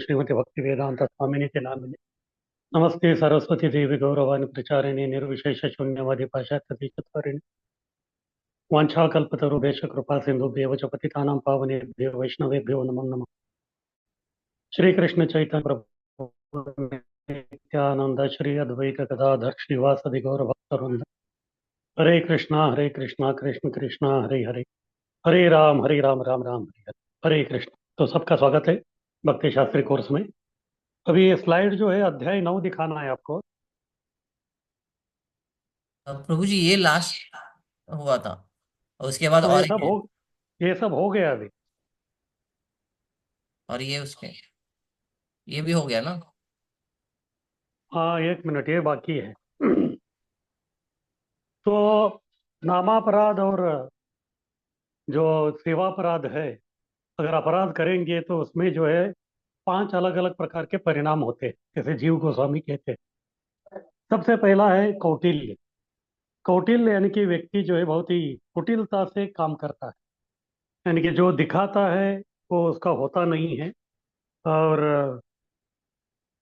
श्रीमती भक्ति वेदांत स्वामिनी के नामिने नमस्ते सरस्वती देवी गौरवाणी प्रचारिणी निर्विशेष शून्यवादी पाश्चात्य चत्वारिणी वाञ्छाकल्पतरुभ्यश्च कृपा सिन्धुभ्येव च पतितानां पावनेभ्यो वैष्णवेभ्यो नमो नमः। श्री कृष्ण चैतन्य प्रभु नित्यानंद श्री अद्वैत गदाधर श्रीवासदि गौर भक्तवृंद। हरे कृष्णा कृष्ण कृष्णा हरे हरे, हरे राम राम राम हरे हरे, हरे कृष्ण। तो सबका स्वागत है भक्ति शास्त्री कोर्स में। अभी ये स्लाइड जो है अध्याय 9 दिखाना है आपको। प्रभु जी ये लास्ट हुआ था और उसके बाद हाँ, और एक है। ये सब हो गया अभी। और ये उसके ये भी हो गया ना। हाँ, एक मिनट, ये बाकी है। तो नामापराध और जो सेवापराध है, अगर अपराध करेंगे तो उसमें जो है 5 अलग अलग प्रकार के परिणाम होते हैं, जैसे जीव गोस्वामी कहते हैं। सबसे पहला है कौटिल्य। कौटिल्य यानी कि व्यक्ति जो है बहुत ही कुटिलता से काम करता है, यानी कि जो दिखाता है वो उसका होता नहीं है, और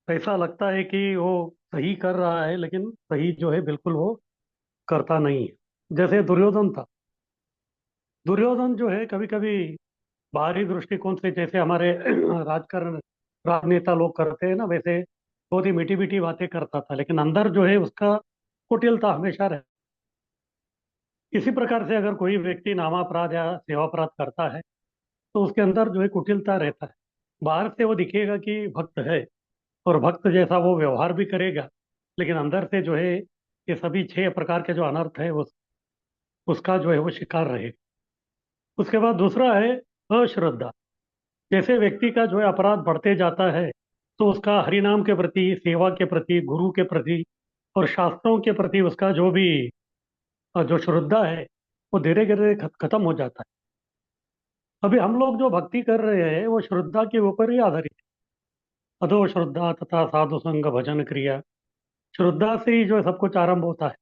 ऐसा लगता है कि वो सही कर रहा है, लेकिन सही जो है बिल्कुल वो करता नहीं है। जैसे दुर्योधन था। दुर्योधन जो है कभी कभी बाहरी दृष्टिकोण से जैसे हमारे राजकारण राजनेता लोग करते हैं ना, वैसे बहुत ही मीठी मीठी बातें करता था, लेकिन अंदर जो है उसका कुटिलता हमेशा रहे। इसी प्रकार से अगर कोई व्यक्ति नामापराध या सेवापराध करता है तो उसके अंदर जो है कुटिलता रहता है। बाहर से वो दिखेगा कि भक्त है और भक्त जैसा वो व्यवहार भी करेगा, लेकिन अंदर से जो है ये सभी 6 प्रकार के जो अनर्थ है उसका जो है वो शिकार रहेगा। उसके बाद दूसरा है अश्रद्धा। जैसे व्यक्ति का जो है अपराध बढ़ते जाता है तो उसका हरिनाम के प्रति, सेवा के प्रति, गुरु के प्रति और शास्त्रों के प्रति उसका जो भी जो श्रद्धा है वो धीरे धीरे खत्म हो जाता है। अभी हम लोग जो भक्ति कर रहे हैं वो श्रद्धा के ऊपर ही आधारित है। अधो श्रद्धा तथा साधु संग भजन क्रिया, श्रद्धा से ही जो है सब कुछ आरंभ होता है।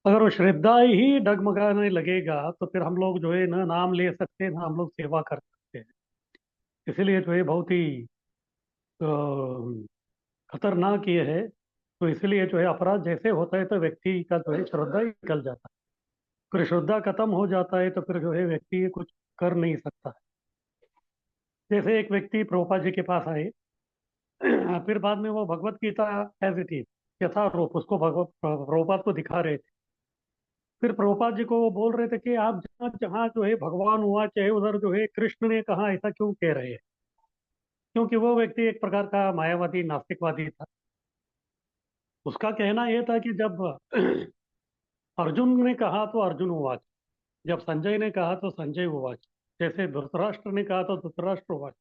अगर वो श्रद्धा ही डगमगाने लगेगा तो फिर हम लोग जो है ना नाम ले सकते, ना हम लोग सेवा कर सकते हैं। इसीलिए जो है बहुत ही अ, खतरनाक ये है। तो इसलिए जो है अपराध जैसे होता है तो व्यक्ति का जो है श्रद्धा ही निकल जाता है। फिर श्रद्धा खत्म हो जाता है तो फिर जो है व्यक्ति कुछ कर नहीं सकता है। जैसे एक व्यक्ति प्रभुपाद जी के पास आए, फिर बाद में वो Bhagavad Gita as it is यथारूप उसको भगवत प्रभुपाद को दिखा रहे थे। फिर प्रभुपाद जी को वो बोल रहे थे कि आप जहाँ जहाँ जो है भगवान हुआ चाहे उधर जो है कृष्ण ने कहा, ऐसा क्यों कह रहे हैं? क्योंकि वो व्यक्ति एक प्रकार का मायावादी नास्तिकवादी था। उसका कहना यह था कि जब अर्जुन ने कहा तो अर्जुन उवाच, जब संजय ने कहा तो संजय उवाच, जैसे धृतराष्ट्र ने कहा तो धृतराष्ट्र उवाच।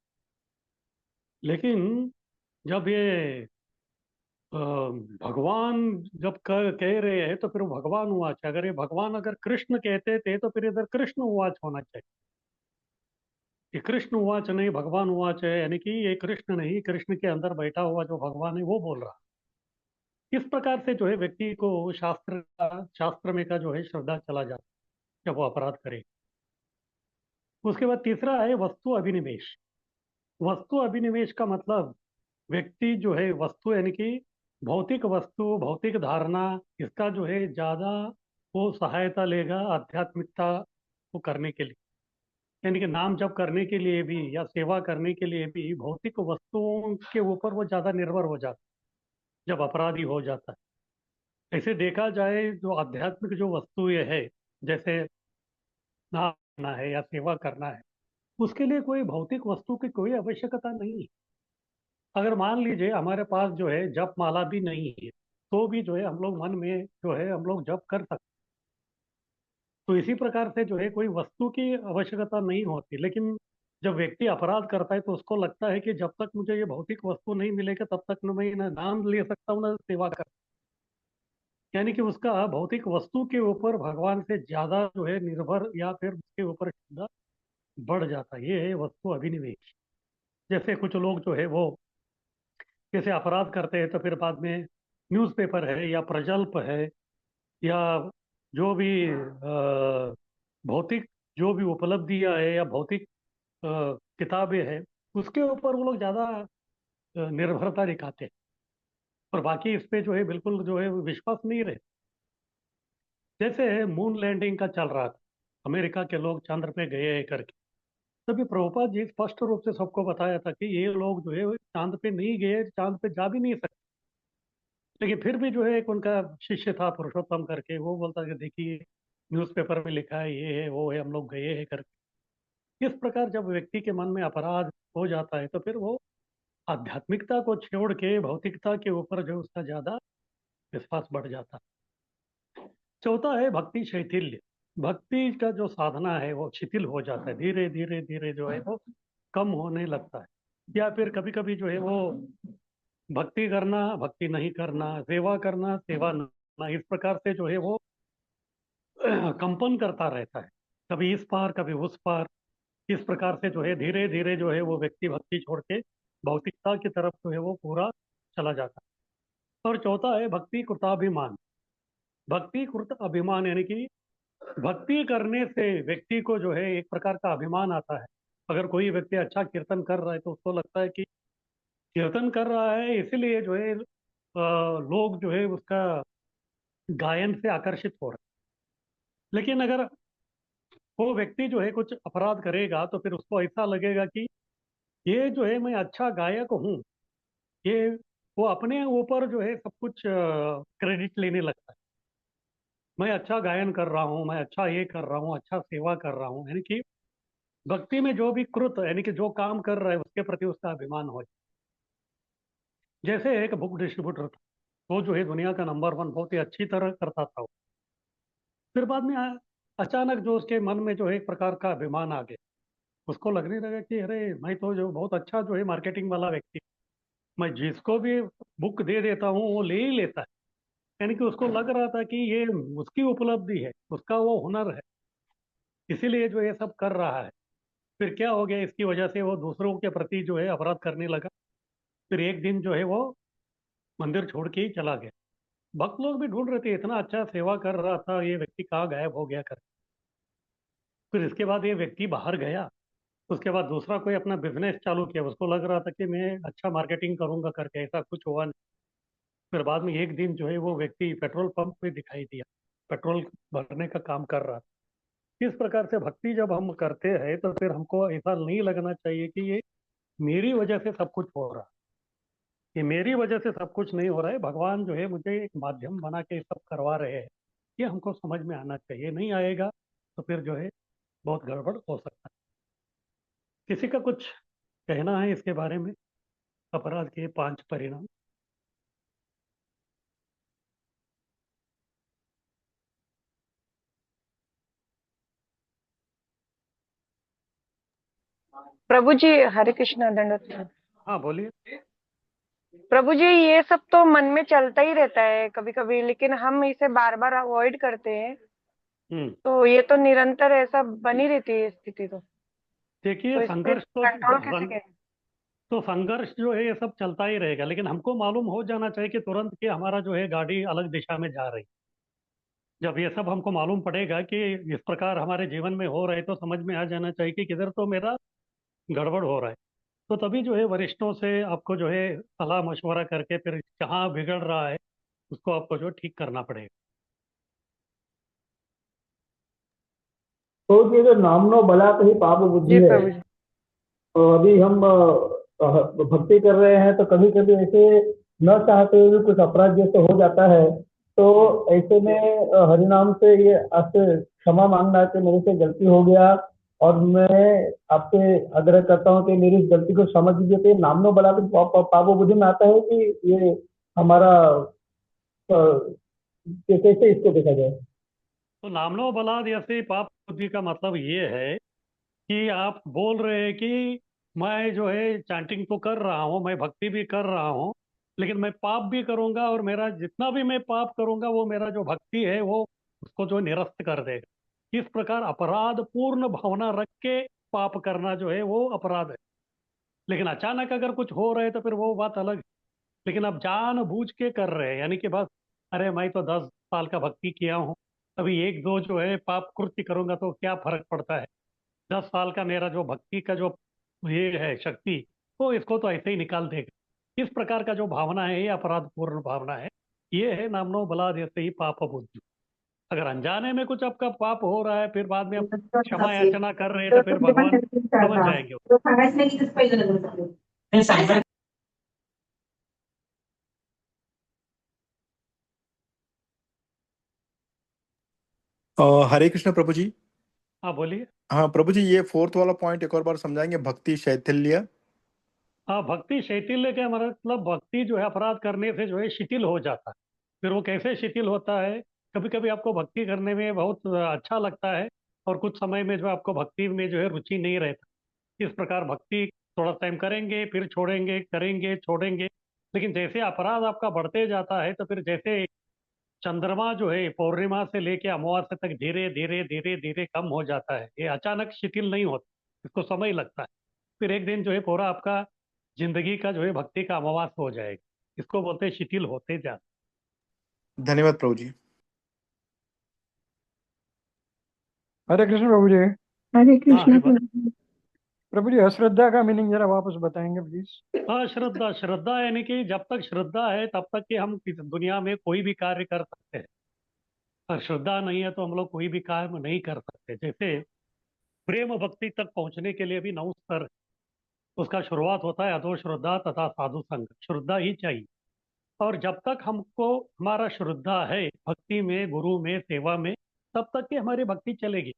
लेकिन जब ये भगवान जब कह रहे हैं तो फिर वो भगवान उवाच, अगर ये भगवान अगर कृष्ण कहते थे तो फिर इधर कृष्ण उवाच होना चाहिए। ये कृष्ण उवाच नहीं, भगवान उवाच है, यानी कि ये कृष्ण नहीं, कृष्ण के अंदर बैठा हुआ जो भगवान है वो बोल रहा। इस प्रकार से जो है व्यक्ति को शास्त्र में का जो है श्रद्धा चला जाता है जब वो अपराध करे। उसके बाद तीसरा है वस्तु अभिनिवेश। वस्तु अभिनिवेश का मतलब व्यक्ति जो है वस्तु यानी कि भौतिक वस्तु, भौतिक धारणा, इसका जो है ज्यादा वो सहायता लेगा आध्यात्मिकता को करने के लिए। यानी कि नाम जप करने के लिए भी या सेवा करने के लिए भी भौतिक वस्तुओं के ऊपर वो ज्यादा निर्भर हो जाता है जब अपराधी हो जाता है। ऐसे देखा जाए जो आध्यात्मिक जो वस्तुएं है, जैसे नाम करना है या सेवा करना है, उसके लिए कोई भौतिक वस्तु की कोई आवश्यकता नहीं है। अगर मान लीजिए हमारे पास जो है जप माला भी नहीं है तो भी जो है हम लोग मन में जो है हम लोग जप कर सकते। तो इसी प्रकार से जो है कोई वस्तु की आवश्यकता नहीं होती। लेकिन जब व्यक्ति अपराध करता है तो उसको लगता है कि जब तक मुझे ये भौतिक वस्तु नहीं मिलेगा तब तक न मैं ना नाम ले सकता हूँ ना सेवा कर। यानी कि उसका भौतिक वस्तु के ऊपर भगवान से ज्यादा जो है निर्भर या फिर उसके ऊर श्रद्धा बढ़ जाता है। ये है वस्तु अभिनिवेश। जैसे कुछ लोग जो है वो जैसे अपराध करते हैं तो फिर बाद में न्यूज़पेपर है या प्रजल्प है या जो भी भौतिक जो भी उपलब्धियां है या भौतिक अ, किताबें हैं, उसके ऊपर वो लोग ज़्यादा निर्भरता दिखाते हैं, और बाकी इस पे जो है बिल्कुल जो है विश्वास नहीं रहे। जैसे मून लैंडिंग का चल रहा था, अमेरिका के लोग चंद्र पे गए हैं करके, तभी प्रभुपाद जी स्पष्ट रूप से सबको बताया था कि ये लोग जो है वो चांद पे नहीं गए, चांद पे जा भी नहीं सकते। लेकिन फिर भी जो है एक उनका शिष्य था पुरुषोत्तम करके, वो बोलता कि देखिए न्यूज़पेपर में लिखा है, ये है वो है, हम लोग गए हैं करके। इस प्रकार जब व्यक्ति के मन में अपराध हो जाता है तो फिर वो आध्यात्मिकता को छोड़ के भौतिकता के ऊपर जो उसका ज्यादा विश्वास बढ़ जाता है। चौथा है भक्ति शैथिल्य। भक्ति का जो साधना है वो शिथिल हो जाता है, धीरे धीरे धीरे जो है वो कम होने लगता है। या फिर कभी कभी जो है वो भक्ति करना, भक्ति नहीं करना, सेवा करना, सेवा न करना, इस प्रकार से जो है वो कंपन करता रहता है, कभी इस पार कभी उस पार। इस प्रकार से जो है धीरे धीरे जो है वो व्यक्ति भक्ति छोड़ के भौतिकता की तरफ जो है वो पूरा चला जाता है। और चौथा है भक्ति कृताभिमान। भक्ति कृत अभिमान यानी कि भक्ति करने से व्यक्ति को जो है एक प्रकार का अभिमान आता है। अगर कोई व्यक्ति अच्छा कीर्तन कर रहा है तो उसको लगता है कि कीर्तन कर रहा है इसीलिए जो है लोग जो है उसका गायन से आकर्षित हो रहे हैं। लेकिन अगर वो व्यक्ति जो है कुछ अपराध करेगा तो फिर उसको ऐसा लगेगा कि ये जो है मैं अच्छा गायक हूँ, ये वो अपने ऊपर जो है सब कुछ क्रेडिट लेने लगता है। मैं अच्छा गायन कर रहा हूँ, मैं अच्छा ये कर रहा हूँ, अच्छा सेवा कर रहा हूँ, यानी कि भक्ति में जो भी कृत यानी कि जो काम कर रहा है उसके प्रति उसका अभिमान हो जाए। जैसे एक बुक डिस्ट्रीब्यूटर था, वो जो है दुनिया का नंबर वन बहुत ही अच्छी तरह करता था वो। फिर बाद में अचानक जो उसके मन में जो है एक प्रकार का अभिमान आ गया। उसको लगने लगा कि अरे मैं तो जो बहुत अच्छा जो है मार्केटिंग वाला व्यक्ति, मैं जिसको भी बुक दे देता हूँ वो ले ही लेता है। यानी कि उसको लग रहा था कि ये उसकी उपलब्धि है, उसका वो हुनर है, इसीलिए जो ये सब कर रहा है। फिर क्या हो गया, इसकी वजह से वो दूसरों के प्रति जो है अपराध करने लगा। फिर एक दिन जो है वो मंदिर छोड़ के ही चला गया। भक्त लोग भी ढूंढ रहे थे, इतना अच्छा सेवा कर रहा था, ये व्यक्ति कहाँ गायब हो गया कर। फिर इसके बाद ये व्यक्ति बाहर गया। उसके बाद दूसरा कोई अपना बिजनेस चालू किया, उसको लग रहा था कि मैं अच्छा मार्केटिंग करूंगा करके, ऐसा कुछ हुआ नहीं। फिर बाद में एक दिन जो है वो व्यक्ति पेट्रोल पंप पे दिखाई दिया, पेट्रोल भरने का काम कर रहा था। इस प्रकार से भक्ति जब हम करते हैं तो फिर हमको ऐसा नहीं लगना चाहिए कि ये मेरी वजह से सब कुछ हो रहा है। ये मेरी वजह से सब कुछ नहीं हो रहा है, भगवान जो है मुझे एक माध्यम बना के ये सब करवा रहे हैं। ये हमको समझ में आना चाहिए, नहीं आएगा तो फिर जो है बहुत गड़बड़ हो सकता है। किसी का कुछ कहना है इसके बारे में, अपराध के 5 परिणाम? प्रभु जी, हरे कृष्णा, दंडवत प्रणाम। हाँ बोलिए। प्रभु जी, ये सब तो मन में चलता ही रहता है कभी कभी, लेकिन हम इसे बार बार अवॉइड करते हैं। हम्म। तो ये तो निरंतर ऐसा बनी रहती है स्थिति। देखिए तो इस पे संघर्ष तो कंट्रोल कैसे करें? तो संघर्ष जो है ये सब चलता ही रहेगा, लेकिन हमको मालूम हो जाना चाहिए कि तुरंत कि हमारा जो है गाड़ी अलग दिशा में जा रही। जब ये सब हमको मालूम पड़ेगा कि इस प्रकार हमारे जीवन में हो रहा है तो समझ में आ जाना चाहिए कि किधर तो मेरा गड़बड़ हो रहा है। तो तभी जो है वरिष्ठों से आपको जो है सलाह मशवरा करके फिर जहाँ बिगड़ रहा है उसको आपको जो ठीक करना पड़ेगा। तो ये जो नामनो बला ही पाप बुद्धि जी है। प्रभु जी। तो अभी हम भक्ति कर रहे हैं तो कभी कभी ऐसे न चाहते हुए भी कुछ अपराध जैसे हो जाता है। तो हम्म। ऐसे में हरिनाम से ये आपसे क्षमा मांगना है कि मेरे से गलती हो गया, और मैं आपसे आग्रह करता हूँ कि मेरी इस गलती को समझ लीजिए। तो ये नामनो बला के पाप बुद्धि में आता है कि ये हमारा कैसे इसको देखा जाए? तो नामनो बलाद ऐसे पाप बुद्धि का मतलब ये है कि आप बोल रहे हैं कि मैं जो है चैंटिंग तो कर रहा हूँ, मैं भक्ति भी कर रहा हूँ, लेकिन मैं पाप भी करूंगा, और मेरा जितना भी मैं पाप करूंगा वो मेरा जो भक्ति है वो उसको जो निरस्त कर देगा। इस प्रकार अपराध पूर्ण भावना रख के पाप करना जो है वो अपराध है। लेकिन अचानक अगर कुछ हो रहा है तो फिर वो बात अलग है। लेकिन आप जान बूझ के कर रहे हैं, यानी कि बस अरे मैं तो 10 साल का भक्ति किया हूँ, अभी एक दो जो है पाप कृत्य करूंगा तो क्या फर्क पड़ता है। 10 साल का मेरा जो भक्ति का जो ये है शक्ति, वो इसको तो ऐसे ही निकाल देगा। इस प्रकार का जो भावना है, ये अपराधपूर्ण भावना है। ये है नामनो बलाद यस्य ही पाप बुद्धि। अगर अनजाने में कुछ आपका पाप हो रहा है, फिर बाद में आप क्षमा याचना कर रहे हैं, तो फिर भगवान समझ जाएंगे। हरे कृष्ण प्रभु जी। हाँ बोलिए। हाँ प्रभु जी, ये फोर्थ वाला पॉइंट एक और बार समझाएंगे, भक्ति शैथिल्य। हाँ, भक्ति शैथिल्य का मतलब भक्ति जो है अपराध करने से जो है शिथिल हो जाता है। फिर वो कैसे शिथिल होता है? कभी कभी आपको भक्ति करने में बहुत अच्छा लगता है, और कुछ समय में जो आपको भक्ति में जो है रुचि नहीं रहता। इस प्रकार भक्ति थोड़ा टाइम करेंगे, फिर छोड़ेंगे, करेंगे, छोड़ेंगे। लेकिन जैसे अपराध आपका बढ़ते जाता है, तो फिर जैसे चंद्रमा जो है पौर्णिमा से लेके अमावस्या तक धीरे धीरे धीरे धीरे कम हो जाता है। ये अचानक शिथिल नहीं होता, इसको समय लगता है। फिर एक दिन जो है पूरा आपका जिंदगी का जो है भक्ति का अमावास हो जाएगा। इसको बोलते हैं शिथिल होते जाते। धन्यवाद प्रभु जी। हरे कृष्ण प्रभु जी। हरे हाँ कृष्णा हरि बोल। प्रभु जी, अश्रद्धा का मीनिंग जरा वापस बताएंगे प्लीज। हाँ, श्रद्धा, श्रद्धा यानी कि जब तक श्रद्धा है तब तक कि हम इस दुनिया में कोई भी कार्य कर सकते हैं। और श्रद्धा नहीं है तो हम लोग कोई भी कार्य नहीं कर सकते। जैसे प्रेम भक्ति तक पहुंचने के लिए भी 9 स्तर है। उसका शुरुआत होता है अधो श्रद्धा तथा साधु संग। श्रद्धा ही चाहिए। और जब तक हमको हमारा श्रद्धा है भक्ति में, गुरु में, सेवा में, तब तक की हमारी भक्ति चलेगी।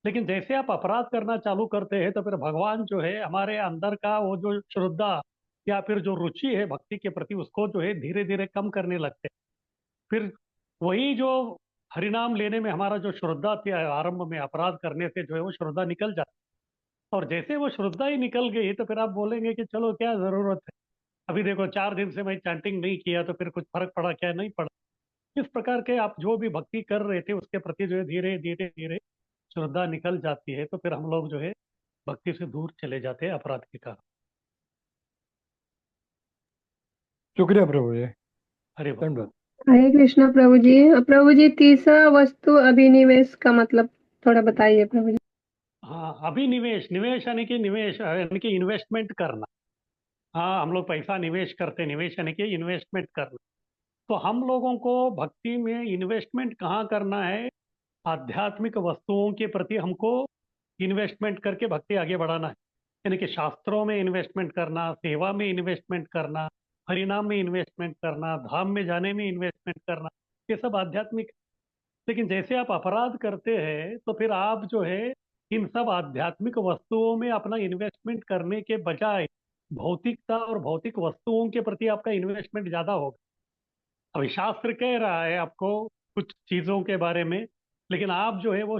लेकिन जैसे आप अपराध करना चालू करते हैं, तो फिर भगवान जो है हमारे अंदर का वो जो श्रद्धा या फिर जो रुचि है भक्ति के प्रति, उसको जो है धीरे धीरे कम करने लगते हैं। फिर वही जो हरिनाम लेने में हमारा जो श्रद्धा थी आरंभ में, अपराध करने से जो है वो श्रद्धा निकल जाती है। और जैसे वो श्रद्धा ही निकल गई, तो फिर आप बोलेंगे कि चलो क्या जरूरत है, अभी देखो 4 दिन से मैं चैंटिंग नहीं किया, तो फिर कुछ फर्क पड़ा क्या? नहीं पड़ा। इस प्रकार के आप जो भी भक्ति कर रहे थे उसके प्रति जो है धीरे धीरे धीरे श्रद्धा निकल जाती है, तो फिर हम लोग जो है भक्ति से दूर चले जाते हैं अपराध के कारण। शुक्रिया प्रभु जी, अरे वाह। धन्यवाद। हरे कृष्णा प्रभु जी। प्रभु जी, तीसरा वस्तु अभिनिवेश का मतलब थोड़ा बताइए प्रभु जी। हाँ, अभी निवेश, निवेश यानी कि निवेश यानी कि इन्वेस्टमेंट करना। हाँ, हम लोग पैसा निवेश करते हैं, निवेश यानी कि इन्वेस्टमेंट करना। तो हम लोगों को भक्ति में इन्वेस्टमेंट कहाँ करना है? आध्यात्मिक वस्तुओं के प्रति हमको इन्वेस्टमेंट करके भक्ति आगे बढ़ाना है। यानी कि शास्त्रों में इन्वेस्टमेंट करना, सेवा में इन्वेस्टमेंट करना, हरिनाम में इन्वेस्टमेंट करना, धाम में जाने में इन्वेस्टमेंट करना, ये सब आध्यात्मिक। लेकिन जैसे आप अपराध करते हैं, तो फिर आप जो है इन सब आध्यात्मिक वस्तुओं में अपना इन्वेस्टमेंट करने के बजाय भौतिकता और भौतिक वस्तुओं के प्रति आपका इन्वेस्टमेंट ज्यादा होगा। अभी शास्त्र कह रहा है आपको कुछ चीजों के बारे में, लेकिन आप जो है वो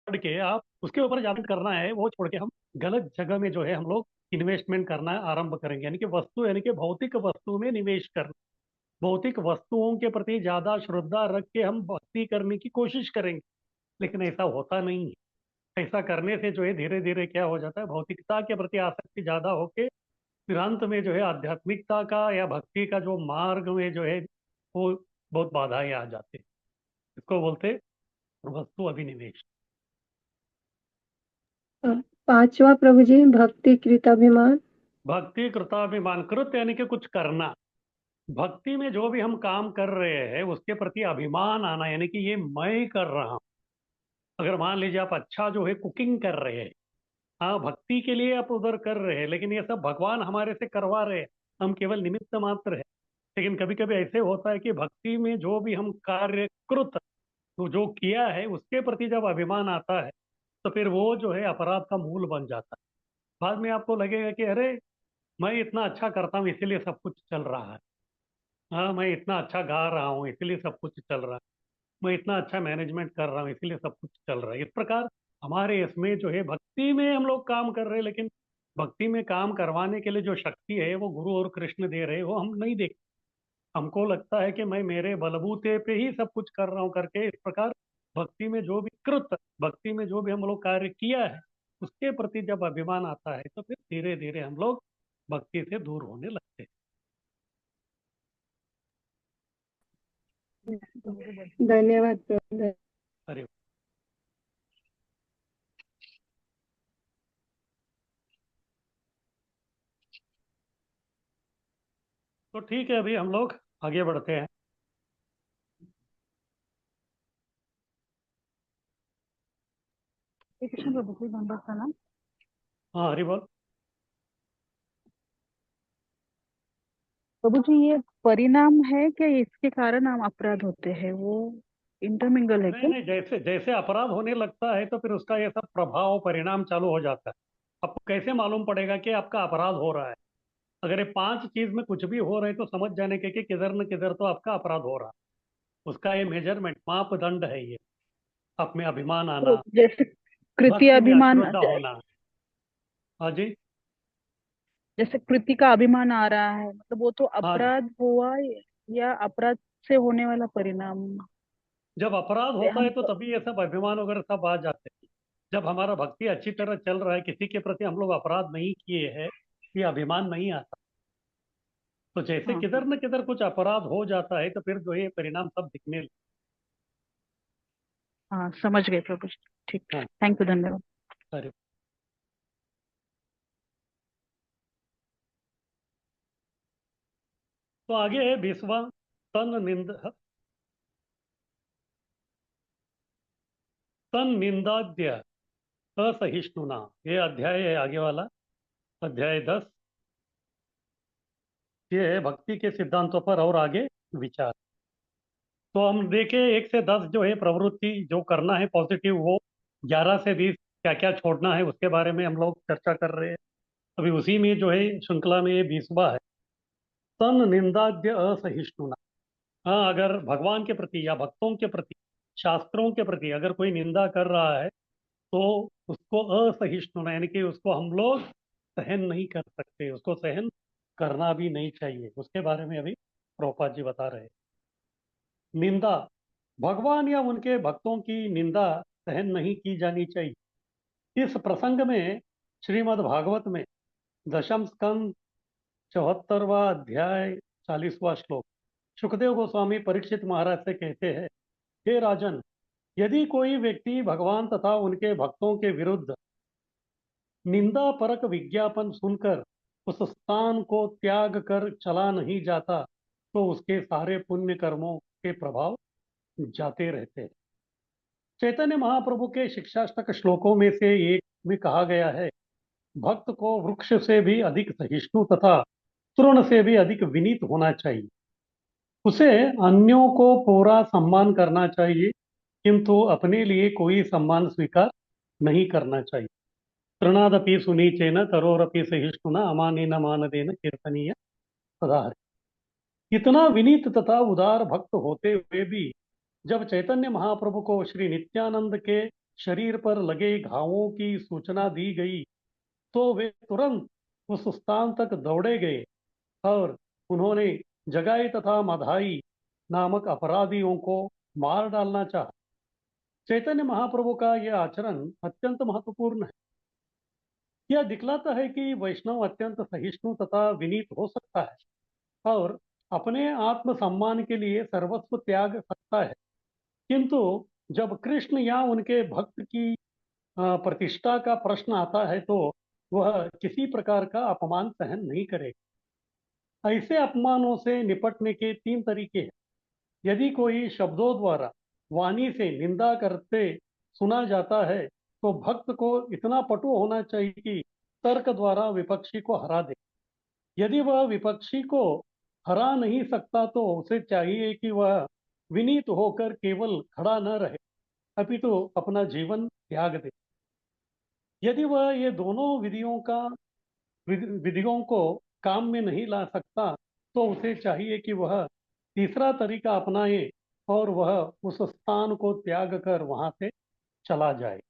छोड़ के आप उसके ऊपर ज्यादा करना है, वो छोड़ के हम गलत जगह में जो है हम लोग इन्वेस्टमेंट करना आरंभ करेंगे। यानी कि वस्तु यानी कि भौतिक वस्तु में निवेश करना, भौतिक वस्तुओं के प्रति ज्यादा श्रद्धा रख के हम भक्ति करने की कोशिश करेंगे। लेकिन ऐसा होता नहीं है। ऐसा करने से जो है धीरे धीरे क्या हो जाता है, भौतिकता के प्रति आसक्ति ज्यादा होके फिर अंत में जो है आध्यात्मिकता का या भक्ति का जो मार्ग में जो है वो बहुत बाधाएं आ जाती है। इसको बोलते हैं वस्तु अभिनिवेश। पांचवा प्रभु जी, भक्ति कृताभिमान। भक्ति कृताभिमान, कृत यानी कि कुछ करना। भक्ति में जो भी हम काम कर रहे हैं उसके प्रति अभिमान आना, यानी कि ये मैं कर रहा हूँ। अगर मान लीजिए आप अच्छा जो है कुकिंग कर रहे हैं, हाँ भक्ति के लिए आप उधर कर रहे हैं, लेकिन ये सब भगवान हमारे से करवा रहे हैं, हम केवल निमित्त मात्र है। लेकिन कभी कभी ऐसे होता है कि भक्ति में जो भी हम कार्य कृत तो जो किया है उसके प्रति जब अभिमान आता है, तो फिर वो जो है अपराध का मूल बन जाता है। बाद में आपको लगेगा कि अरे मैं इतना अच्छा करता हूँ इसीलिए सब कुछ चल रहा है। हाँ, मैं इतना अच्छा गा रहा हूँ इसीलिए सब कुछ चल रहा है। मैं इतना अच्छा मैनेजमेंट कर रहा हूँ इसीलिए सब कुछ चल रहा है। इस प्रकार हमारे इसमें जो है भक्ति में हम लोग काम कर रहे हैं, लेकिन भक्ति में काम करवाने के लिए जो शक्ति है वो गुरु और कृष्ण दे रहे हैं, वो हम नहीं देखते। हमको लगता है कि मैं मेरे बलबूते पे ही सब कुछ कर रहा हूँ करके। इस प्रकार भक्ति में जो भी कृत, भक्ति में जो भी हम लोग कार्य किया है उसके प्रति जब अभिमान आता है, तो फिर धीरे धीरे हम लोग भक्ति से दूर होने लगते हैं। धन्यवाद प्रभु। अरे तो ठीक है, अभी हम लोग आगे बढ़ते हैं। श्री कृष्ण प्रभु जी, नंबर का नाम। हाँ, हरि बोल। प्रभु जी, ये परिणाम है क्या, इसके कारण हम अपराध होते हैं, वो इंटरमिंगल है नहीं क्या? नहीं, जैसे जैसे अपराध होने लगता है तो फिर उसका ये सब प्रभाव परिणाम चालू हो जाता है। आपको कैसे मालूम पड़ेगा कि आपका अपराध हो रहा है? अगर ये 5 चीज में कुछ भी हो रहे हैं तो समझ जाने के कि किधर न किधर तो आपका अपराध हो रहा है। उसका ये मेजरमेंट मापदंड है ये। आप में अभिमान तो आना, जैसे कृति भक्ति में अभिमान, अश्रद्धा होना। हाँ जी। जैसे कृति का अभिमान आ रहा है, मतलब वो तो हाँ जी। अपराध हुआ या अपराध से होने वाला परिणाम? जब अपराध होता हम है तो तभी ये सब अभिमान वगैरह सब आ जाते हैं। जब हमारा भक्ति अच्छी तरह चल रहा है, किसी के प्रति हम लोग अपराध नहीं किए हैं, ये अभिमान नहीं आता। तो जैसे हाँ किधर हाँ न किधर कुछ अपराध हो जाता है तो फिर जो ये परिणाम सब दिखने लगते हाँ, समझ गए प्रभु जी। ठीक, हैं। हाँ, थैंक यू, धन्यवाद। अरे तो आगे है 20वां, तन निंदाद्य असहिष्णुना। ये अध्याय है आगे वाला, अध्याय 10। ये है भक्ति के सिद्धांतों पर और आगे विचार। तो हम देखें 1 से 10 जो है प्रवृत्ति जो करना है पॉजिटिव, वो 11 से 20 क्या क्या छोड़ना है उसके बारे में हम लोग चर्चा कर रहे हैं। अभी उसी में जो है श्रृंखला में ये 20वां है, तन निंदाद्य असहिष्णुना। हाँ, अगर भगवान के प्रति या भक्तों के प्रति, शास्त्रों के प्रति अगर कोई निंदा कर रहा है तो उसको असहिष्णुना, यानी कि उसको हम लोग सहन नहीं कर सकते, उसको सहन करना भी नहीं चाहिए। उसके बारे में अभी प्रभुपाद जी बता रहे हैं। निंदा, भगवान या उनके भक्तों की निंदा सहन नहीं की जानी चाहिए। इस प्रसंग में श्रीमद् भागवत में दशम स्कंद 74वां अध्याय 40वां श्लोक, सुखदेव गोस्वामी परीक्षित महाराज से कहते हैं, हे राजन, यदि कोई व्यक्ति भगवान तथा उनके भक्तों के विरुद्ध निंदा परक विज्ञापन सुनकर उस स्थान को त्याग कर चला नहीं जाता तो उसके सारे पुण्य कर्मों के प्रभाव जाते रहते हैं। चैतन्य महाप्रभु के शिक्षाष्टक श्लोकों में से एक में कहा गया है, भक्त को वृक्ष से भी अधिक सहिष्णु तथा तृण से भी अधिक विनीत होना चाहिए। उसे अन्यों को पूरा सम्मान करना चाहिए किंतु अपने लिए कोई सम्मान स्वीकार नहीं करना चाहिए। तृणादपि सुनीचेन तरोरपि सहिष्णुना अमानेन मानदेन कीर्तनीय सदा हरि। इतना विनीत तथा उदार भक्त होते हुए भी जब चैतन्य महाप्रभु को श्री नित्यानंद के शरीर पर लगे घावों की सूचना दी गई तो वे तुरंत उस स्थान तक दौड़े गए और उन्होंने जगाई तथा मधाई नामक अपराधियों को मार डालना चाहा। चैतन्य महाप्रभु का यह आचरण अत्यंत महत्वपूर्ण है। यह दिखलाता है कि वैष्णव अत्यंत सहिष्णु तथा विनीत हो सकता है और अपने आत्म सम्मान के लिए सर्वस्व त्याग सकता है, किंतु जब कृष्ण या उनके भक्त की प्रतिष्ठा का प्रश्न आता है तो वह किसी प्रकार का अपमान सहन नहीं करेगा। ऐसे अपमानों से निपटने के 3 तरीके हैं। यदि कोई शब्दों द्वारा वाणी से निंदा करते सुना जाता है तो भक्त को इतना पटु होना चाहिए कि तर्क द्वारा विपक्षी को हरा दे। यदि वह विपक्षी को हरा नहीं सकता तो उसे चाहिए कि वह विनीत होकर केवल खड़ा न रहे अपितु अपना जीवन त्याग दे। यदि वह ये दोनों विधियों को काम में नहीं ला सकता तो उसे चाहिए कि वह तीसरा तरीका अपनाए और वह उस स्थान को त्याग कर वहां से चला जाए।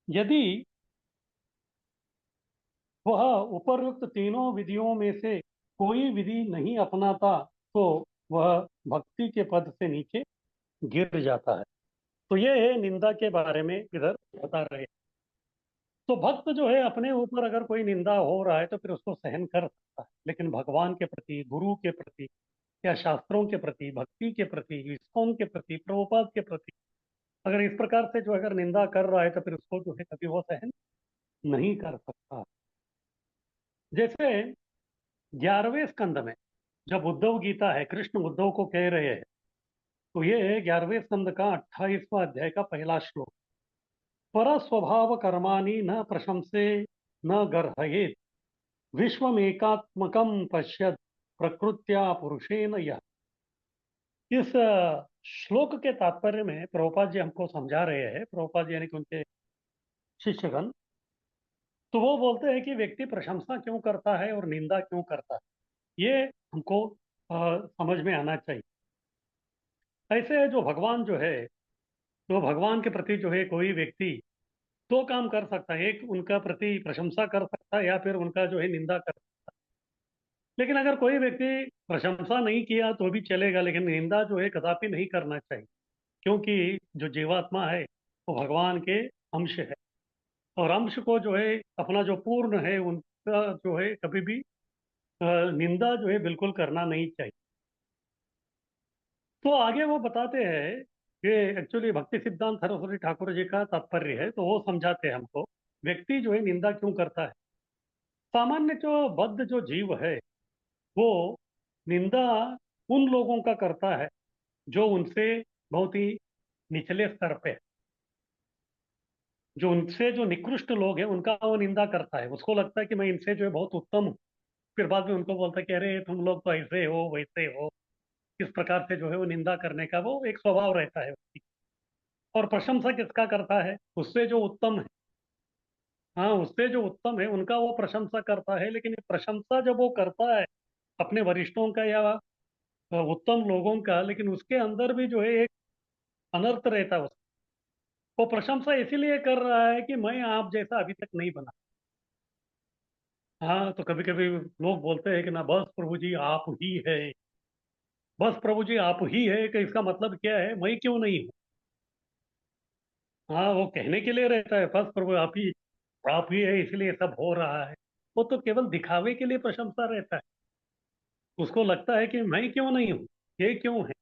यदि वह उपरोक्त तीनों विधियों में से कोई विधि नहीं अपनाता तो वह भक्ति के पद से नीचे गिर जाता है। तो ये है निंदा के बारे में इधर बता रहे हैं। तो भक्त जो है अपने ऊपर अगर कोई निंदा हो रहा है तो फिर उसको सहन कर सकता है, लेकिन भगवान के प्रति, गुरु के प्रति, या शास्त्रों के प्रति, भक्ति के प्रति, इस्कॉन के प्रति, प्रभुपाद के प्रति अगर इस प्रकार से जो अगर निंदा कर रहा है तो फिर उसको जो है कभी वो सहन नहीं कर सकता। जैसे 11वें स्कंद में जब उद्धव गीता है, कृष्ण उद्धव को कह रहे हैं, तो ये है 11वें स्कंद का 28वां अध्याय का पहला श्लोक। पर स्वभाव कर्माणि न प्रशंसे न गर्हयेत् विश्वमेकात्मकं पश्यत् प्रकृत्या पुरुषेण यः। इस श्लोक के तात्पर्य में प्रभुपाद जी हमको समझा रहे हैं, प्रभुपाद जी यानी कि उनके शिष्यगण। तो वो बोलते हैं कि व्यक्ति प्रशंसा क्यों करता है और निंदा क्यों करता है, ये हमको समझ में आना चाहिए। ऐसे जो भगवान जो है, तो भगवान के प्रति जो है कोई व्यक्ति दो काम कर सकता है, एक उनका प्रति प्रशंसा कर सकता है या फिर उनका जो है निंदा कर। लेकिन अगर कोई व्यक्ति प्रशंसा नहीं किया तो भी चलेगा, लेकिन निंदा जो है कदापि नहीं करना चाहिए, क्योंकि जो जीवात्मा है वो भगवान के अंश है, और अंश को जो है अपना जो पूर्ण है उनका जो है कभी भी निंदा जो है बिल्कुल करना नहीं चाहिए। तो आगे वो बताते हैं कि एक्चुअली भक्ति सिद्धांत सरस्वती ठाकुर जी का तात्पर्य है, तो वो समझाते हैं हमको व्यक्ति जो है निंदा क्यों करता है। सामान्य जो बद्ध जो जीव है वो निंदा उन लोगों का करता है जो उनसे बहुत ही निचले स्तर पे है। जो उनसे जो निकृष्ट लोग हैं उनका वो निंदा करता है, उसको लगता है कि मैं इनसे जो है बहुत उत्तम हूँ। फिर बाद में उनको बोलता है कि अरे तुम लोग तो ऐसे हो वैसे हो। इस प्रकार से जो है वो निंदा करने का वो एक स्वभाव रहता है उसकी। और प्रशंसा किसका करता है? उससे जो उत्तम है। हाँ, उससे जो उत्तम है उनका वो प्रशंसा करता है, लेकिन ये प्रशंसा जब वो करता है अपने वरिष्ठों का या उत्तम लोगों का, लेकिन उसके अंदर भी जो है एक अनर्थ रहता है। वो प्रशंसा इसीलिए कर रहा है कि मैं आप जैसा अभी तक नहीं बना। हाँ, तो कभी कभी लोग बोलते हैं कि ना बस प्रभु जी आप ही है, बस प्रभु जी आप ही है, कि इसका मतलब क्या है, मैं क्यों नहीं हूँ। हाँ, वो कहने के लिए रहता है बस प्रभु आप ही है इसलिए सब हो रहा है। वो तो केवल दिखावे के लिए प्रशंसा रहता है। उसको लगता है कि मैं क्यों नहीं हूँ, ये क्यों है।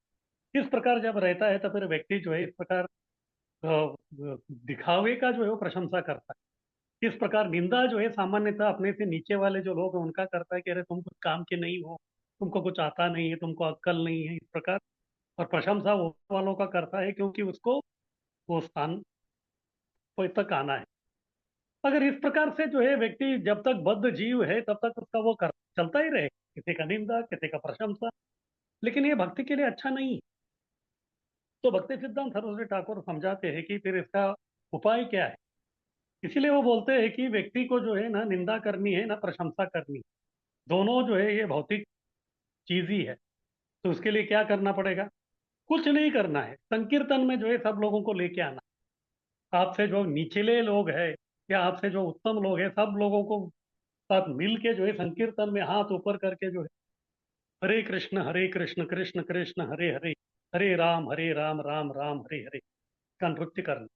इस प्रकार जब रहता है तो फिर व्यक्ति जो है इस प्रकार दिखावे का जो है वो प्रशंसा करता है। इस प्रकार निंदा जो है सामान्यतः अपने से नीचे वाले जो लोग हैं उनका करता है कि अरे तुम कुछ काम के नहीं हो, तुमको कुछ आता नहीं है, तुमको अक्ल नहीं है, इस प्रकार। और प्रशंसा वो वालों का करता है क्योंकि उसको वो स्थान को तक आना है। अगर इस प्रकार से जो है व्यक्ति जब तक बद्ध जीव है तब तक उसका वो कर चलता ही रहे, किसी का निंदा किसी का प्रशंसा। लेकिन ये भक्ति के लिए अच्छा नहीं है। तो भक्ति सिद्धांत सरस्वती ठाकुर समझाते हैं कि फिर इसका उपाय क्या है। इसीलिए वो बोलते हैं कि व्यक्ति को जो है ना निंदा करनी है ना प्रशंसा करनी है, दोनों जो है ये भौतिक चीज ही है। तो उसके लिए क्या करना पड़ेगा? कुछ नहीं करना है, संकीर्तन में जो है सब लोगों को लेके आना। आपसे जो निचले लोग हैं या आपसे जो उत्तम लोग हैं सब लोगों को साथ मिल के जो है संकीर्तन में हाथ ऊपर करके जो है हरे कृष्ण कृष्ण कृष्ण हरे हरे, हरे राम राम राम हरे हरे का नृत्य करना।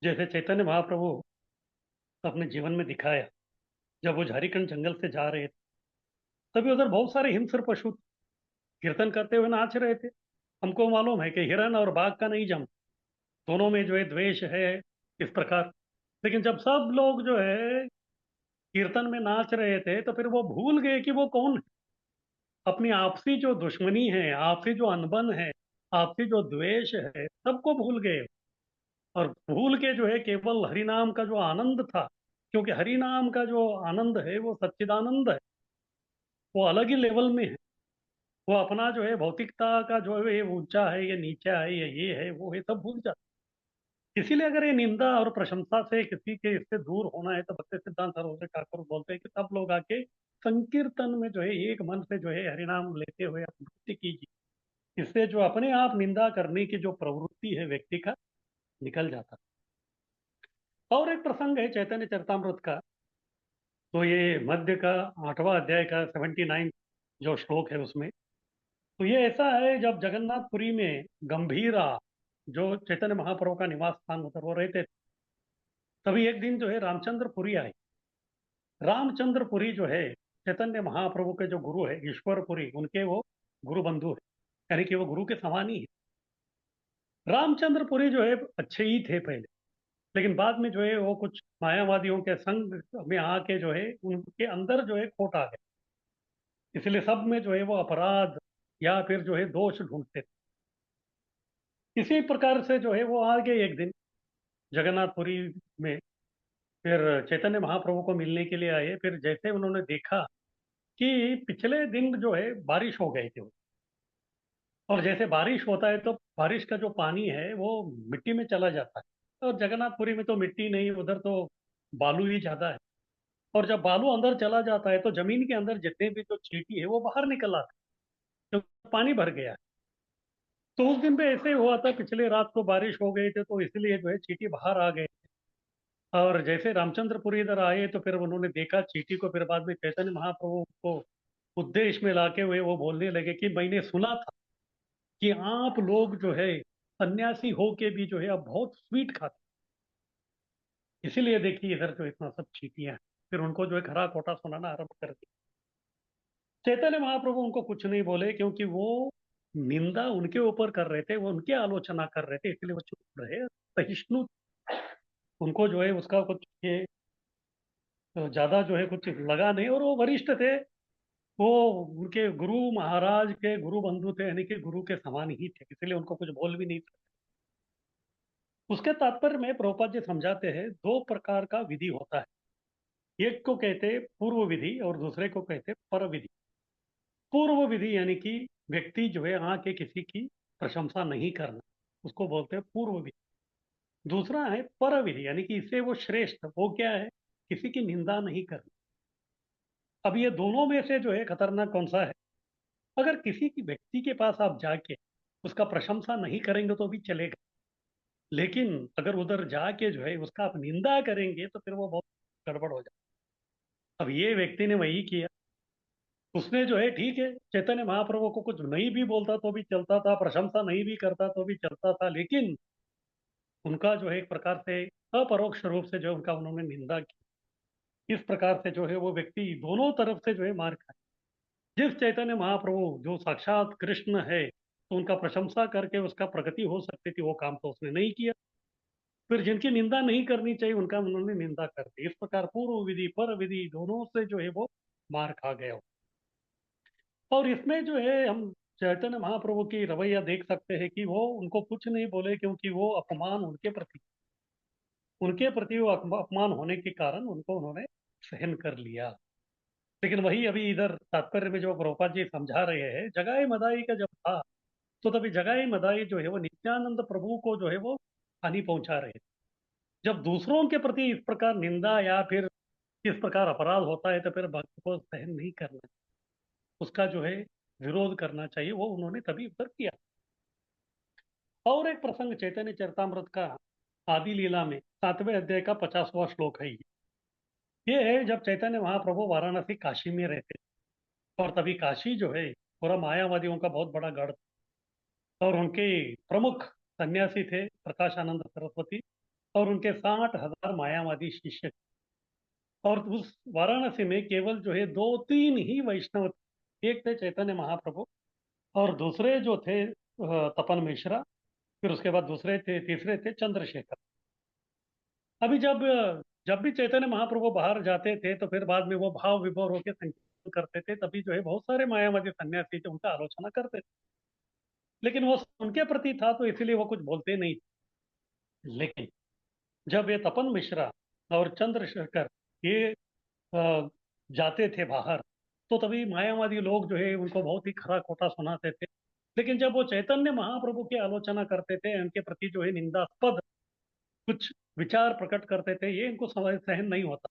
जैसे चैतन्य महाप्रभु अपने जीवन में दिखाया, जब वो झारखंड जंगल से जा रहे थे तभी उधर बहुत सारे हिंस्र पशु कीर्तन करते हुए नाच रहे थे। हमको मालूम है कि हिरन और बाघ का नहीं जम, दोनों में जो है द्वेष है इस प्रकार। लेकिन जब सब लोग जो है कीर्तन में नाच रहे थे तो फिर वो भूल गए कि वो कौन है। अपनी आपसी जो दुश्मनी है, आपसी जो अनबन है, आपसी जो द्वेष है, सबको भूल गए। और भूल के जो है केवल हरि नाम का जो आनंद था, क्योंकि हरि नाम का जो आनंद है वो सच्चिदानंद है, वो अलग ही लेवल में है। वो अपना जो है भौतिकता का जो है ये ऊंचा है ये नीचा है ये है वो है सब भूल जाता। इसीलिए अगर ये निंदा और प्रशंसा से किसी के इससे दूर होना है तो भक्ति सिद्धांत सरस्वती ठाकुर बोलते हैं कि सब लोग आके संकीर्तन में जो है एक मन से जो है हरिनाम लेते हुए आप नृत्य कीजिए। इससे जो अपने आप निंदा करने की जो प्रवृत्ति है व्यक्ति का निकल जाता है। और एक प्रसंग है चैतन्य चरितामृत का, तो ये मध्य का 8वां अध्याय का 79 जो श्लोक है उसमें। तो ये ऐसा है जब जगन्नाथपुरी में गंभीरा जो चैतन्य महाप्रभु का निवास स्थान होता वो रहते थे। तभी एक दिन जो है रामचंद्रपुरी आए। रामचंद्रपुरी जो है चैतन्य महाप्रभु के जो गुरु है ईश्वरपुरी, उनके वो गुरु बंधु है, यानी कि वो गुरु के समान ही है। रामचंद्रपुरी जो है अच्छे ही थे पहले, लेकिन बाद में जो है वो कुछ मायावादियों के संग में आके जो है उनके अंदर जो है खोट आ गए। इसलिए सब में जो है वो अपराध या फिर जो है दोष ढूंढते थे। इसी प्रकार से जो है वो आ गए एक दिन जगन्नाथपुरी में, फिर चैतन्य महाप्रभु को मिलने के लिए आए। फिर जैसे उन्होंने देखा कि पिछले दिन जो है बारिश हो गई थी, और जैसे बारिश होता है तो बारिश का जो पानी है वो मिट्टी में चला जाता है, और जगन्नाथपुरी में तो मिट्टी नहीं, उधर तो बालू ही ज्यादा है। और जब बालू अंदर चला जाता है तो जमीन के अंदर जितने भी जो चींटी है वो बाहर निकल आते हैं, तो पानी भर गया है। तो उस दिन पे ऐसे हुआ था, पिछले रात को बारिश हो गई थी तो इसलिए जो है चींटी बाहर आ गए। और जैसे रामचंद्रपुरी इधर आए तो फिर उन्होंने देखा चींटी को। फिर बाद में चैतन्य महाप्रभु को उद्देश्य में लाके हुए वो बोलने लगे कि मैंने सुना था कि आप लोग जो है सन्यासी होके भी जो है अब बहुत स्वीट खाते हैं। इसीलिए देखिए इधर जो इतना सब चींटियां हैं। फिर उनको जो है खरा खोटा सुनाना आरंभ कर दिया। चैतन्य महाप्रभु उनको कुछ नहीं बोले, क्योंकि वो निंदा उनके ऊपर कर रहे थे, वो उनकी आलोचना कर रहे थे, इसलिए वो चुप रहे, सहिष्णु। उनको जो है उसका कुछ ये ज्यादा जो है कुछ लगा नहीं, और वो वरिष्ठ थे। वो उनके गुरु महाराज के गुरु बंधु थे, यानी कि गुरु के समान ही थे, इसलिए उनको कुछ बोल भी नहीं सकते। उसके तात्पर्य में प्रभुपाद जी समझाते हैं, दो प्रकार का विधि होता है। एक को कहते हैं पूर्व विधि और दूसरे को कहते हैं पर विधि। पूर्व विधि यानी कि व्यक्ति जो है आके किसी की प्रशंसा नहीं करना, उसको बोलते हैं पूर्व विधि। दूसरा है पर विधि, यानी कि इससे वो श्रेष्ठ, वो क्या है, किसी की निंदा नहीं करना। अब ये दोनों में से जो है खतरनाक कौन सा है? अगर किसी की व्यक्ति के पास आप जाके उसका प्रशंसा नहीं करेंगे तो भी चलेगा, लेकिन अगर उधर जाके जो है उसका आप निंदा करेंगे तो फिर वो बहुत गड़बड़ हो जाए। अब ये व्यक्ति ने वही किया। उसने जो है ठीक है, चैतन्य महाप्रभु को कुछ नहीं भी बोलता तो भी चलता था, प्रशंसा नहीं भी करता तो भी चलता था, लेकिन उनका जो है एक प्रकार से अपरोक्ष रूप से जो है उनका उन्होंने निंदा की। इस प्रकार से जो है वो व्यक्ति दोनों तरफ से जो है मार खाए। जिस चैतन्य महाप्रभु जो साक्षात कृष्ण है, तो उनका प्रशंसा करके उसका प्रगति हो सकती थी, वो काम तो उसने नहीं किया। फिर जिनकी निंदा नहीं करनी चाहिए उनका उन्होंने निंदा कर दी। इस प्रकार पूर्व विधि पर विधि दोनों से जो है वो मार खा गया। और इसमें जो है हम चैतन्य महाप्रभु की रवैया देख सकते हैं कि वो उनको कुछ नहीं बोले, क्योंकि वो अपमान उनके प्रति वो अपमान होने के कारण उनको उन्होंने सहन कर लिया। लेकिन वही अभी इधर तात्पर्य में जो प्रभुपाद जी समझा रहे हैं, जगाई मदाई का जब था, तो तभी जगाई मदाई जो है वो नित्यानंद प्रभु को जो है वो हानि पहुंचा रहे थे। जब दूसरों के प्रति इस प्रकार निंदा या फिर इस प्रकार अपराध होता है तो फिर भक्त को सहन नहीं करना, उसका जो है विरोध करना चाहिए, वो उन्होंने तभी उधर किया। और एक प्रसंग चैतन्य चरितामृत का आदि लीला में 7वें अध्याय का 50वां श्लोक है। ये है जब चैतन्य महाप्रभु वाराणसी काशी में रहते, और तभी काशी जो है पूरा मायावादियों का बहुत बड़ा गढ़ था। और उनके प्रमुख सन्यासी थे प्रकाशानंद सरस्वती, और उनके 60,000 मायावादी शिष्य थे। और उस वाराणसी में केवल जो है दो तीन ही वैष्णव थे। एक थे चैतन्य महाप्रभु, और दूसरे जो थे तपन मिश्रा। फिर उसके बाद दूसरे थे, तीसरे थे चंद्रशेखर। अभी जब भी चैतन्य महाप्रभु बाहर जाते थे तो फिर बाद में वो भाव विभोर होकर संकीर्तन करते थे, तभी जो है बहुत सारे मायावादी सन्यासी थे उनका आलोचना करते थे। लेकिन वो उनके प्रति था तो इसलिए वो कुछ बोलते नहीं थे। लेकिन जब ये तपन मिश्रा और चंद्रशेखर ये अ, जाते थे बाहर, तो तभी मायावादी लोग जो है उनको बहुत ही खरा खोटा सुनाते थे। लेकिन जब वो चैतन्य महाप्रभु की आलोचना करते थे, उनके प्रति जो है निंदास्पद कुछ विचार प्रकट करते थे, ये इनको सहन नहीं होता।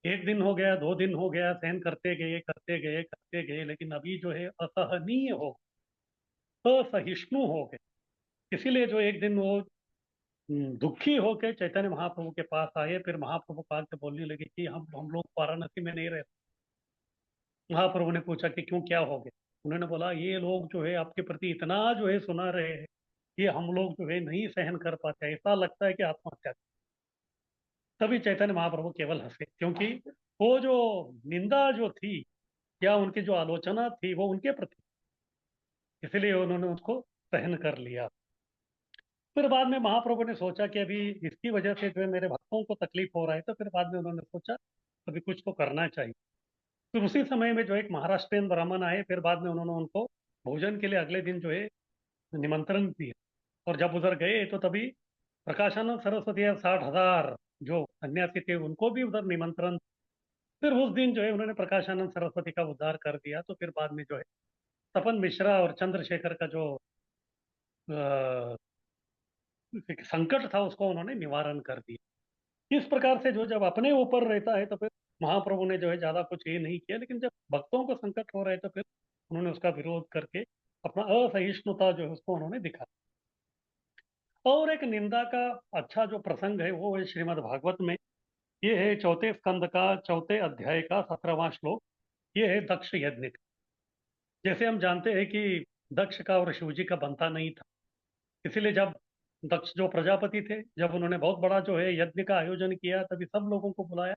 एक दिन हो गया, 2 दिन हो गया, सहन करते गए करते गए करते गए, लेकिन अभी जो है असहनीय हो, असहिष्णु हो गए। इसीलिए जो एक दिन वो दुखी होकर चैतन्य महाप्रभु के पास आए। फिर महाप्रभु पास से बोलने लगे कि हम लोग वाराणसी में नहीं रहते। महाप्रभु ने पूछा कि क्यों, क्या हो गया? उन्होंने बोला ये लोग जो है आपके प्रति इतना जो है सुना रहे हैं, ये हम लोग जो है नहीं सहन कर पाते, ऐसा लगता है कि आत्महत्या करें। तभी चैतन्य महाप्रभु केवल हंसे, क्योंकि वो जो निंदा जो थी या उनकी जो आलोचना थी वो उनके प्रति, इसलिए उन्होंने उसको सहन कर लिया। फिर बाद में महाप्रभु ने सोचा कि अभी इसकी वजह से जो है मेरे भक्तों को तकलीफ हो रहा है, तो फिर बाद में उन्होंने सोचा अभी कुछ तो करना चाहिए। फिर उसी समय में जो एक महाराष्ट्रियन ब्राह्मण आए, फिर बाद में उन्होंने उनको भोजन के लिए अगले दिन जो है निमंत्रण दिया। और जब उधर गए तो तभी प्रकाशानंद सरस्वती या 60,000 जो सन्यासी थे उनको भी उधर निमंत्रण। फिर उस दिन जो है उन्होंने प्रकाशानंद सरस्वती का उद्धार कर दिया। तो फिर बाद में जो है तपन मिश्रा और चंद्रशेखर का जो अ, एक संकट था उसको उन्होंने निवारण कर दिया। इस प्रकार से जो जब अपने ऊपर रहता है तो फिर महाप्रभु ने जो है ज्यादा कुछ ये नहीं किया, लेकिन जब भक्तों को संकट हो रहा है तो फिर उन्होंने उसका विरोध करके अपना असहिष्णुता जो है उसको उन्होंने दिखा। और एक निंदा का अच्छा जो प्रसंग है वो है श्रीमद् भागवत में। ये है चौथे स्कंद का चौथे अध्याय का 17वां श्लोक। ये है दक्ष यज्ञ का। जैसे हम जानते हैं कि दक्ष का और शिव जी का बनता नहीं था, इसीलिए जब दक्ष जो प्रजापति थे, जब उन्होंने बहुत बड़ा जो है यज्ञ का आयोजन किया, तभी सब लोगों को बुलाया,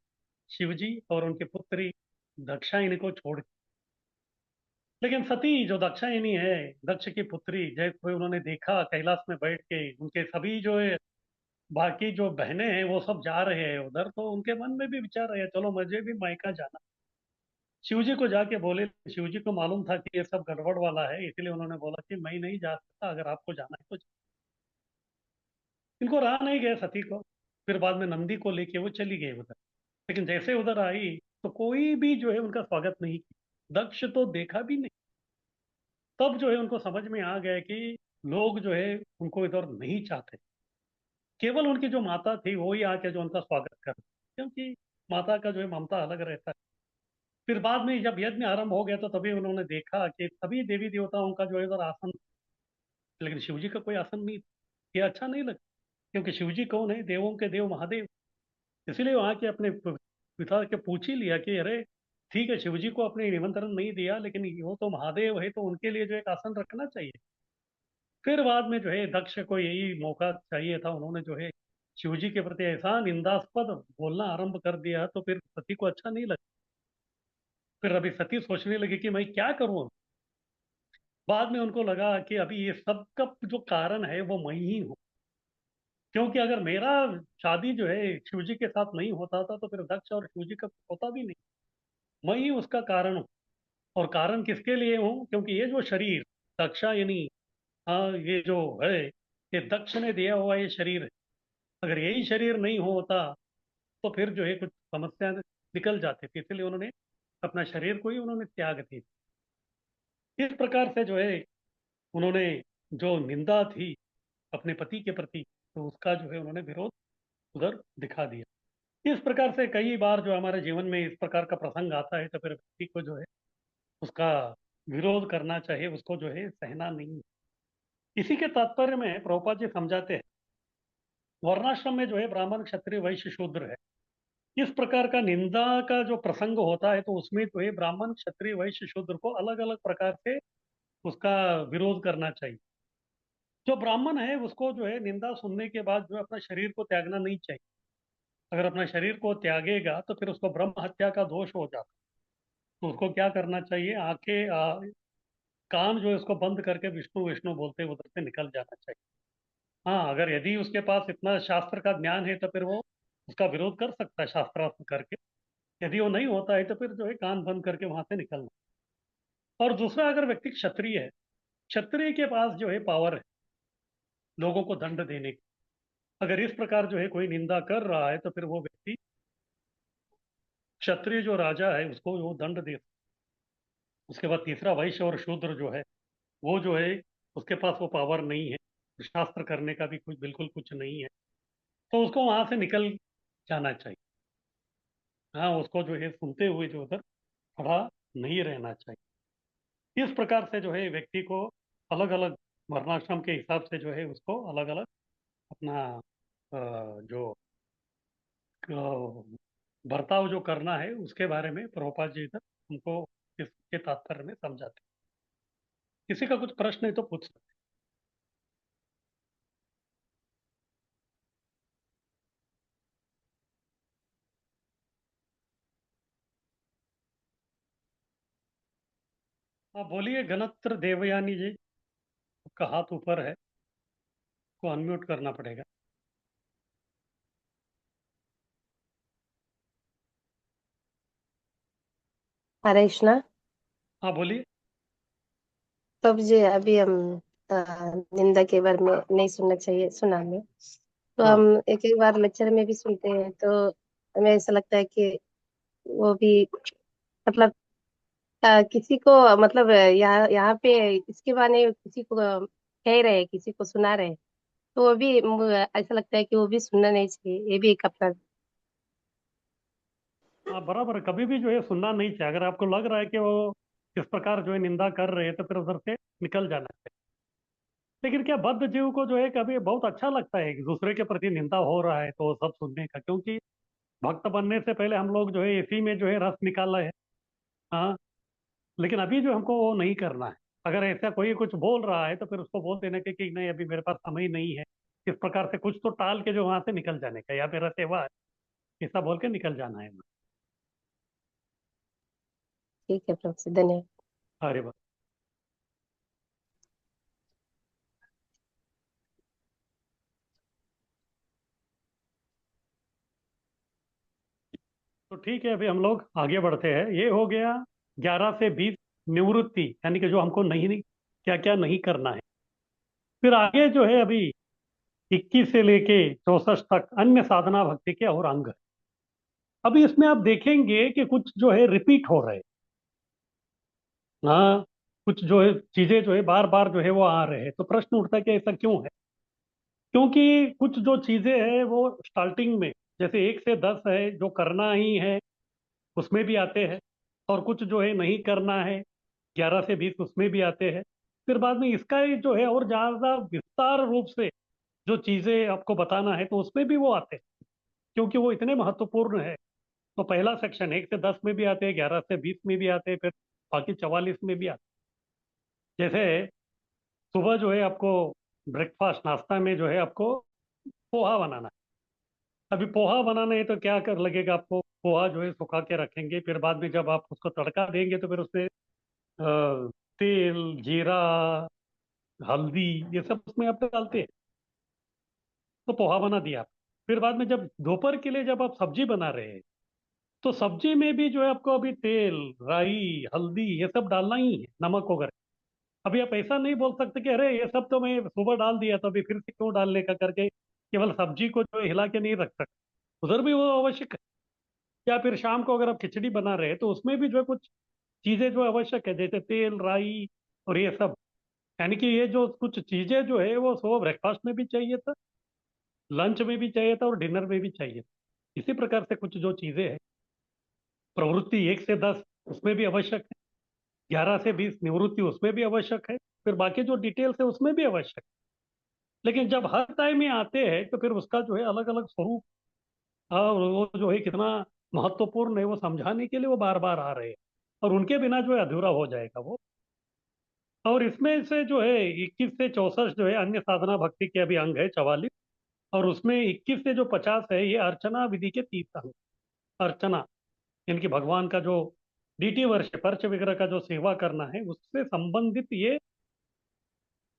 शिव जी और उनकी पुत्री दक्षायनी को छोड़ के। लेकिन सती जो दक्षायनी है, दक्ष की पुत्री, जैसे उन्होंने देखा कैलाश में बैठ के उनके सभी जो है बाकी जो बहनें हैं वो सब जा रहे हैं उधर, तो उनके मन में भी विचार आया चलो मुझे भी मायका जाना। शिव जी को जाके बोले, शिव जी को मालूम था कि ये सब गड़बड़ वाला है, इसलिए उन्होंने बोला कि मैं नहीं जा सकता, अगर आपको जाना है तो इनको रहा नहीं गया सती को। फिर बाद में नंदी को लेके वो चली गई उधर। लेकिन जैसे उधर आई तो कोई भी जो है उनका स्वागत नहीं किया, दक्ष तो देखा भी नहीं। तब जो है उनको समझ में आ गया कि लोग जो है उनको इधर नहीं चाहते, केवल उनकी जो माता थी वो ही आके जो उनका स्वागत कर, क्योंकि माता का जो है ममता अलग रहता है। फिर बाद में जब यज्ञ आरंभ हो गया तो तभी उन्होंने देखा कि सभी देवी देवताओं का जो है उधर आसन, लेकिन शिव जी का कोई आसन नहीं था। ये अच्छा नहीं लगा, क्योंकि शिव जी कौन है, देवों के देव महादेव। इसीलिए वहां के अपने पिता के पूछ ही लिया कि अरे ठीक है, शिव जी को अपने निमंत्रण नहीं दिया, लेकिन वो तो महादेव है तो उनके लिए जो एक आसन रखना चाहिए। फिर बाद में जो है दक्ष को यही मौका चाहिए था, उन्होंने जो है शिव जी के प्रति ऐसा निंदास्पद बोलना आरंभ कर दिया, तो फिर सती को अच्छा नहीं लगा। फिर अभी सती सोचने लगी कि मैं क्या करूं। बाद में उनको लगा कि अभी ये सब का जो कारण है वो मैं ही हूँ, क्योंकि अगर मेरा शादी जो है शिव जी के साथ नहीं होता था तो फिर दक्ष और शिव जी का होता भी नहीं। मैं ही उसका कारण हूँ। और कारण किसके लिए हूँ, क्योंकि ये जो शरीर दक्षा यानी, हाँ, ये जो है ये दक्ष ने दिया हुआ ये शरीर है। अगर यही शरीर नहीं होता तो फिर जो है कुछ समस्या निकल जाती थी, इसलिए उन्होंने अपना शरीर को ही उन्होंने त्याग दी। इस प्रकार से जो है उन्होंने जो निंदा थी अपने पति के प्रति, तो उसका जो है उन्होंने विरोध उधर दिखा दिया। इस प्रकार से कई बार जो हमारे जीवन में इस प्रकार का प्रसंग आता है तो फिर व्यक्ति को जो है उसका विरोध करना चाहिए, उसको जो है सहना नहीं। इसी के तात्पर्य में प्रभुपाद जी समझाते हैं, वर्णाश्रम में जो है ब्राह्मण क्षत्रिय वैश्य शूद्र है। इस प्रकार का निंदा का जो प्रसंग होता है तो उसमें जो है ब्राह्मण क्षत्रिय वैश्य शूद्र को अलग अलग प्रकार से उसका विरोध करना चाहिए। जो ब्राह्मण है उसको जो है निंदा सुनने के बाद जो है अपना शरीर को त्यागना नहीं चाहिए। अगर अपना शरीर को त्यागेगा तो फिर उसको ब्रह्म हत्या का दोष हो जाता। तो उसको क्या करना चाहिए, आंखें कान जो है उसको बंद करके विष्णु विष्णु बोलते हुए उधर से निकल जाना चाहिए। हाँ, अगर यदि उसके पास इतना शास्त्र का ज्ञान है तो फिर वो उसका विरोध कर सकता है शास्त्रार्थ करके। यदि वो नहीं होता है तो फिर जो है कान बंद करके वहां से निकलना। और दूसरा, अगर व्यक्ति क्षत्रिय है, क्षत्रिय के पास जो है पावर है लोगों को दंड देने की। अगर इस प्रकार जो है कोई निंदा कर रहा है तो फिर वो व्यक्ति, क्षत्रिय जो राजा है उसको वो दंड दे। उसके बाद तीसरा, वैश्य और शूद्र जो है वो जो है उसके पास वो पावर नहीं है, शास्त्र करने का भी कुछ बिल्कुल कुछ नहीं है, तो उसको वहां से निकल जाना चाहिए। हाँ, उसको जो है सुनते हुए जो उधर खड़ा नहीं रहना चाहिए। इस प्रकार से जो है व्यक्ति को अलग अलग वर्णाश्रम के हिसाब से जो है उसको अलग अलग अपना जो बर्ताव जो करना है उसके बारे में प्रभुपाद जी इधर हमको इसके तात्पर्य में समझाते हैं। किसी का कुछ प्रश्न है तो पूछ सकते आप बोलिए गणत्र देवयानी जी, आपका हाथ ऊपर है, को अनम्यूट करना पड़ेगा। हरे कृष्णा। हाँ बोलिए। तो मुझे अभी हम अ, निंदा के बारे में नहीं सुनना चाहिए, सुना हमें। तो हाँ हम एक एक बार लेक्चर में भी सुनते हैं, तो हमें ऐसा लगता है कि वो भी मतलब किसी को मतलब यहाँ यहाँ पे इसके बारे में किसी को कह रहे हैं, किसी को सुना रहे हैं, तो वो भी ऐसा लगता है कि वो भी सुनना नहीं चाहिए। ये भी एक अपना। हाँ बराबर है, कभी भी जो है सुनना नहीं चाहिए। अगर आपको लग रहा है कि वो किस प्रकार जो है निंदा कर रहे हैं तो फिर उधर से निकल जाना चाहिए। लेकिन क्या बद्ध जीव को जो है कभी बहुत अच्छा लगता है कि दूसरे के प्रति निंदा हो रहा है तो सब सुनने का, क्योंकि भक्त बनने से पहले हम लोग जो है इसी में जो है रस निकाला है। हाँ, लेकिन अभी जो हमको वो नहीं करना है। अगर ऐसा कोई कुछ बोल रहा है तो फिर उसको बोल देने के कि नहीं अभी मेरे पास समय नहीं है, इस प्रकार से कुछ तो टाल के जो वहां से निकल जाने का, या मेरा सेवा है ऐसा बोल के निकल जाना है। ठीक है प्रभु जी, धन्यवाद। अरे वाह। तो ठीक है, अभी हम लोग आगे बढ़ते हैं। ये हो गया 11 से 20 निवृत्ति, यानी कि जो हमको नहीं नहीं क्या क्या नहीं करना है। फिर आगे जो है अभी 21 से लेके 64 तक अन्य साधना भक्ति के और अंग है। अभी इसमें आप देखेंगे कि कुछ जो है रिपीट हो रहे हैं। हाँ, कुछ जो है चीजें जो है बार बार जो है वो आ रहे हैं, तो प्रश्न उठता है कि ऐसा क्यों है। क्योंकि कुछ जो चीजें हैं वो स्टार्टिंग में, जैसे 1 से 10 है जो करना ही है, उसमें भी आते हैं। और कुछ जो है नहीं करना है, 11 से 20 उसमें भी आते हैं। फिर बाद में इसका ही जो है और ज्यादा विस्तार रूप से जो चीजें आपको बताना है तो उसमें भी वो आते हैं, क्योंकि वो इतने महत्वपूर्ण है। तो पहला सेक्शन 1 से 10 में भी आते हैं, 11 से 20 में भी आते हैं, फिर बाकी 44 में भी आते हैं। जैसे सुबह जो है आपको ब्रेकफास्ट नाश्ता में जो है आपको पोहा बनाना है। अभी पोहा बनाना है तो क्या कर लगेगा आपको, पोहा जो है सुखा के रखेंगे, फिर बाद में जब आप उसको तड़का देंगे तो फिर उसमें तेल, जीरा, हल्दी, ये सब उसमें आप डालते हैं, तो पोहा बना दिया आप। फिर बाद में जब दोपहर के लिए जब आप सब्जी बना रहे हैं तो सब्जी में भी जो है आपको अभी तेल, राई, हल्दी ये सब डालना ही है, नमक वगैरह। अभी आप ऐसा नहीं बोल सकते कि अरे ये सब तो मैं सुबह डाल दिया तो अभी फिर से क्यों डालने का करके केवल सब्जी को जो है हिला के नहीं रख सकते, उधर भी वो आवश्यक है। या फिर शाम को अगर आप खिचड़ी बना रहे हैं तो उसमें भी जो है कुछ चीजें जो आवश्यक है, जैसे तेल, राई और ये सब। यानी कि ये जो कुछ चीजें जो है वो सुबह ब्रेकफास्ट में भी चाहिए था, लंच में भी चाहिए था और डिनर में भी चाहिए था। इसी प्रकार से कुछ जो चीजें हैं, प्रवृत्ति 1 से 10 उसमें भी आवश्यक है, 11 से 20 निवृत्ति उसमें भी आवश्यक है, फिर बाकी जो डिटेल्स है उसमें भी आवश्यक है। लेकिन जब हर टाइम में आते हैं तो फिर उसका जो है अलग अलग स्वरूप, और वो जो है कितना महत्वपूर्ण है वो समझाने के लिए वो बार बार आ रहे हैं, और उनके बिना जो है अधूरा हो जाएगा वो। और इसमें से जो है 21 से 64 जो है अन्य साधना भक्ति के अभी अंग है 44। और उसमें 21 से जो 50 है ये अर्चना विधि के 30 अंग। अर्चना इनकी भगवान का जो डीटी वर्ष पर्च विग्रह का जो सेवा करना है उससे संबंधित ये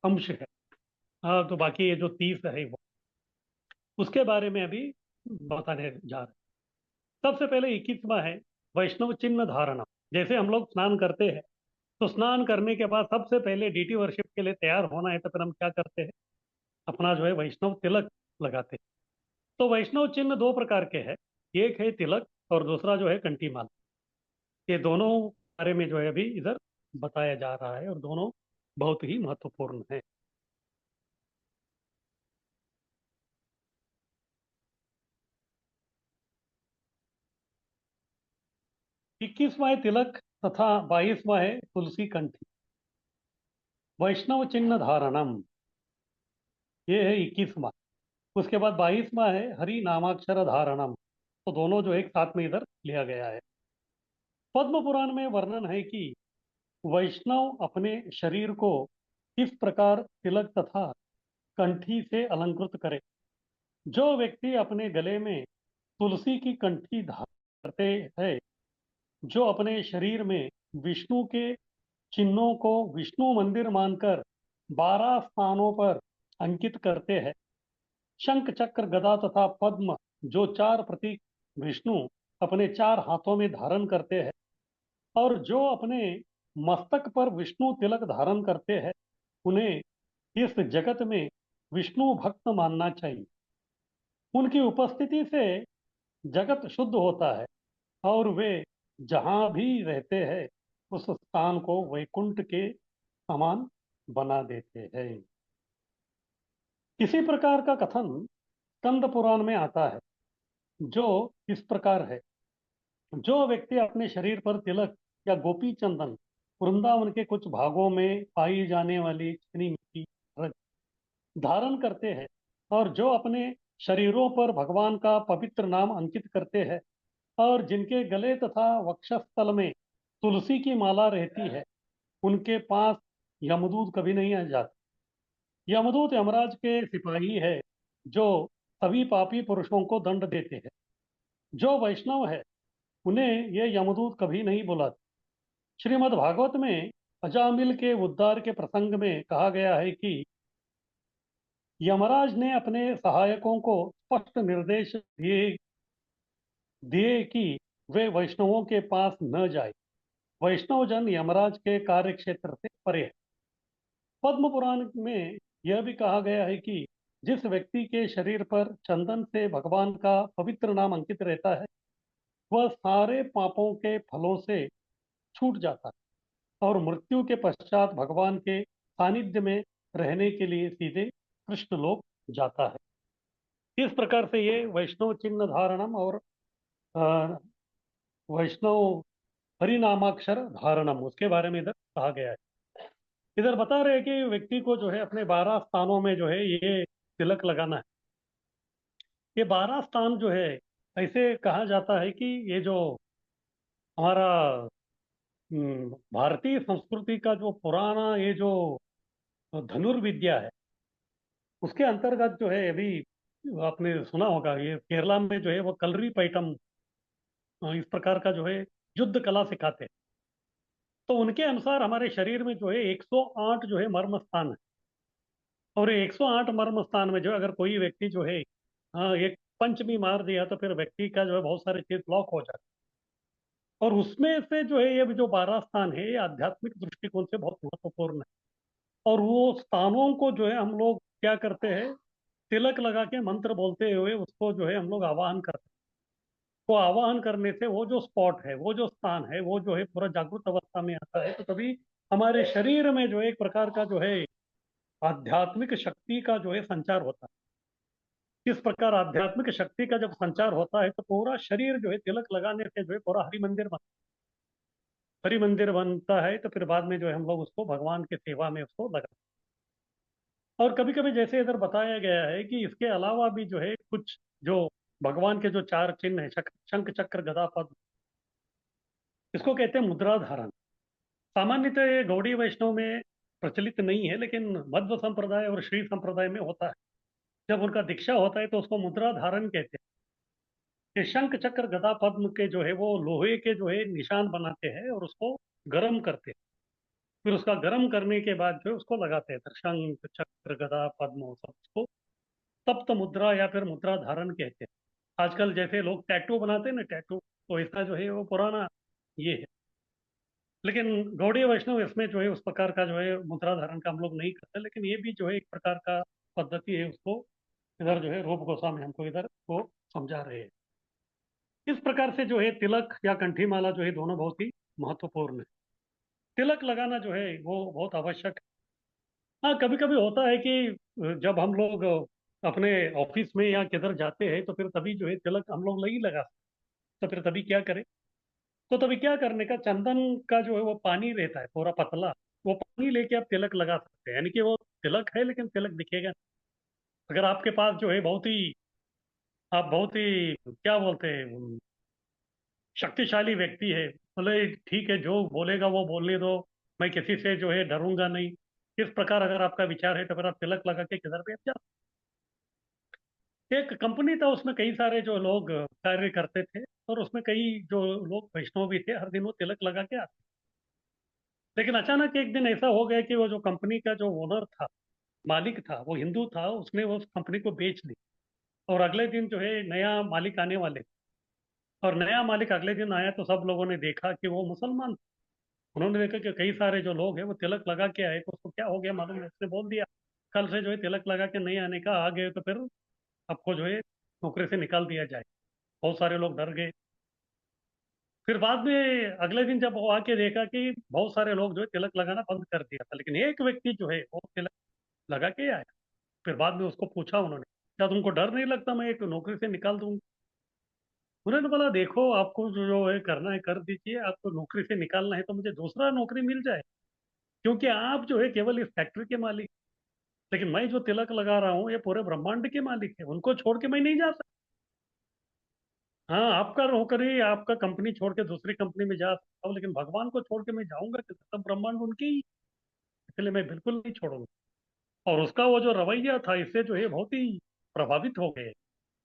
अंश है। हाँ, तो बाकी ये जो 30 है वो उसके बारे में अभी बताने जा रहे हैं। सबसे पहले 21वां है वैष्णव चिन्ह धारणा। जैसे हम लोग स्नान करते हैं तो स्नान करने के बाद सबसे पहले डीटी वर्शिप के लिए तैयार होना है तो फिर हम क्या करते हैं, अपना जो है वैष्णव तिलक लगाते हैं। तो वैष्णव चिन्ह दो प्रकार के हैं, एक है तिलक और दूसरा जो है कंठीमाला। ये दोनों बारे में जो है अभी इधर बताया जा रहा है और दोनों बहुत ही महत्वपूर्ण है। 21वां है तिलक तथा 22वां है तुलसी कंठी। वैष्णव चिन्ह धारणम, ये है 21वां। उसके बाद 22वां है हरि नामाक्षर धारणम। तो दोनों जो एक साथ में इधर लिया गया है। पद्म पुराण में वर्णन है कि वैष्णव अपने शरीर को किस प्रकार तिलक तथा कंठी से अलंकृत करे। जो व्यक्ति अपने गले में तुलसी की कंठी धारते हैं, जो अपने शरीर में विष्णु के चिन्हों को विष्णु मंदिर मानकर 12 स्थानों पर अंकित करते हैं। शंख चक्र गदा तथा पद्म जो 4 प्रतीक विष्णु अपने 4 हाथों में धारण करते हैं और जो अपने मस्तक पर विष्णु तिलक धारण करते हैं, उन्हें इस जगत में विष्णु भक्त मानना चाहिए। उनकी उपस्थिति से जगत शुद्ध होता है और वे जहां भी रहते हैं उस स्थान को वैकुंठ के समान बना देते हैं। इसी प्रकार का कथन स्कंद पुराण में आता है, जो इस प्रकार है। जो व्यक्ति अपने शरीर पर तिलक या गोपी चंदन, वृंदावन के कुछ भागों में पाई जाने वाली चिकनी मिट्टी रज धारण करते हैं और जो अपने शरीरों पर भगवान का पवित्र नाम अंकित करते हैं और जिनके गले तथा वक्षस्थल में तुलसी की माला रहती है, उनके पास यमदूत कभी नहीं आ जाते। यमदूत यमराज के सिपाही है जो सभी पापी पुरुषों को दंड देते हैं। जो वैष्णव है उन्हें ये यमदूत कभी नहीं बुलाते। श्रीमद् भागवत में अजामिल के उद्धार के प्रसंग में कहा गया है कि यमराज ने अपने सहायकों को स्पष्ट निर्देश दिए दिए कि वे वैष्णवों के पास न जाए। वैष्णव जन यमराज के कार्य क्षेत्र से परे है। पद्म पुराण में यह भी कहा गया है कि जिस व्यक्ति के शरीर पर चंदन से भगवान का पवित्र नाम अंकित रहता है, वह सारे पापों के फलों से छूट जाता है और मृत्यु के पश्चात भगवान के सानिध्य में रहने के लिए सीधे कृष्ण लोक जाता है। इस प्रकार से ये वैष्णव चिन्ह धारणम और अ, वैष्णव हरिनामाक्षर धारणम, उसके बारे में इधर कहा गया है। इधर बता रहे हैं कि व्यक्ति को जो है अपने 12 स्थानों में जो है ये तिलक लगाना है। ये 12 स्थान जो है, ऐसे कहा जाता है कि ये जो हमारा भारतीय संस्कृति का जो पुराना ये जो धनुर्विद्या है, उसके अंतर्गत जो है अभी आपने सुना होगा, ये केरला में जो है वो कलरी पैटम इस प्रकार का जो है युद्ध कला सिखाते हैं। तो उनके अनुसार हमारे शरीर में जो है 108 जो है मर्म स्थान है और ये 108 मर्म स्थान में जो है अगर कोई व्यक्ति जो है एक पंच भी मार दिया तो फिर व्यक्ति का जो है बहुत सारे चीज ब्लॉक हो जाते हैं। और उसमें से जो है ये जो 12 स्थान है ये आध्यात्मिक दृष्टिकोण से बहुत महत्वपूर्ण है। और वो स्थानों को जो है हम लोग क्या करते हैं, तिलक लगा के मंत्र बोलते हुए उसको जो है हम लोग आवाहन करते हैं। वो आवाहन करने से वो जो स्पॉट है, वो जो स्थान है, वो जो है पूरा जागृत अवस्था में आता है। तो तभी हमारे शरीर में जो है एक प्रकार का जो है आध्यात्मिक शक्ति का जो है संचार होता है। इस प्रकार आध्यात्मिक शक्ति का जब संचार होता है तो पूरा शरीर जो है तिलक लगाने से जो है पूरा हरि मंदिर बनता है। तो फिर बाद में जो है हम लोग उसको भगवान की सेवा में उसको लगा। और कभी कभी जैसे इधर बताया गया है कि इसके अलावा भी जो है कुछ जो भगवान के जो 4 चिन्ह है, शंख चक्र गदा पद्म, इसको कहते हैं मुद्रा धारण। सामान्यतः ये गौड़ी वैष्णव में प्रचलित नहीं है, लेकिन मध्व संप्रदाय और श्री संप्रदाय में होता है। जब उनका दीक्षा होता है तो उसको मुद्रा धारण कहते हैं। ये शंख चक्र गदा पद्म के जो है वो लोहे के जो है निशान बनाते हैं और उसको गर्म करते हैं। फिर उसका गर्म करने के बाद जो है उसको लगाते हैं। तो शंख चक्र गदा पद्म सब उसको तप्त मुद्रा या फिर मुद्रा धारण कहते हैं। आजकल जैसे लोग टैटू बनाते हैं ना, टैटू, तो इसका जो है वो पुराना ये है। लेकिन गौड़ीय वैष्णव इसमें जो है उस प्रकार का जो है मुद्रा धारण का हम लोग नहीं करते, लेकिन ये भी जो है एक प्रकार का पद्धति है। उसको इधर जो है रूप गोस्वामी हमको इधर वो समझा रहे हैं। इस प्रकार से जो है तिलक या कंठी माला जो है दोनों बहुत ही महत्वपूर्ण है। तिलक लगाना जो है वो बहुत आवश्यक है। हाँ, कभी कभी होता है कि जब हम लोग अपने ऑफिस में या किधर जाते हैं तो फिर तभी जो है तिलक हम लोग नहीं लगा सकते। तो फिर तभी क्या करें? तो तभी क्या करने का, चंदन का जो है वो पानी रहता है पूरा पतला, वो पानी लेके आप तिलक लगा सकते हैं। यानी कि वो तिलक है लेकिन तिलक दिखेगा नहीं। अगर आपके पास जो है आप बहुत ही क्या बोलते हैं, शक्तिशाली व्यक्ति है, बोले ठीक है जो बोलेगा वो बोलने दो, मैं किसी से जो है डरूंगा नहीं, इस प्रकार अगर आपका विचार है तो फिर आप तिलक लगा के किधर भी आप जा। एक कंपनी था, उसमें कई सारे जो लोग कार्य करते थे और उसमें कई जो लोग वैष्णव भी थे, हर दिन वो तिलक लगा के आते। लेकिन अचानक एक दिन ऐसा हो गया कि वो जो कंपनी का जो ओनर था, मालिक था, वो हिंदू था, उसने उस कंपनी को बेच दी। और अगले दिन जो है नया मालिक आने वाले, और नया मालिक अगले दिन आया तो सब लोगों ने देखा कि वो मुसलमान। उन्होंने देखा कि कई सारे जो लोग हैं वो तिलक लगा के आए, तो उसको क्या हो गया मालूम है, उसने बोल दिया कल से जो है तिलक लगा के नहीं आने का, आ गए तो फिर आपको जो है नौकरी से निकाल दिया जाए। बहुत सारे लोग डर गए। फिर बाद में अगले दिन जब वो आके देखा कि बहुत सारे लोग जो है तिलक लगाना बंद कर दिया था, लेकिन एक व्यक्ति जो है वो तिलक लगा के आया। फिर बाद में उसको पूछा उन्होंने, क्या तुमको डर नहीं लगता मैं एक नौकरी से निकाल दूंगा? उन्होंने बोला देखो, आपको जो है करना है कर दीजिए, आपको नौकरी से निकालना है तो मुझे दूसरा नौकरी मिल जाए, क्योंकि आप जो है केवल इस फैक्ट्री के मालिक, लेकिन मैं जो तिलक लगा रहा हूँ ये पूरे ब्रह्मांड के मालिक है, उनको छोड़ के मैं नहीं जा सकता। हाँ, आपका नौकरी, आपका कंपनी छोड़ के दूसरी कंपनी में जा सकता हूँ, लेकिन भगवान को छोड़ के मैं जाऊंगा कि सब ब्रह्मांड उनके ही, इसलिए मैं बिल्कुल नहीं छोड़ूंगा। और उसका वो जो रवैया था, इससे जो है बहुत ही प्रभावित हो गए।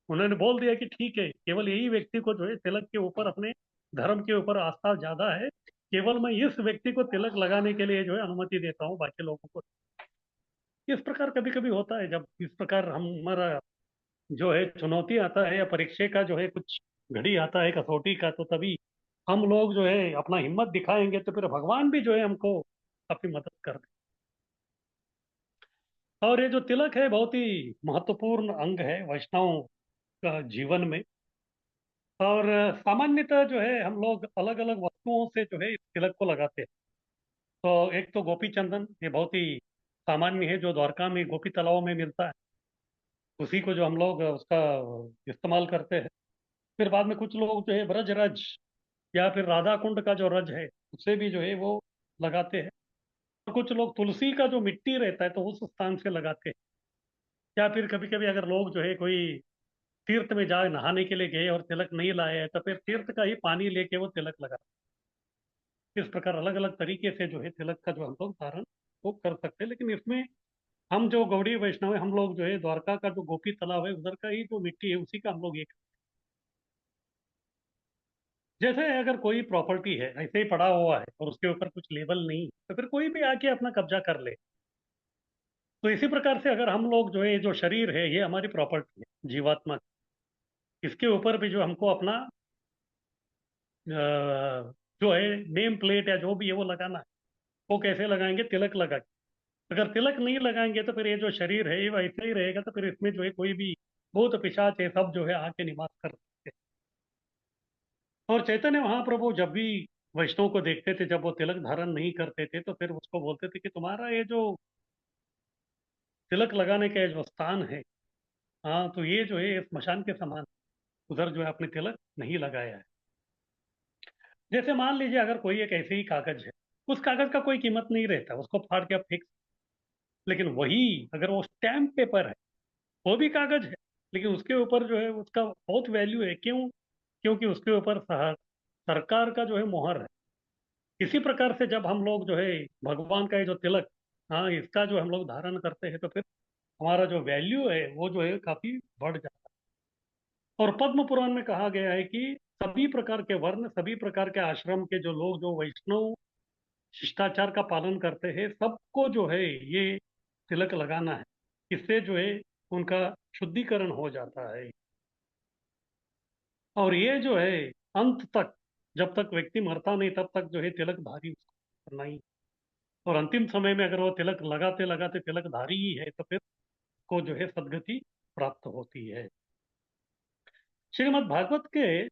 उन्होंने बोल दिया कि ठीक है, केवल यही व्यक्ति को जो है तिलक के ऊपर, अपने धर्म के ऊपर आस्था ज्यादा है, केवल मैं इस व्यक्ति को तिलक लगाने के लिए जो है अनुमति देता हूँ, बाकी लोगों को। इस प्रकार कभी कभी होता है, जब इस प्रकार हमारा जो है चुनौती आता है या परीक्षा का जो है कुछ घड़ी आता है कसौटी का, तो तभी हम लोग जो है अपना हिम्मत दिखाएंगे तो फिर भगवान भी जो है हमको काफी मदद कर दे। और ये जो तिलक है बहुत ही महत्वपूर्ण अंग है वैष्णव का जीवन में। और सामान्यतः जो है हम लोग अलग अलग वस्तुओं से जो है इस तिलक को लगाते हैं। तो एक तो गोपी चंदन, ये बहुत ही सामान्य है, जो द्वारका में गोपी तालाब में मिलता है, उसी को जो हम लोग उसका इस्तेमाल करते हैं। फिर बाद में कुछ लोग जो है ब्रज रज या फिर राधा कुंड का जो रज है उससे भी जो है वो लगाते हैं। और कुछ लोग तुलसी का जो मिट्टी रहता है तो उस स्थान से लगाते हैं। या फिर कभी कभी अगर लोग जो है कोई तीर्थ में जाए, नहाने के लिए गए और तिलक नहीं लाए हैं, तो फिर तीर्थ का ही पानी लेके वो तिलक लगा। इस प्रकार अलग अलग तरीके से जो है तिलक का जो हम लोग धारण वो कर सकते हैं। लेकिन इसमें हम जो गौड़ी वैष्णव है, हम लोग जो है द्वारका का जो गोपी तालाब है उधर का ही जो मिट्टी है उसी का हम लोग एक, जैसे अगर कोई प्रॉपर्टी है ऐसे ही पड़ा हुआ है और उसके ऊपर कुछ लेबल नहीं है, तो फिर कोई भी आके अपना कब्जा कर ले। तो इसी प्रकार से अगर हम लोग जो है, ये जो शरीर है ये हमारी प्रॉपर्टी है जीवात्मा की। इसके ऊपर भी जो हमको अपना जो है नेम प्लेट या जो भी है वो लगाना है। वो कैसे लगाएंगे? तिलक लगा के। अगर तिलक नहीं लगाएंगे तो फिर ये जो शरीर है ये वैसे ही रहेगा, तो फिर इसमें जो है कोई भी भूत पिशाच ये सब जो है आके निवास कर सकते हैं। और चैतन्य महाप्रभु जब भी वैष्णव को देखते थे, जब वो तिलक धारण नहीं करते थे, तो फिर उसको बोलते थे कि तुम्हारा ये जो तिलक लगाने का ये जो स्थान है, हाँ, तो ये जो है स्मशान के समान, उधर जो है आपने तिलक नहीं लगाया है। जैसे मान लीजिए अगर कोई एक ऐसे ही कागज है, उस कागज का कोई कीमत नहीं रहता, उसको फाड़ के आप फेंक, लेकिन वही अगर वो स्टैम्प पेपर है, वो भी कागज है, लेकिन उसके ऊपर जो है उसका बहुत वैल्यू है। क्यों? क्योंकि उसके ऊपर सरकार का जो है मोहर है। इसी प्रकार से जब हम लोग जो है भगवान का ये जो तिलक, हाँ, इसका जो हम लोग धारण करते हैं, तो फिर हमारा जो वैल्यू है वो जो है काफी बढ़ जाता है। और पद्म पुराण में कहा गया है कि सभी प्रकार के वर्ण, सभी प्रकार के आश्रम के जो लोग जो वैष्णव शिष्टाचार का पालन करते हैं, सबको जो है ये तिलक लगाना है। इससे जो है उनका शुद्धिकरण हो जाता है। और ये जो है अंत तक, जब तक व्यक्ति मरता नहीं तब तक जो है तिलकधारी उसको करना ही। और अंतिम समय में अगर वो तिलक लगाते लगाते तिलकधारी ही है, तो फिर को जो है सदगति प्राप्त होती है। श्रीमद् भागवत के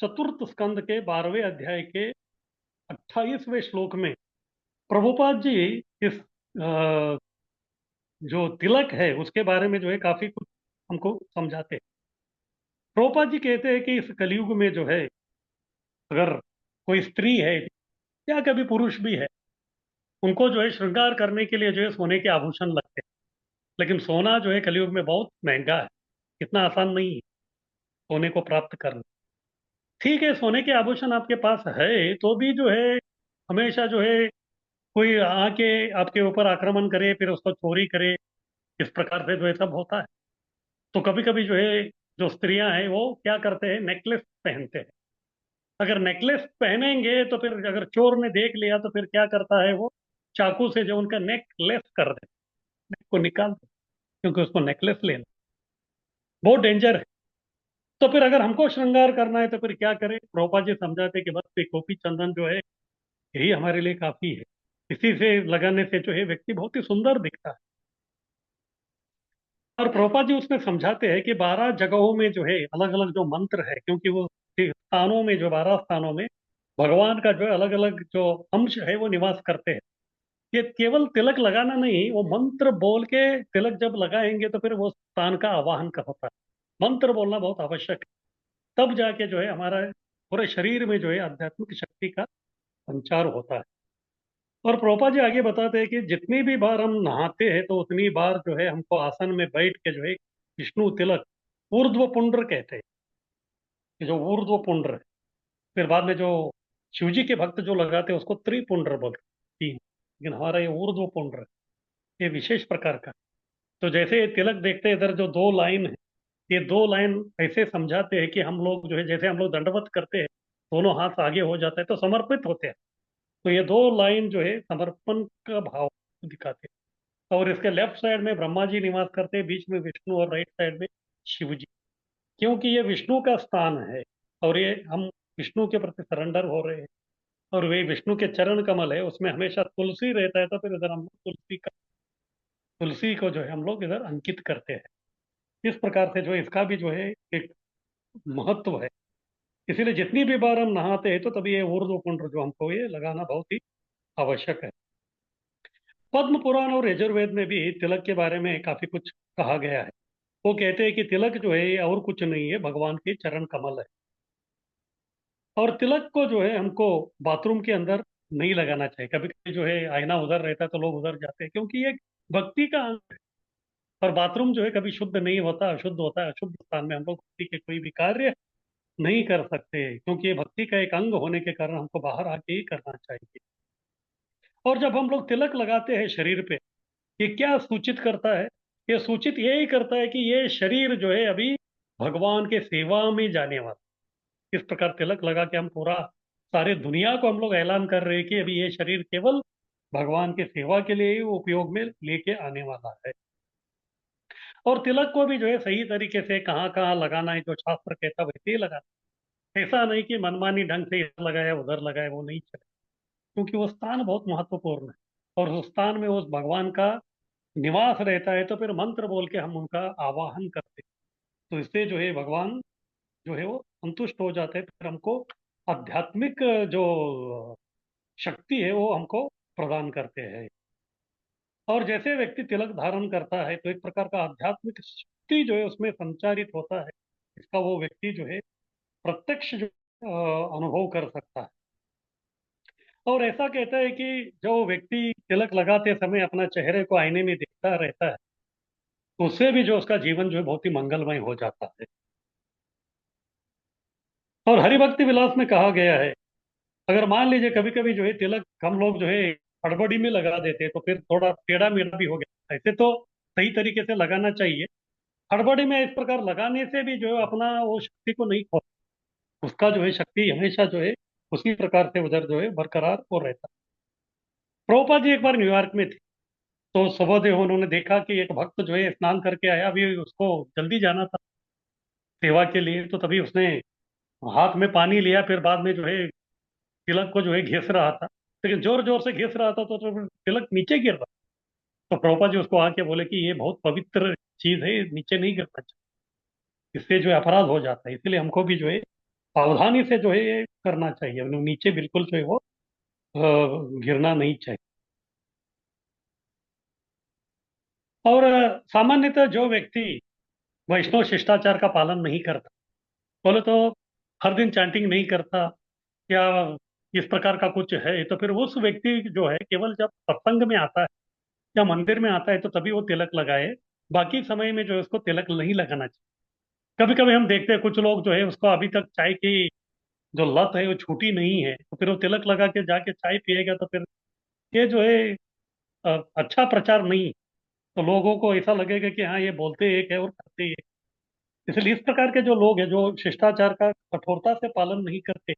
चतुर्थ स्कंद के 12वें अध्याय के 28वें श्लोक में प्रभुपाद जी इस जो तिलक है उसके बारे में जो है काफी कुछ हमको समझाते हैं। प्रभुपाद जी कहते हैं कि इस कलयुग में जो है, अगर कोई स्त्री है या कभी पुरुष भी है, उनको जो है श्रृंगार करने के लिए जो है सोने के आभूषण लगते हैं। लेकिन सोना जो है कलयुग में बहुत महंगा है, इतना आसान नहीं है सोने को प्राप्त करना। ठीक है, सोने के आभूषण आपके पास है तो भी जो है हमेशा जो है कोई आके आपके ऊपर आक्रमण करे, फिर उसको चोरी करे, इस प्रकार से जो है सब होता है। तो कभी कभी जो है जो स्त्रियां हैं वो क्या करते हैं, नेकलेस पहनते हैं। अगर नेकलेस पहनेंगे तो फिर अगर चोर ने देख लिया तो फिर क्या करता है वो, चाकू से जो उनका नेक लेस कर दे, नेक को निकाल दे, क्योंकि उसको नेकलेस लेना बहुत डेंजर है। तो फिर अगर हमको श्रृंगार करना है तो फिर क्या करें, प्रभुपाद जी समझाते कि बस ये गोपी चंदन जो है यही हमारे लिए काफी है। इसी से लगाने से जो है व्यक्ति बहुत ही सुंदर दिखता है। और प्रभुपाद जी उसमें समझाते हैं कि 12 जगहों में जो है अलग अलग जो मंत्र है, क्योंकि वो स्थानों में जो 12 स्थानों में भगवान का जो है अलग अलग जो अंश है वो निवास करते हैं। ये केवल तिलक लगाना नहीं, वो मंत्र बोल के तिलक जब लगाएंगे तो फिर वो स्थान का आवाहन का होता है। मंत्र बोलना बहुत आवश्यक है, तब जाके जो है हमारा पूरे शरीर में जो है आध्यात्मिक शक्ति का संचार होता है। और प्रोपा जी आगे बताते हैं कि जितनी भी बार हम नहाते हैं तो उतनी बार जो है हमको आसन में बैठ के जो है विष्णु तिलक, ऊर्ध्व पुंड्र कहते हैं, कि जो ऊर्ध्व पुंड्र है। फिर बाद में जो शिव जी के भक्त जो लगाते हैं उसको त्रिपुंड्र बोलते हैं, तीन, लेकिन हमारा ये ऊर्ध्व पुंड्र है, ये विशेष प्रकार का। तो जैसे ये तिलक देखते हैं इधर जो दो लाइन है, ये दो लाइन ऐसे समझाते हैं कि हम लोग जो है जैसे हम लोग दंडवत करते हैं, दोनों हाथ आगे हो जाता है तो समर्पित होते हैं। तो ये दो लाइन जो है समर्पण का भाव दिखाते हैं। और इसके लेफ्ट साइड में ब्रह्मा जी निवास करते हैं, बीच में विष्णु, और राइट साइड में शिव जी, क्योंकि ये विष्णु का स्थान है और ये हम विष्णु के प्रति सरेंडर हो रहे हैं। और वे विष्णु के चरण कमल है, उसमें हमेशा तुलसी रहता है, तो फिर इधर हम लोग तुलसी को जो है हम लोग इधर अंकित करते हैं। इस प्रकार से जो है इसका भी जो है एक महत्व है। इसीलिए जितनी भी बार हम नहाते हैं तो तभी ये ऊर्ध्व पुंड्र जो हमको ये लगाना बहुत ही आवश्यक है। पद्म पुराण और यजुर्वेद में भी तिलक के बारे में काफी कुछ कहा गया है। वो कहते हैं कि तिलक जो है ये और कुछ नहीं है, भगवान के चरण कमल है। और तिलक को जो है हमको बाथरूम के अंदर नहीं लगाना चाहिए। कभी कभी जो है आईना उधर रहता है तो लोग उधर जाते हैं, क्योंकि ये भक्ति का अंग है। और बाथरूम जो है कभी शुद्ध नहीं होता, अशुद्ध होता है। अशुद्ध स्थान में हम लोग भक्ति के कोई भी कार्य नहीं कर सकते, क्योंकि ये भक्ति का एक अंग होने के कारण हमको बाहर आके ही करना चाहिए। और जब हम लोग तिलक लगाते हैं शरीर पे, ये क्या सूचित करता है? ये सूचित यही करता है कि ये शरीर जो है अभी भगवान के सेवा में जाने वाला। इस प्रकार तिलक लगा के हम पूरा सारे दुनिया को हम लोग ऐलान कर रहे हैं कि अभी ये शरीर केवल भगवान के सेवा के लिए ही उपयोग में लेके आने वाला है। और तिलक को भी जो है सही तरीके से कहाँ कहाँ लगाना है, जो शास्त्र कहता है वैसे ही लगाना। ऐसा नहीं कि मनमानी ढंग से इधर लगाया उधर लगाया, वो नहीं चले, क्योंकि वो स्थान बहुत महत्वपूर्ण है। और उस स्थान में उस भगवान का निवास रहता है, तो फिर मंत्र बोल के हम उनका आवाहन करते हैं। तो इससे जो है भगवान जो है वो संतुष्ट हो जाते हैं, तो फिर हमको आध्यात्मिक जो शक्ति है वो हमको प्रदान करते हैं। और जैसे व्यक्ति तिलक धारण करता है तो एक प्रकार का आध्यात्मिक शक्ति जो है उसमें संचारित होता है। इसका वो व्यक्ति जो है प्रत्यक्ष जो अनुभव कर सकता है। और ऐसा कहता है कि जो व्यक्ति तिलक लगाते समय अपना चेहरे को आईने में देखता रहता है, तो उससे भी जो उसका जीवन जो है बहुत ही मंगलमय हो जाता है। और हरिभक्ति विलास में कहा गया है, अगर मान लीजिए कभी कभी जो है तिलक हम लोग जो है हड़बड़ी में लगा देते हैं तो फिर थोड़ा टेढ़ा मेढ़ा भी हो गया। ऐसे तो सही तरीके से लगाना चाहिए। हड़बड़ी में इस प्रकार लगाने से भी जो है अपना वो शक्ति को नहीं खो, उसका जो है शक्ति हमेशा जो है उसी प्रकार से उधर जो है बरकरार हो रहता है। प्रभुपाद जी एक बार न्यूयॉर्क में थे, तो सुबह उन्होंने देखा कि एक भक्त जो है स्नान करके आया, अभी उसको जल्दी जाना था सेवा के लिए, तो तभी उसने हाथ में पानी लिया, फिर बाद में जो है तिलक को जो है घिस रहा था, लेकिन जोर जोर से घिस रहा था तो तिलक नीचे गिर रहा। तो प्रभुपाद जी उसको आके बोले कि ये बहुत पवित्र चीज है, नीचे नहीं गिरना चाहिए, इससे जो है अपराध हो जाता है, इसलिए हमको भी जो है सावधानी से जो है ये करना चाहिए, नीचे बिल्कुल जो है वो गिरना नहीं चाहिए। और सामान्यतः जो व्यक्ति वैष्णव शिष्टाचार का पालन नहीं करता, बोले तो हर दिन चैंटिंग नहीं करता या इस प्रकार का कुछ है, तो फिर उस व्यक्ति जो है केवल जब सत्संग में आता है या मंदिर में आता है तो तभी वो तिलक लगाए। बाकी समय में जो है उसको तिलक नहीं लगाना चाहिए। कभी कभी हम देखते हैं कुछ लोग जो है उसको अभी तक चाय की जो लत है वो छूटी नहीं है, तो फिर वो तिलक लगा के जाके चाय पिएगा, तो फिर ये जो है अच्छा प्रचार नहीं। तो लोगों को ऐसा लगेगा कि हाँ ये बोलते एक है और करते एक। इसलिए इस प्रकार के जो लोग हैं जो शिष्टाचार का कठोरता से पालन नहीं करते,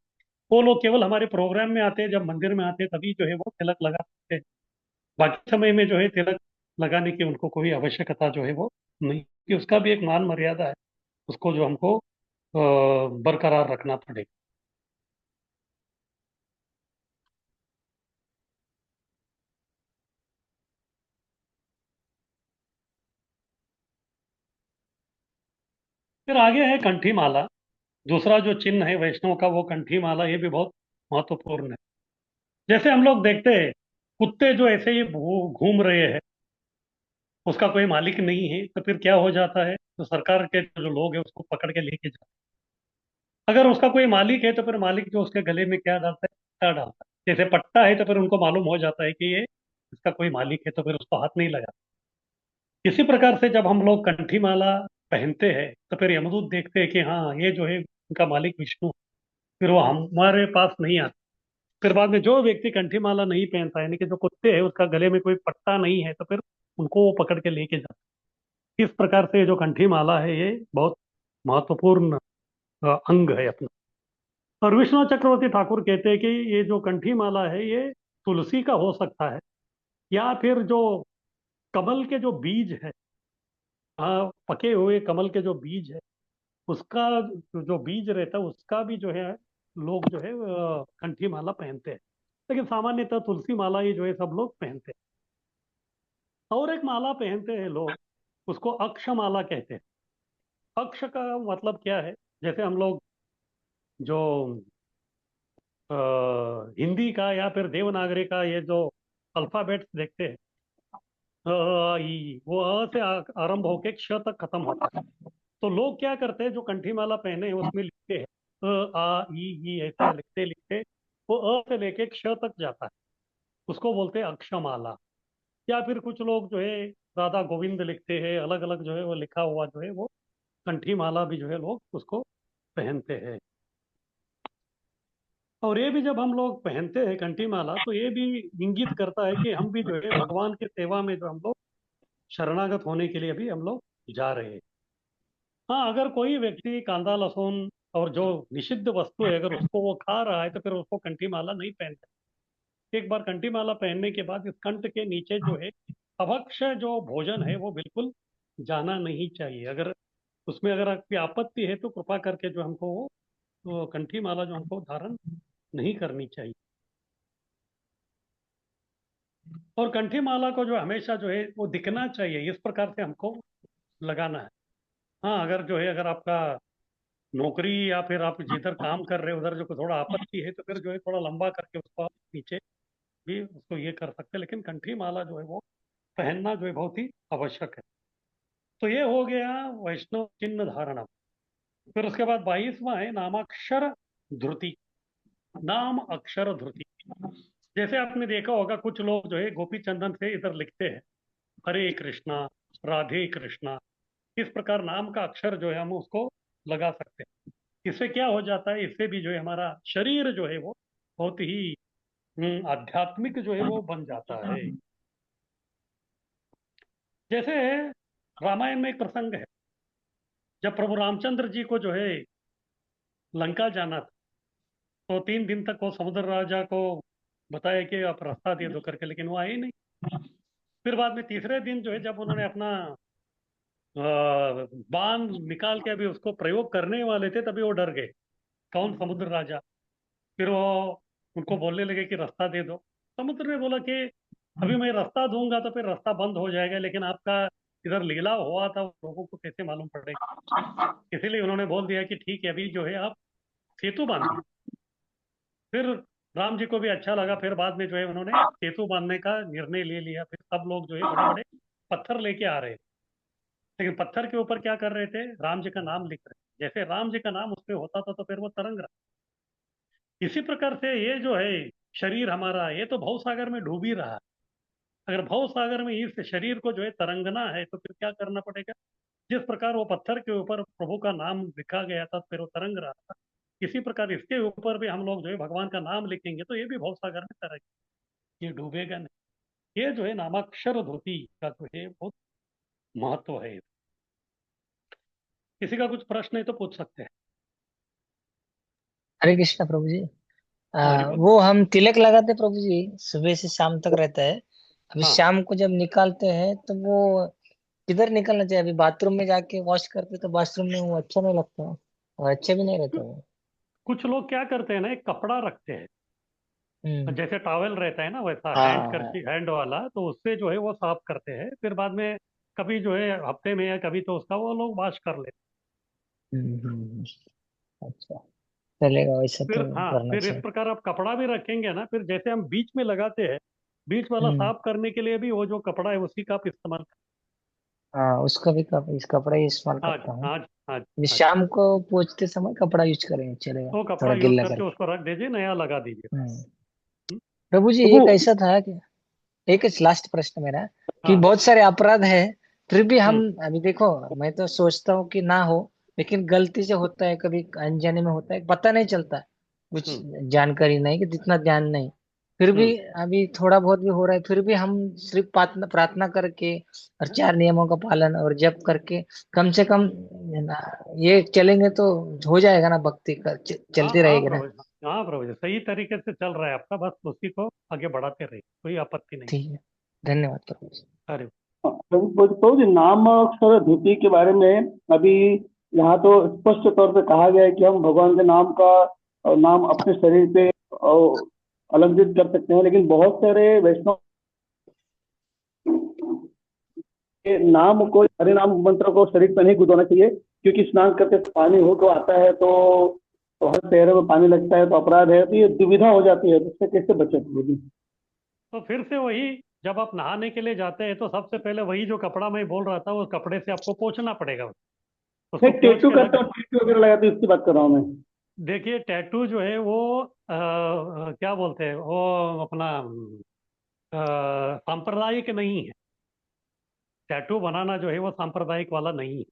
वो लोग केवल हमारे प्रोग्राम में आते हैं, जब मंदिर में आते हैं तभी जो है वो तिलक लगा सकते हैं। बाकी समय में जो है तिलक लगाने की उनको कोई आवश्यकता जो है वो नहीं, कि उसका भी एक मान मर्यादा है, उसको जो हमको बरकरार रखना पड़ेगा। फिर आगे है कंठी माला। दूसरा जो चिन्ह है वैष्णव का, वो कंठी माला, ये भी बहुत महत्वपूर्ण है। जैसे हम लोग देखते हैं, कुत्ते जो ऐसे ही घूम रहे हैं, उसका कोई मालिक नहीं है, तो फिर क्या हो जाता है, तो सरकार के जो लोग हैं उसको पकड़ के लेके जाते हैं। अगर उसका कोई मालिक है तो फिर मालिक जो उसके गले में क्या डालता है, पट्टा डालता है। जैसे पट्टा है तो फिर उनको मालूम हो जाता है कि ये इसका कोई मालिक है, तो फिर उसको हाथ नहीं लगा। इसी प्रकार से जब हम लोग कंठी माला पहनते हैं तो फिर यमदूत देखते हैं कि हाँ, ये जो है इनका मालिक विष्णु है, फिर वो हमारे पास नहीं आता। फिर बाद में जो व्यक्ति कंठी माला नहीं पहनता, यानी कि जो कुत्ते हैं उसका गले में कोई पट्टा नहीं है, तो फिर उनको वो पकड़ के लेके जाता है। इस प्रकार से जो कंठी माला है ये बहुत महत्वपूर्ण अंग है अपना। और विष्णु चक्रवर्ती ठाकुर कहते हैं कि ये जो कंठी माला है ये तुलसी का हो सकता है, या फिर जो कमल के जो बीज है, हाँ, पके हुए कमल के जो बीज है, उसका जो बीज रहता है उसका भी जो है लोग जो है कंठी माला पहनते हैं। लेकिन सामान्यतः तुलसी माला ही जो है सब लोग पहनते हैं। और एक माला पहनते हैं लोग, उसको अक्ष माला कहते हैं। अक्ष का मतलब क्या है, जैसे हम लोग जो हिंदी का या फिर देवनागरी का ये जो अल्फाबेट्स देखते हैं, वो से आरंभ होके क्ष तक खत्म होता है। तो लोग क्या करते हैं, जो कंठी माला पहने हैं उसमें लिखते हैं ई ऐसे लिखते लिखते वो से लेके क्ष तक जाता है, उसको बोलते हैं अक्षमाला। या फिर कुछ लोग जो है राधा गोविंद लिखते हैं, अलग अलग जो है वो लिखा हुआ जो है वो कंठी माला भी जो है लोग उसको पहनते हैं। और ये भी जब हम लोग पहनते हैं कंठी माला, तो ये भी इंगित करता है कि हम भी जो है भगवान की सेवा में जो हम लोग शरणागत होने के लिए भी हम लोग जा रहे हैं। हाँ, अगर कोई व्यक्ति कांदा लहसुन और जो निषिद्ध वस्तु है अगर उसको वो खा रहा है, तो फिर उसको कंठी माला नहीं पहनता। एक बार कंठी माला पहनने के बाद इस कंठ के नीचे जो है अभक्ष जो भोजन है वो बिल्कुल जाना नहीं चाहिए। अगर उसमें अगर आपकी आपत्ति है तो कृपा करके जो हमको वो कंठी माला जो हमको धारण नहीं करनी चाहिए। और कंठी माला को जो हमेशा जो है वो दिखना चाहिए, इस प्रकार से हमको लगाना है। हाँ, अगर जो है अगर आपका नौकरी या फिर आप जिधर काम कर रहे हो उधर जो थोड़ा आपत्ति है, तो फिर जो है थोड़ा लंबा करके उसको आप नीचे भी उसको ये कर सकते हैं, लेकिन कंठी माला जो है वो पहनना जो है बहुत ही आवश्यक है। तो ये हो गया वैष्णव चिन्ह धारणा। फिर उसके बाद 22वां है नामाक्षर धृति। नाम अक्षर धृति। जैसे आपने देखा होगा कुछ लोग जो है गोपी चंदन से इधर लिखते हैं हरे कृष्णा, राधे कृष्णा। इस प्रकार नाम का अक्षर जो है हम उसको लगा सकते हैं। इससे क्या हो जाता है, इससे भी जो है हमारा शरीर जो है वो बहुत ही आध्यात्मिक जो है वो बन जाता है। जैसे रामायण में एक प्रसंग है, जब प्रभु रामचंद्र जी को जो है लंका जाना था, तो 3 दिन तक वो समुद्र राजा को बताया कि आप रास्ता दे दो करके, लेकिन वो आए ही नहीं। फिर बाद में तीसरे दिन जो है जब उन्होंने अपना अ, बाण निकाल के अभी उसको प्रयोग करने वाले थे, तभी वो डर गए। कौन? समुद्र राजा। फिर वो उनको बोलने लगे कि रास्ता दे दो। समुद्र ने बोला कि अभी मैं रास्ता दूंगा तो फिर रास्ता बंद हो जाएगा, लेकिन आपका इधर लीला हुआ था वो लोगों को कैसे मालूम पड़ेगा। इसीलिए उन्होंने बोल दिया कि ठीक है, अभी जो है आप सेतु बांधिए। फिर राम जी को भी अच्छा लगा, फिर बाद में जो है उन्होंने सेतु बांधने का निर्णय ले लिया। फिर सब लोग जो है बड़े बड़े पत्थर लेके आ रहे थे, लेकिन पत्थर के ऊपर क्या कर रहे थे, राम जी का नाम लिख रहे थे। जैसे राम जी का नाम उस पर होता था तो फिर वो तरंग रहा। इसी प्रकार से ये जो है शरीर हमारा, ये तो भव सागर में डूब ही रहा है। अगर भव सागर में इस शरीर को जो है तरंगना है, तो फिर क्या करना पड़ेगा। जिस प्रकार वो पत्थर के ऊपर प्रभु का नाम लिखा गया था फिर वो तरंग रहा था, इसी प्रकार इसके ऊपर भी हम लोग जो है भगवान का नाम लिखेंगे तो ये भी भव सागर में तरंगे, ये डूबेगा नहीं। ये जो है नामाक्षर धोती का जो है बहुत महत्व है। किसी का कुछ प्रश्न है तो पूछ सकते हैं। हरे कृष्णा प्रभु जी। हरी बोल। वो हम तिलक लगाते प्रभु जी, सुबह से शाम तक रहता है। अभी हाँ शाम को जब निकालते हैं तो वो किधर निकलना चाहिए? अभी बाथरूम में जाके वॉश करते तो बाथरूम में वो अच्छा नहीं लगता है और अच्छा भी नहीं रहता वो। कुछ लोग क्या करते हैं ना, एक कपड़ा रखते हैं, हम्म। जैसे टॉवेल रहता है ना वैसा हैंड हाँ। करची हैंड वाला, तो उससे जो है वो साफ करते हैं, फिर बाद में कभी जो है हफ्ते में या कभी तो उसका वो लोग वॉश कर लेते अच्छा, चलेगा वैसा हैं। फिर तो हाँ, करना फिर इस चाहिए। प्रकार आप कपड़ा भी रखेंगे ना, फिर जैसे हम बीच में लगाते हैं, बीच वाला हम्म। साफ करने के लिए भी वो जो कपड़ा है उसी का आप इस्तेमाल हाँ, उसका भी इस कपड़ा ही इस्तेमाल आज करता हूँ। आज आज ये आज शाम को पोंछते समय कपड़ा यूज करें, चलेगा, वो कपड़ा थोड़ा यूज गिल्ला करके करके। उसको रख दीजिए, नया लगा दीजिए। हम्म। प्रभु जी प्रभु। एक ऐसा था कि एक लास्ट प्रश्न मेरा, कि हाँ। बहुत सारे अपराध है फिर भी हम, हम्म। अभी देखो, मैं तो सोचता हूँ कि ना हो, लेकिन गलती से होता है, कभी अनजाने में होता है, पता नहीं चलता, कुछ हम्म। जानकारी नहीं, कि जितना ज्ञान नहीं, फिर भी हम्म। अभी थोड़ा बहुत भी हो रहा है, फिर भी हम सिर्फ प्रार्थना प्रार्थना करके और 4 नियमों का पालन और जप करके कम से कम ये चलेंगे तो हो जाएगा ना, भक्ति का हाँ चलती हाँ रहेगी ना। प्रभु जी, हाँ प्रभु जी, सही तरीके से चल रहा है आपका, बस उसी को आगे बढ़ाते रहिए, कोई आपत्ति नहीं। ठीक है, धन्यवाद प्रभु जी। अरे प्रभु जी, नाम अक्षर धुति के बारे में अभी यहाँ तो स्पष्ट तौर पे कहा गया है कि हम भगवान के नाम का नाम अपने शरीर पे अलंकृत कर सकते हैं, लेकिन बहुत सारे वैष्णव के नाम को, हरि नाम मंत्र को शरीर पर नहीं गुदवाना चाहिए, क्योंकि स्नान करते समय पानी हो तो आता है, तो हर पैरों में पानी लगता है तो अपराध है, तो ये दुविधा हो जाती है, तो इससे कैसे बचे प्रभु जी? तो फिर से वही, जब आप नहाने के लिए जाते हैं तो सबसे पहले वही जो कपड़ा मैं बोल रहा था, उस कपड़े से आपको पोंछना पड़ेगा, मैं उसको पोंछ टेटू के करता रख। हूँ, टेटू वगैरह लगाती हूँ, उसकी बात कर रहा हूँ मैं। देखिए टैटू जो है वो क्या बोलते हैं वो, अपना सांप्रदायिक नहीं है। टैटू बनाना जो है वो सांप्रदायिक वाला नहीं है।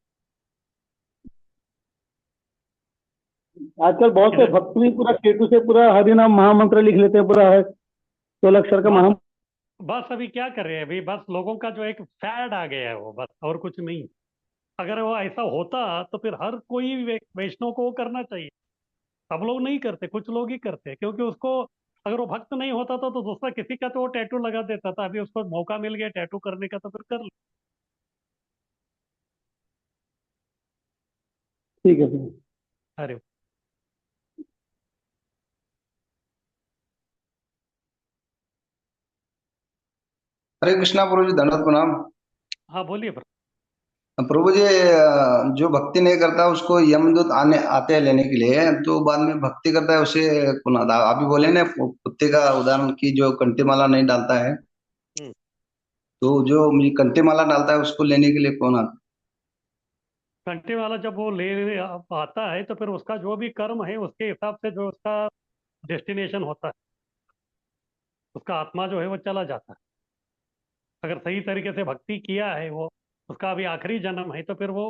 आजकल बहुत से इधर भक्त भी पूरा टेटू से पूरा हरि नाम महामंत्र लिख लेते हैं, पूरा है 16 अक्षर का बस महा। बस अभी क्या कर रहे हैं, अभी बस लोगों का जो एक फैड आ गया है वो, बस और कुछ नहीं। अगर वो ऐसा होता तो फिर हर कोई वैष्णव को वो करना चाहिए। सब लोग नहीं करते, कुछ लोग ही करते हैं, क्योंकि उसको अगर वो भक्त नहीं होता था तो दूसरा किसी का तो वो टैटू लगा देता था, अभी उसको मौका मिल गया टैटू करने का तो फिर कर ले। ठीक है सर। अरे हरे कृष्णा प्रभु जी, दंडवत प्रणाम। हाँ बोलिए प्रभु जी, जो भक्ति नहीं करता उसको यमदूत आने आते हैं लेने के लिए, तो बाद में भक्ति करता है उसे कौन आता? आप ही बोले ना कुत्ते का उदाहरण, की जो कंठी माला नहीं डालता है, हम्म। तो जो मुझे कंठी माला डालता है उसको लेने के लिए कौन आता? घंटे वाला जब वो आता है तो फिर उसका जो भी कर्म है उसके हिसाब से जो उसका डेस्टिनेशन होता है, उसका आत्मा जो है वो चला जाता है। अगर सही तरीके से भक्ति किया है वो, उसका अभी आखिरी जन्म है, तो फिर वो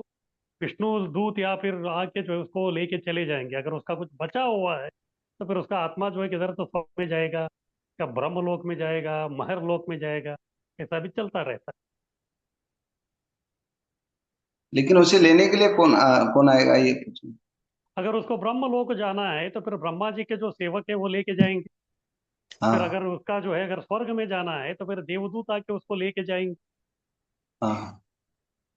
विष्णु दूत या फिर आके जो है उसको लेके चले जाएंगे। अगर उसका कुछ बचा हुआ है तो फिर उसका आत्मा जो है किधर तो स्वर्ग में जाएगा, या ब्रह्म लोक में जाएगा, महर लोक में जाएगा, ऐसा भी चलता रहता लेकिन उसे लेने के लिए कौन आएगा, ये पूछ। है। अगर उसको ब्रह्म लोक जाना है तो फिर ब्रह्मा जी के जो सेवक है वो लेके जाएंगे। फिर हाँ अगर उसका जो है अगर स्वर्ग में जाना है तो फिर देवदूत आके उसको लेके जाएंगे। हाँ।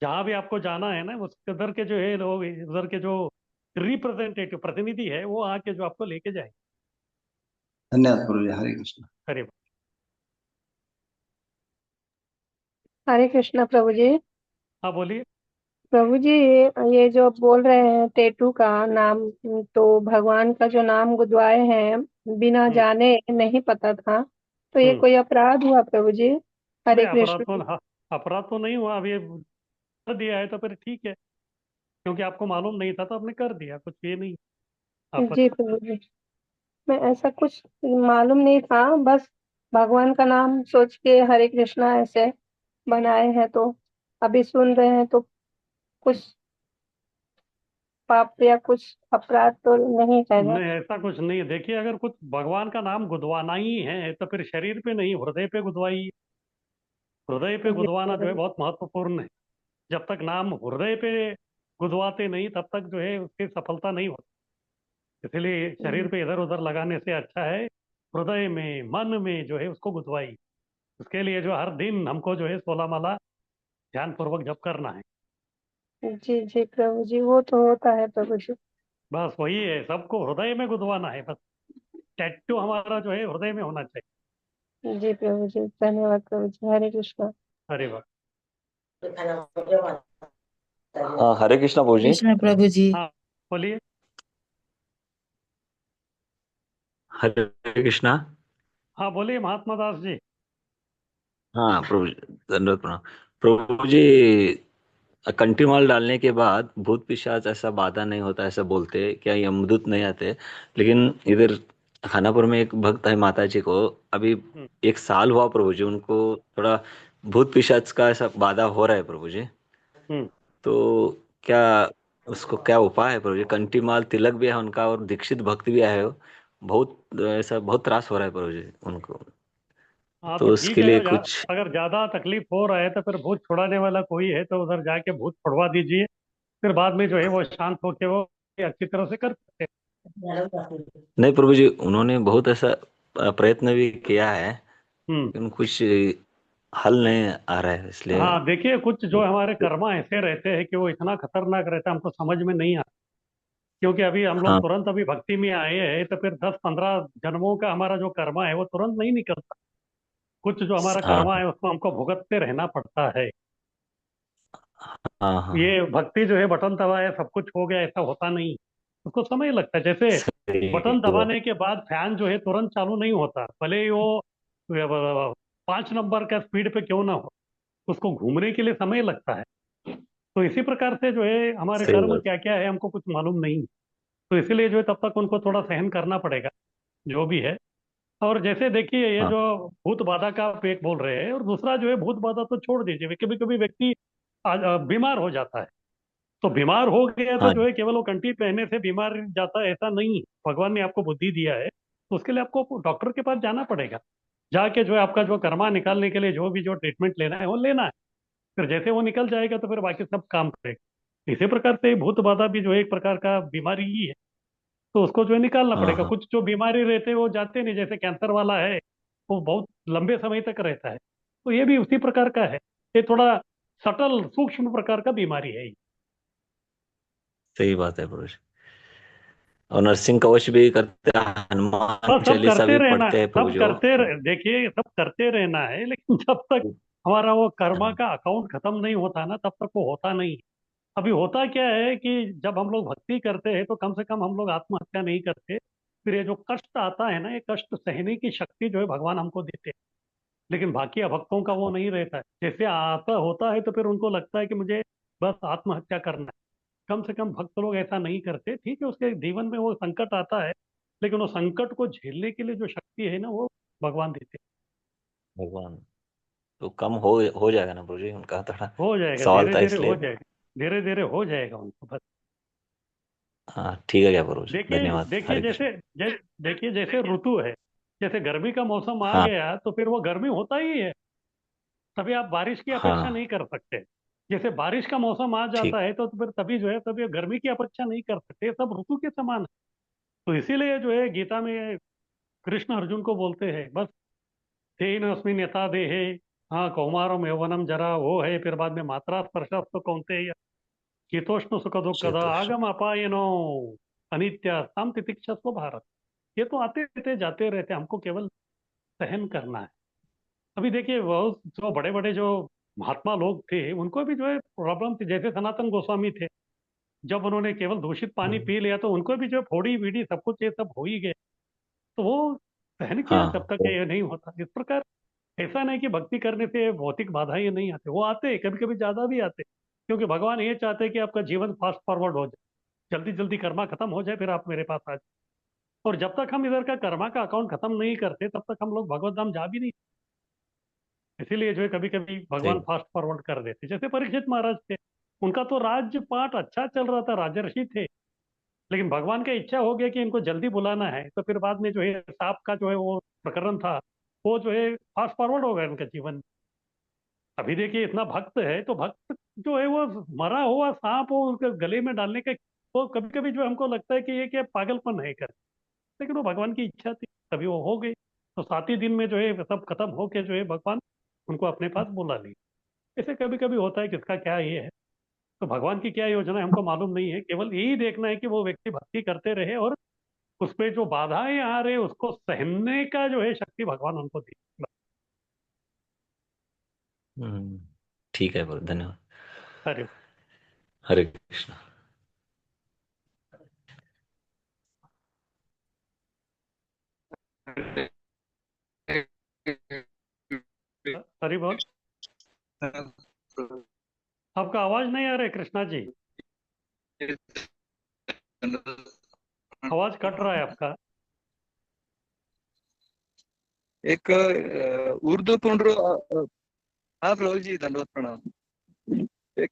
जहां भी आपको जाना है ना, उस उधर के जो है लोग, उधर के जो रिप्रेजेंटेटिव प्रतिनिधि है वो आके जो आपको लेके जाएंगे। धन्यवाद प्रभु जी, हरे कृष्ण। अरे हरे कृष्णा प्रभु जी। हाँ बोलिए। प्रभु जी, ये जो बोल रहे हैं टेटू का नाम, तो भगवान का जो नाम गुदवाए हैं बिना हम्म। जाने, नहीं पता था, तो ये हम्म। कोई अपराध हुआ प्रभु जी? हरे नहीं, अपराध तो कृष्ण। हाँ, अपराध तो नहीं हुआ, अभी कर दिया है तो फिर ठीक है, क्योंकि आपको मालूम नहीं था तो आपने कर दिया, कुछ ये नहीं जी आपत्ति। प्रभु जी, मैं ऐसा कुछ मालूम नहीं था, बस भगवान का नाम सोच के हरे कृष्णा ऐसे बनाए हैं, तो अभी सुन रहे हैं तो कुछ पाप या कुछ अपराध तो नहीं है ना? नहीं, ऐसा कुछ नहीं है। देखिए, अगर कुछ भगवान का नाम गुदवाना ही है तो फिर शरीर पे नहीं, हृदय पे गुदवाई। हृदय पे जी गुदवाना जो प्रभु है जी। बहुत महत्वपूर्ण है। जब तक नाम हृदय पे गुदवाते नहीं तब तक जो है उसकी सफलता नहीं होती। इसीलिए शरीर पे इधर उधर लगाने से अच्छा है हृदय में मन में जो है उसको गुदवाई। उसके लिए जो हर दिन हमको जो है 16 माला ध्यान पूर्वक जप करना है। जी जी प्रभु जी, वो तो होता है प्रभु जी। बस वही है, सबको हृदय में गुदवाना है बस। टैटू हमारा जो है हृदय में होना चाहिए। जी प्रभु जी, धन्यवाद प्रभु जी, हरे कृष्णा। अरे वाह। हाँ, हरे कृष्णा प्रभु जी। कृष्ण प्रभु जी। हाँ बोलिए। हरे कृष्णा। हाँ बोलिए महात्मा दास जी। हाँ प्रभु जी, धन्यवाद प्रणाम। प्रभु जी, कंठी माल डालने के बाद भूत पिशाच ऐसा बाधा नहीं होता ऐसा बोलते हैं, क्या यमदूत नहीं आते? लेकिन इधर खानापुर में एक भक्त है माता जी को, अभी हम्म 1 साल हुआ प्रभु जी, उनको थोड़ा भूत पिशाच का ऐसा बाधा हो रहा है प्रभु जी। हम्म। तो क्या उसको क्या उपाय है प्रभु जी? कंठी माल तिलक भी है उनका और दीक्षित भक्त भी आए हो, बहुत ऐसा बहुत त्रास हो रहा है प्रभु जी उनको। हाँ तो तो ठीक उसके है, लिए कुछ। अगर ज्यादा तकलीफ हो रहा है तो फिर भूत छुड़ाने वाला कोई है तो उधर जाके भूत छुड़वा दीजिए। फिर बाद में जो है वो शांत होके वो अच्छी तरह से कर सकते हैं। नहीं प्रभु जी, उन्होंने बहुत ऐसा प्रयत्न भी किया है, हम्म। लेकिन कुछ हल नहीं आ रहा है, इसलिए। हाँ देखिए, कुछ जो हमारे कर्मा ऐसे रहते हैं कि वो इतना खतरनाक रहता है हमको समझ में नहीं आता। क्योंकि अभी हम लोग हाँ तुरंत अभी भक्ति में आए हैं तो फिर 10-15 जन्मों का हमारा जो कर्मा है वो तुरंत नहीं निकलता। कुछ जो हमारा हाँ कर्मा है उसको हमको भुगतते रहना पड़ता है। हाँ हाँ हाँ, ये भक्ति जो है बटन दबाया सब कुछ हो गया ऐसा होता नहीं। उसको समय लगता है। जैसे सही बटन बात। दबाने के बाद फैन जो है तुरंत चालू नहीं होता, भले ही वो 5 नंबर का स्पीड पे क्यों ना हो, उसको घूमने के लिए समय लगता है। तो इसी प्रकार से जो है हमारे सही कर्म बात। क्या क्या है हमको कुछ मालूम नहीं। तो इसीलिए जो है तब तक उनको थोड़ा सहन करना पड़ेगा जो भी है। और जैसे देखिए ये हाँ जो भूत बाधा का आप एक बोल रहे हैं, और दूसरा जो है भूत बाधा तो छोड़ दीजिए, कभी कभी व्यक्ति बीमार हो जाता है। तो बीमार हो गया तो हाँ जो है केवल वो कंठी पहनने से बीमार जाता है ऐसा नहीं है। भगवान ने आपको बुद्धि दिया है तो उसके लिए आपको डॉक्टर के पास जाना पड़ेगा। जाके जो है आपका जो कर्मा निकालने के लिए जो भी जो ट्रीटमेंट लेना है वो लेना है। फिर जैसे वो निकल जाएगा तो फिर बाकी सब काम करेगा। इसी प्रकार से भूत बाधा भी जो है एक प्रकार का बीमारी ही है। तो उसको जो है निकालना हाँ पड़ेगा। हाँ, कुछ जो बीमारी रहते हैं वो जाते नहीं, जैसे कैंसर वाला है वो बहुत लंबे समय तक रहता है। तो ये भी उसी प्रकार का है। ये थोड़ा सटल सूक्ष्म प्रकार का बीमारी है ये। सही बात है प्रभु जी। और नरसिंह कवच भी करते हैं, हनुमान बस सब चालीसा करते भी रहना है, पढ़ते हैं प्रभु सब जी वो। करते देखिए सब करते रहना है, लेकिन जब तक हमारा वो कर्मा हाँ का अकाउंट खत्म नहीं होता ना तब तक वो होता नहीं। अभी होता क्या है कि जब हम लोग भक्ति करते हैं तो कम से कम हम लोग आत्महत्या नहीं करते। फिर ये जो कष्ट आता है ना, ये कष्ट सहने की शक्ति जो है भगवान हमको देते हैं। लेकिन बाकी भक्तों का वो नहीं रहता है। जैसे आता होता है तो फिर उनको लगता है कि मुझे बस आत्महत्या करना है। कम से कम भक्त लोग ऐसा नहीं करते। ठीक है, उसके जीवन में वो संकट आता है, लेकिन वो संकट को झेलने के लिए जो शक्ति है ना वो भगवान देते भगवान। तो कम हो जाएगा ना प्रभु जी, उनका थोड़ा हैं। हो जाएगा, सवाल धीरे था धीरे हो इसलिए। जाएगा। धीरे धीरे हो जाएगा उनको बस। हाँ ठीक है क्या प्रभु जी, देखिए धन्यवाद, देखिए हरे कृष्ण। देखिए जैसे ऋतु है, जैसे गर्मी का मौसम आ हाँ गया तो फिर वो गर्मी होता ही है। तभी आप बारिश की अपेक्षा हाँ नहीं कर सकते। जैसे बारिश का मौसम आ ठीक। जाता है तो फिर तभी जो है तभी गर्मी की अपेक्षा नहीं कर सकते। ये सब ऋतु के समान है। तो इसीलिए जो है गीता में कृष्ण अर्जुन को बोलते हैं बस, तेन अस्मिन् यथा देहे, हाँ कौमारम यौवनम जरा वो है, फिर बाद में मात्रा स्पर्शस्तु कौन्तेय, शीतोष्ण सुख दुःखदा शीतोष्ण। आगम अपायनो अनित्य तम तितिक्षस्व भारत। ये तो आते रहते जाते रहते, हमको केवल सहन करना है। अभी देखिए वो जो बड़े बड़े जो महात्मा लोग थे उनको भी जो है प्रॉब्लम थी। जैसे सनातन गोस्वामी थे, जब उन्होंने केवल दूषित पानी हम्म, पी लिया तो उनको भी जो है फोड़ी वीड़ी सब कुछ ये सब हो ही गए। तो वो सहन किया जब हाँ तक ये नहीं होता। इस प्रकार ऐसा नहीं कि भक्ति करने से भौतिक बाधाएं नहीं आते, वो आते, कभी कभी ज्यादा भी आते। क्योंकि भगवान ये चाहते हैं कि आपका जीवन फास्ट फॉरवर्ड हो जाए, जल्दी जल्दी कर्मा खत्म हो जाए, फिर आप मेरे पास आ जाए। और जब तक हम इधर का कर्मा का अकाउंट खत्म नहीं करते तब तक हम लोग भगवत धाम जा भी नहीं। इसीलिए जो है कभी कभी भगवान सही। फास्ट फॉरवर्ड कर देते। जैसे परीक्षित महाराज थे, उनका तो राज्य पाठ अच्छा चल रहा था, राजर्षि थे। लेकिन भगवान का इच्छा हो गया कि इनको जल्दी बुलाना है, तो फिर बाद में जो है सांप का जो है वो प्रकरण था, वो जो है फास्ट फॉरवर्ड हो गया उनके जीवन में। अभी देखिए इतना भक्त है तो भक्त जो है वो मरा हुआ सांप वो उनके गले में डालने का वो कभी कभी जो हमको लगता है कि ये क्या पागलपन है कर, लेकिन वो भगवान की इच्छा थी, तभी वो हो गई। तो 7 ही दिन में जो है सब खत्म होके जो है भगवान उनको अपने पास बुला ली। ऐसे कभी कभी होता है, किसका क्या ये है। तो भगवान की क्या योजना है हमको मालूम नहीं है, केवल यही देखना है कि वो व्यक्ति भक्ति करते रहे और उस पे जो बाधाएं आ रहे उसको सहने का जो है शक्ति भगवान उनको दी। हम्म, ठीक है प्रभु, धन्यवाद। हरे हरे कृष्णा। हरि बोल। आपका आवाज नहीं आ रहा है कृष्णा जी, आवाज कट रहा है आपका। एक उर्दू पुंड्र हाँ प्रभु जी, दंडवत प्रणाम। एक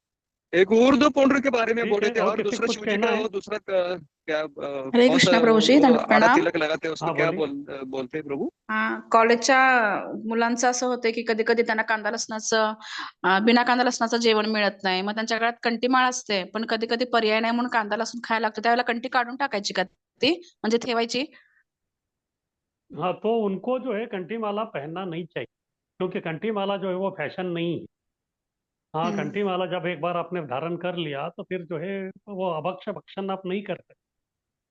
एक उर्दू पुंड्र के बारे में ठीक बोले है, थे, और और किसी को दूसरा कुछ शिव जी कहना का है? वो दूसरा क्या हरे कौन सा कृष्णा प्रभू जी, वो दंड आड़ा प्रणाम। तिलक लगाते हैं उसको हाँ क्या बोलिए। बोलते हैं प्रभु? कॉलेजच्या मुलांचं असं होतंय की कधी कधी त्यांना कांदा लसणाचं बिना कांदा लसणाचं जेवण मिळत नाही, मग त्यांच्या गळ्यात कंठी माळ असते, पण कधी कधी पर्याय नाही म्हणून कांदा लसूण खायला लागतो, त्यावेळेला कंठी काढून टाकायची का ती, म्हणजे ठेवायची? हाँ, तो उनको जो है कंठी माला पहनना नहीं चाहिए, क्योंकि कंठी माला जो है वो फैशन नहीं है। हाँ, कंठी माला जब एक बार आपने धारण कर लिया तो फिर जो है वो अभक्ष भक्षण आप नहीं कर सकते।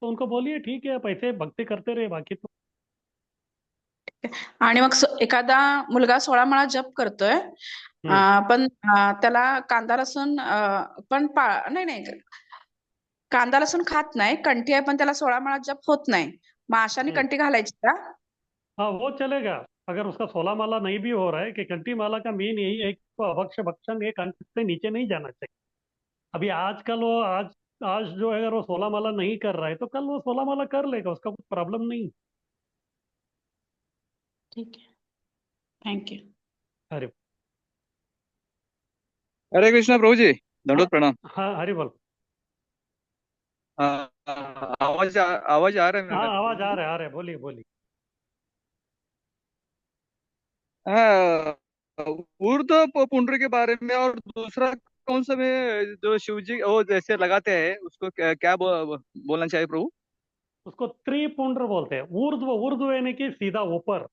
तो उनको बोलिए ठीक है, आप ऐसे भक्ति करते रहे, बाकी तो आणि मग एखादा मुलगा 16 माळा जप करतोय, पण त्याला कांदा लसूण पण नाही नाही, कांदा लसूण खात नाही, कंठी आहे पण त्याला 16 माळा जप होत नाही, मग अशाने कंठी घालायची का? हाँ वो चलेगा। अगर उसका 16 माला नहीं भी हो रहा है, कि कंठी माला का मेन यही है कि वो अभक्ष भक्षण एक अंक से नीचे नहीं जाना चाहिए। अभी आजकल वो आज जो है, अगर वो 16 माला नहीं कर रहा है तो कल वो 16 माला कर लेगा, उसका कुछ प्रॉब्लम नहीं। ठीक है, थैंक यू। अरे हरे कृष्णा प्रभु जी, दंडवत प्रणाम। हाँ हरि बोल। आवाज आ रहा है हाँ मेरे आवाज प्रभु? आ रहा है, बोलिए बोलिए। हाँ, उर्दू पुंड्र के बारे में, और दूसरा कौन सा में जो शिव जी वो जैसे लगाते हैं उसको क्या बोलना चाहिए प्रभु? उसको त्रिपुंड्र बोलते हैं। ऊर्ध्व, ऊर्ध्व यानी कि सीधा ऊपर,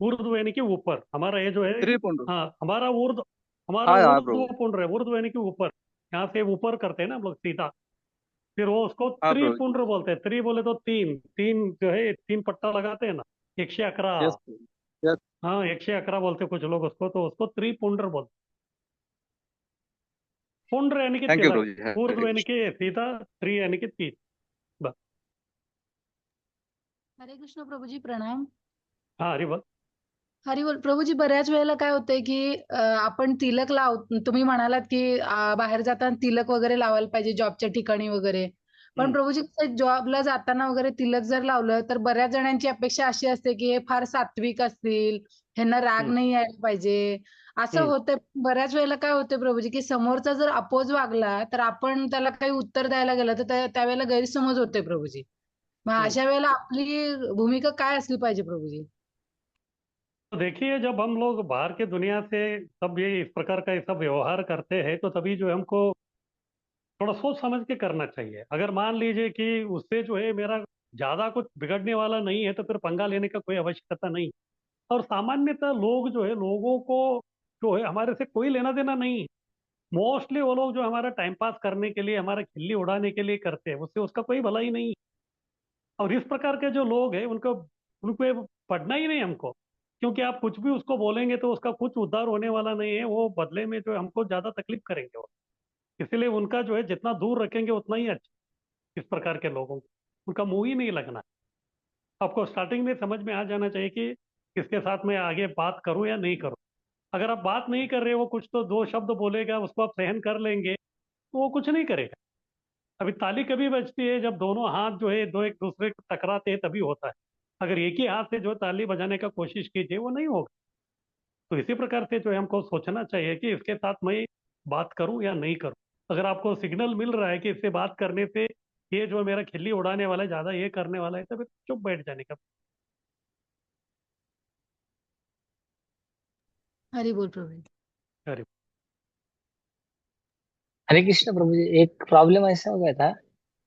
ऊर्ध्व यानी कि ऊपर। हमारा ये जो है, त्रिपुंड्र। हाँ हमारा हाँ हाँ ऊर्ध्व प्रभु। पुंड्र है। ऊर्ध्व यानी कि ऊपर, यहाँ से ऊपर करते हैं ना हम लोग सीधा, फिर वो उसको हाँ प्रभु जी। त्रिपुंड्र बोलते हैं। त्रि बोले तो तीन, तीन जो है 3 पट्टा लगाते हैं ना, 111। Yes yes. हाँ 111 बोलते हैं कुछ लोग उसको, तो उसको त्रिपुंड्र बोलते हैं। पुंड्र यानी कि थैंक यू प्रभु तिलक, जी। हरे ऊर्ध्व यानी कृष्ण। कि सीधा, त्रि यानी कि 3। बस। हरे कृष्ण प्रभूजी, प्रणाम। हाँ हरि बोल। हरी बोल प्रभूजी, बऱ्याच वेळेला काय होतंय की आपण तिलक तुम्ही म्हणालात की बाहेर जाताना तिलक वगैरे लावायला पाहिजे जॉबच्या ठिकाणी वगैरे, पण प्रभूजी जॉबला जाताना वगैरे तिलक जर लावलं तर बऱ्याच जणांची अपेक्षा अशी असते की हे फार सात्विक असतील, ह्यांना राग नाही यायला पाहिजे, असं होतंय। बऱ्याच वेळेला काय होतंय प्रभूजी की समोरचा जर अपोज वागला तर आपण त्याला काही उत्तर द्यायला गेलं तर त्यावेळेला गैरसमज होतोय प्रभूजी। मग अशा वेळेला आपली भूमिका काय असली पाहिजे प्रभूजी? तो देखिए, जब हम लोग बाहर की दुनिया से सब ये इस प्रकार का ये सब व्यवहार करते हैं, तो तभी जो है हमको थोड़ा सोच समझ के करना चाहिए। अगर मान लीजिए कि उससे जो है मेरा ज्यादा कुछ बिगड़ने वाला नहीं है, तो फिर पंगा लेने का कोई आवश्यकता नहीं। और सामान्यतः लोग जो है, लोगों को जो है हमारे से कोई लेना देना नहीं है। मोस्टली वो लोग जो हमारा टाइम पास करने के लिए, हमारा खिल्ली उड़ाने के लिए करते हैं, उससे उसका कोई भला ही नहीं है। और इस प्रकार के जो लोग हैं उनको उनको पढ़ना ही नहीं हमको, क्योंकि आप कुछ भी उसको बोलेंगे तो उसका कुछ उद्धार होने वाला नहीं है। वो बदले में जो है हमको ज्यादा तकलीफ करेंगे वो। इसीलिए उनका जो है जितना दूर रखेंगे उतना ही अच्छा। इस प्रकार के लोगों को उनका मुंह ही नहीं लगना। आपको स्टार्टिंग में समझ में आ जाना चाहिए कि किसके साथ में आगे बात करूं या नहीं करूं। अगर आप बात नहीं कर रहे हो, कुछ तो 2 शब्द बोलेगा, उसको आप सहन कर लेंगे, तो वो कुछ नहीं करेगा। अभी ताली कभी बजती है जब दोनों हाथ जो है दो एक दूसरे को टकराते हैं, तभी होता है। अगर एक ही हाथ से जो ताली बजाने का कोशिश कीजिए, वो नहीं होगा। तो इसी प्रकार से जो है हमको सोचना चाहिए कि इसके साथ मैं बात करूं या नहीं करूं। अगर आपको सिग्नल मिल रहा है कि इससे बात करने से ये जो मेरा खिल्ली उड़ाने वाला है, ज्यादा ये करने वाला है, तो फिर चुप बैठ जाने का। हरी बोल प्रभू। अरे हरे कृष्ण प्रभु जी, एक प्रॉब्लम ऐसा हो गया था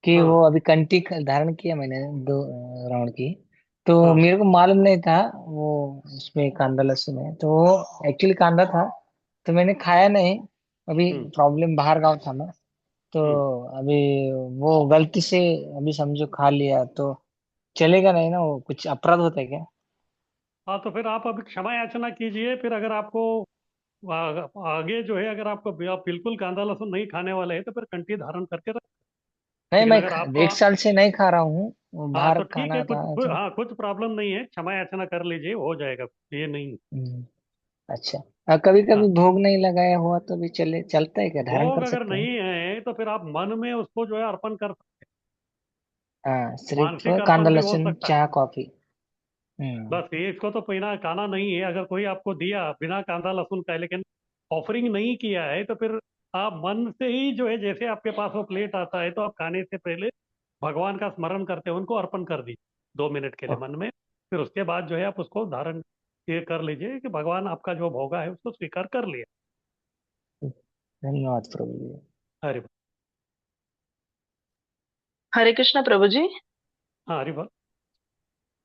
कि हाँ वो अभी कंठी धारण किया मैंने 2 राउंड की। तो हाँ मेरे को मालूम नहीं था वो उसमें कांदा लहसुन है, तो वो एक्चुअली कांदा था। तो मैंने खाया नहीं। अभी हम्म प्रॉब्लम बाहर गांव था मैं। तो हम्म अभी वो गलती से अभी समझो खा लिया तो चलेगा नहीं ना, वो कुछ अपराध होता है क्या? हाँ, तो फिर आप अभी क्षमा याचना कीजिए। फिर अगर आपको आगे जो है, अगर आपको आप बिल्कुल कांदा लहसुन नहीं खाने वाले हैं तो फिर कंठी धारण करके रख। नहीं, लेकिन मैं अगर आप 1 साल से नहीं खा रहा हूँ, वो हाँ, बाहर तो ठीक है। खाना था तो। हाँ, कुछ प्रॉब्लम नहीं है, क्षमा याचना कर लीजिए, हो जाएगा, ये नहीं। हम्म, अच्छा, कभी हाँ, कभी भोग नहीं लगाया हुआ तो भी चलता है क्या, धारण भोग कर अगर सकते हैं? नहीं है तो फिर आप मन में उसको जो है अर्पण कर सकते हाँ, हैं। सिर्फ मानसिक कांदा अर्पण भी हो लहसुन सकता है। चाय कॉफी। हम्म। बस ये, इसको तो पीना खाना नहीं है। अगर कोई आपको दिया बिना कांदा लहसुन का, लेकिन ऑफरिंग नहीं किया है, तो फिर आप मन से ही जो है, जैसे आपके पास वो प्लेट आता है तो आप खाने से पहले भगवान का स्मरण करते हैं, उनको अर्पण कर दीजिए 2 मिनट के लिए मन में। फिर उसके बाद जो है आप उसको धारण ये कर लीजिए कि भगवान आपका जो भोगा है उसको स्वीकार कर लिया। धन्यवाद प्रभु जी। हरि बोल। हरे कृष्णा प्रभु जी। हाँ, हरि बोल।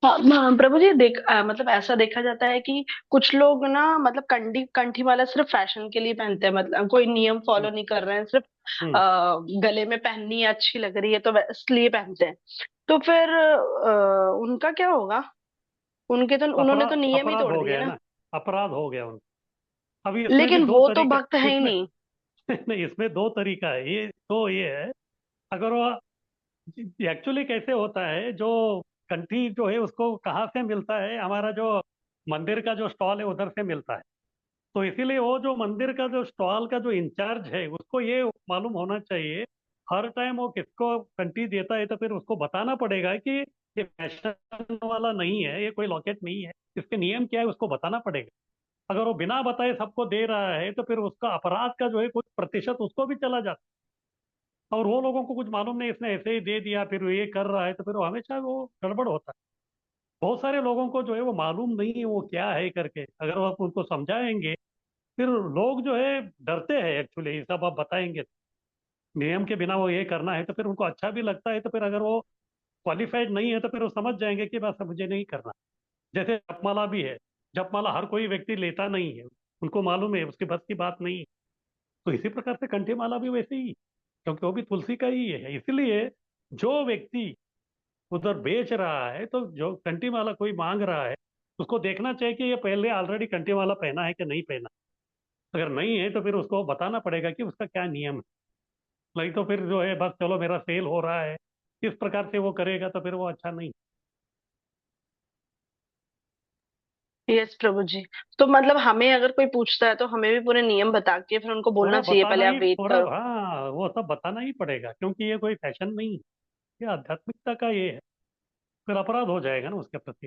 हाँ प्रभु जी, मतलब ऐसा देखा जाता है कि कुछ लोग ना, मतलब कंठी कंठी माला सिर्फ फैशन के लिए पहनते हैं, मतलब कोई नियम हम्म फॉलो नहीं कर रहे हैं, सिर्फ हम्म। गले में पहननी है, अच्छी लग रही है तो इसलिए पहनते हैं। तो फिर उनका क्या होगा? उनके तो उन्होंने तो अपराध नियम ही अपराध तोड़ हो दिए गया ना। ना, अपराध हो गया उनका। अभी इसमें भी लेकिन दो वो तो तरीका भक्त है ही इसमें नहीं। नहीं, इसमें दो तरीका है। ये तो ये है, अगर वो एक्चुअली कैसे होता है, जो कंठी जो है उसको कहाँ से मिलता है, हमारा जो मंदिर का जो स्टॉल है उधर से मिलता है। तो इसीलिए वो जो मंदिर का जो स्टॉल का जो इंचार्ज है उसको ये मालूम होना चाहिए, हर टाइम वो किसको कंठी देता है तो फिर उसको बताना पड़ेगा कि ये फैशन वाला नहीं है, ये कोई लॉकेट नहीं है, इसके नियम क्या है उसको बताना पड़ेगा। अगर वो बिना बताए सबको दे रहा है तो फिर उसका अपराध का जो है कुछ प्रतिशत उसको भी चला जाता है। और वो लोगों को कुछ मालूम नहीं, इसने ऐसे ही दे दिया फिर वो ये कर रहा है, तो फिर वो हमेशा वो गड़बड़ होता है। बहुत सारे लोगों को जो है वो मालूम नहीं है वो क्या है करके, अगर वो आप उनको समझाएंगे, फिर लोग जो है डरते हैं एक्चुअली, ये सब आप बताएंगे तो। नियम के बिना वो ये करना है तो फिर उनको अच्छा भी लगता है, तो फिर अगर वो क्वालिफाइड नहीं है तो फिर वो समझ जाएंगे कि बस मुझे नहीं करना। जैसे जपमाला भी है, जपमाला हर कोई व्यक्ति लेता नहीं है, उनको मालूम है उसके बस की बात नहीं है। तो इसी प्रकार से कंठी माला भी वैसे ही, क्योंकि वो भी तुलसी का ही है। इसलिए जो व्यक्ति उधर बेच रहा है, तो जो कंठी माला कोई मांग रहा है, उसको देखना चाहिए कि ये पहले ऑलरेडी कंठी माला पहना है कि नहीं पहना। अगर नहीं है तो फिर उसको बताना पड़ेगा कि उसका क्या नियम है। नहीं तो फिर जो है बस चलो मेरा सेल हो रहा है, इस प्रकार से वो करेगा तो फिर वो अच्छा नहीं। यस प्रभु जी। तो मतलब हमें अगर कोई पूछता है तो हमें भी पूरे नियम बता के फिर उनको पूरा बोलना चाहिए, बताना पहले ही आप वेट पूरा, करो। हाँ, वो सब बताना ही पड़ेगा, क्योंकि ये कोई फैशन नहीं है, ये आध्यात्मिकता का ये है। फिर अपराध हो जाएगा ना उसके प्रति।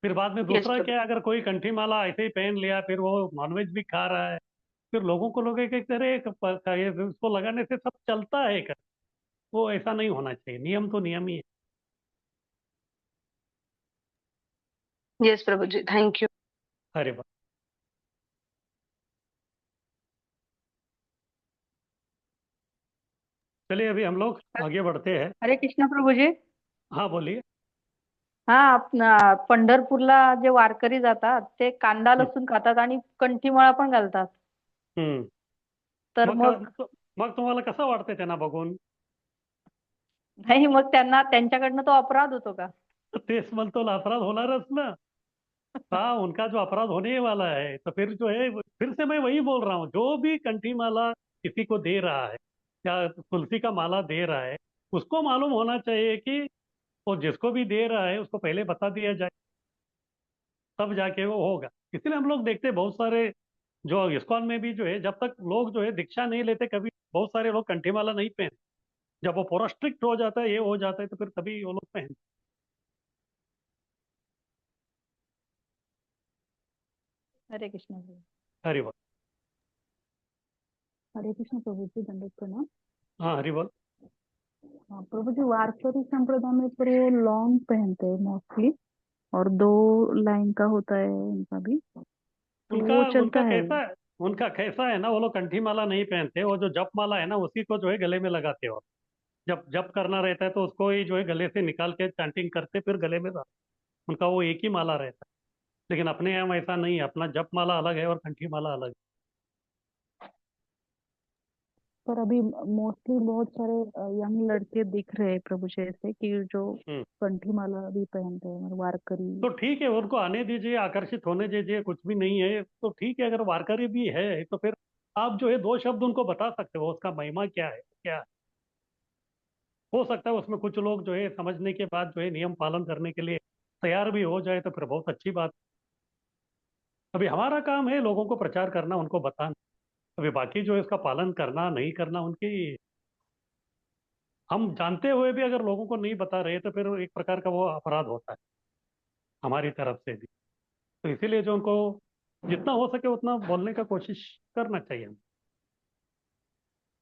फिर बाद में यस दूसरा प्रभु। क्या है, अगर कोई कंठी माला ऐसे ही पहन लिया फिर वो नॉनवेज भी खा रहा है, फिर लोगों को लोग एक तरह ये उसको लगाने से सब चलता है कर। वो ऐसा नहीं होना चाहिए, नियम तो नियम ही है। Yes Prabhu ji, thank you. अरे वाह। चलिए अभी हम लोग आगे बढ़ते हैं। हरे कृष्ण प्रभू जी. हाँ, बोलिए। हा पंढरपूरला जे वारकरी जातात ते कांदा हम्म लसूण खातात आणि कंठीमाळा पण घालतात. हम्म. तर मग मग मग तुम्हाला कसं वाटतंय त्यांना बघून? नाही, मग त्यांना त्यांच्याकडनं तो अपराध होतो का? तेच म्हणतो ना, अपराध होणारच ना। हाँ, उनका जो अपराध होने वाला है, तो फिर जो है फिर से मैं वही बोल रहा हूँ, जो भी कंठी माला किसी को दे रहा है या तुलसी का माला दे रहा है, उसको मालूम होना चाहिए कि वो जिसको भी दे रहा है उसको पहले बता दिया जाए, तब जाके वो होगा। इसलिए हम लोग देखते हैं बहुत सारे जो इस्कॉन में भी जो है, जब तक लोग जो है दीक्षा नहीं लेते, कभी बहुत सारे लोग कंठी माला नहीं पहनते। जब वो पूरा स्ट्रिक्ट हो जाता है, ये हो जाता है, तो फिर तभी वो लोग पहनते हरे कृष्ण प्रभू. हैं। हरि बोल। हरे कृष्ण प्रभु जी, दंडवत प्रणाम. हाँ, हरि बोल। हाँ, प्रभु जी, वारकरी संप्रदाय में पर वो लॉन्ग पहनते हैं मोस्टली, और 2 लाइन का होता है उनका भी, तो उनका वो उनका चलता है. कैसा उनका कैसा है ना, वो लोग कंठी माला नहीं पहनते, वो जो जप माला है ना उसी को जो है गले में लगाते हो। जब जप करना रहता है तो उसको ही जो है गले से निकाल के चैंटिंग करते फिर गले में उनका वो एक ही माला रहता है। लेकिन अपने यहाँ ऐसा नहीं है, अपना जप माला अलग है और कंठी माला अलग पर अभी मोस्टली बहुत सारे यंग लड़के दिख रहे हैं प्रभु जी ऐसे कि जो है। कंठी माला भी पहनते हैं, मतलब वारकरी। तो ठीक है, उनको आने दीजिए, आकर्षित होने दीजिए, कुछ भी नहीं है तो ठीक है। अगर वारकरी भी है तो फिर आप जो है दो शब्द उनको बता सकते हो उसका महिमा क्या है, क्या है। हो सकता है उसमें कुछ लोग जो है समझने के बाद जो है नियम पालन करने के लिए तैयार भी हो जाए तो फिर बहुत अच्छी बात। अभी हमारा काम है लोगों को प्रचार करना, उनको बताना। अभी बाकी जो है इसका पालन करना नहीं करना उनकी, हम जानते हुए भी अगर लोगों को नहीं बता रहे तो फिर एक प्रकार का वो अपराध होता है हमारी तरफ से भी। तो इसीलिए जो उनको जितना हो सके उतना बोलने का कोशिश करना चाहिए।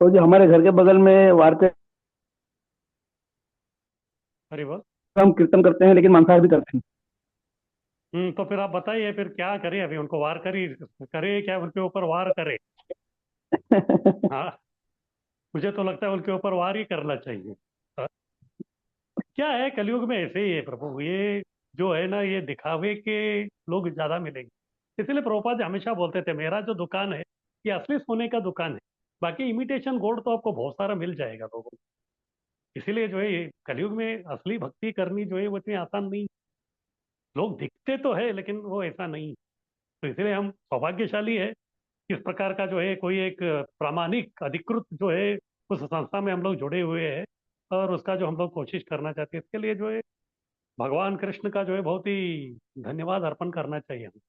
तो जो हमारे घर के बगल में वारकरी अरे वाह। हम कीर्तन करते हैं लेकिन मांसाहार भी करते हैं। तो फिर आप बताइए फिर क्या करें, अभी उनको वार करी करे क्या, उनके ऊपर वार करे? हाँ, मुझे तो लगता है उनके ऊपर वार ही करना चाहिए। हाँ, क्या है कलयुग में ऐसे ही है प्रभु, ये जो है ना ये दिखावे के लोग ज्यादा मिलेंगे। इसलिए प्रभुपाद जी हमेशा बोलते थे मेरा जो दुकान है ये असली सोने का दुकान है, बाकी इमिटेशन गोल्ड तो आपको बहुत सारा मिल जाएगा लोगों को। इसीलिए जो है ये कलयुग में असली भक्ति करनी जो है वो इतनी आसान नहीं। लोग दिखते तो है लेकिन वो ऐसा नहीं। तो इसलिए हम सौभाग्यशाली है, इस प्रकार का जो है कोई एक प्रामाणिक अधिकृत जो है उस संस्था में हम लोग जुड़े हुए हैं और उसका जो हम लोग कोशिश करना चाहते हैं, इसके लिए जो है भगवान कृष्ण का जो है बहुत ही धन्यवाद अर्पण करना चाहिए हमें।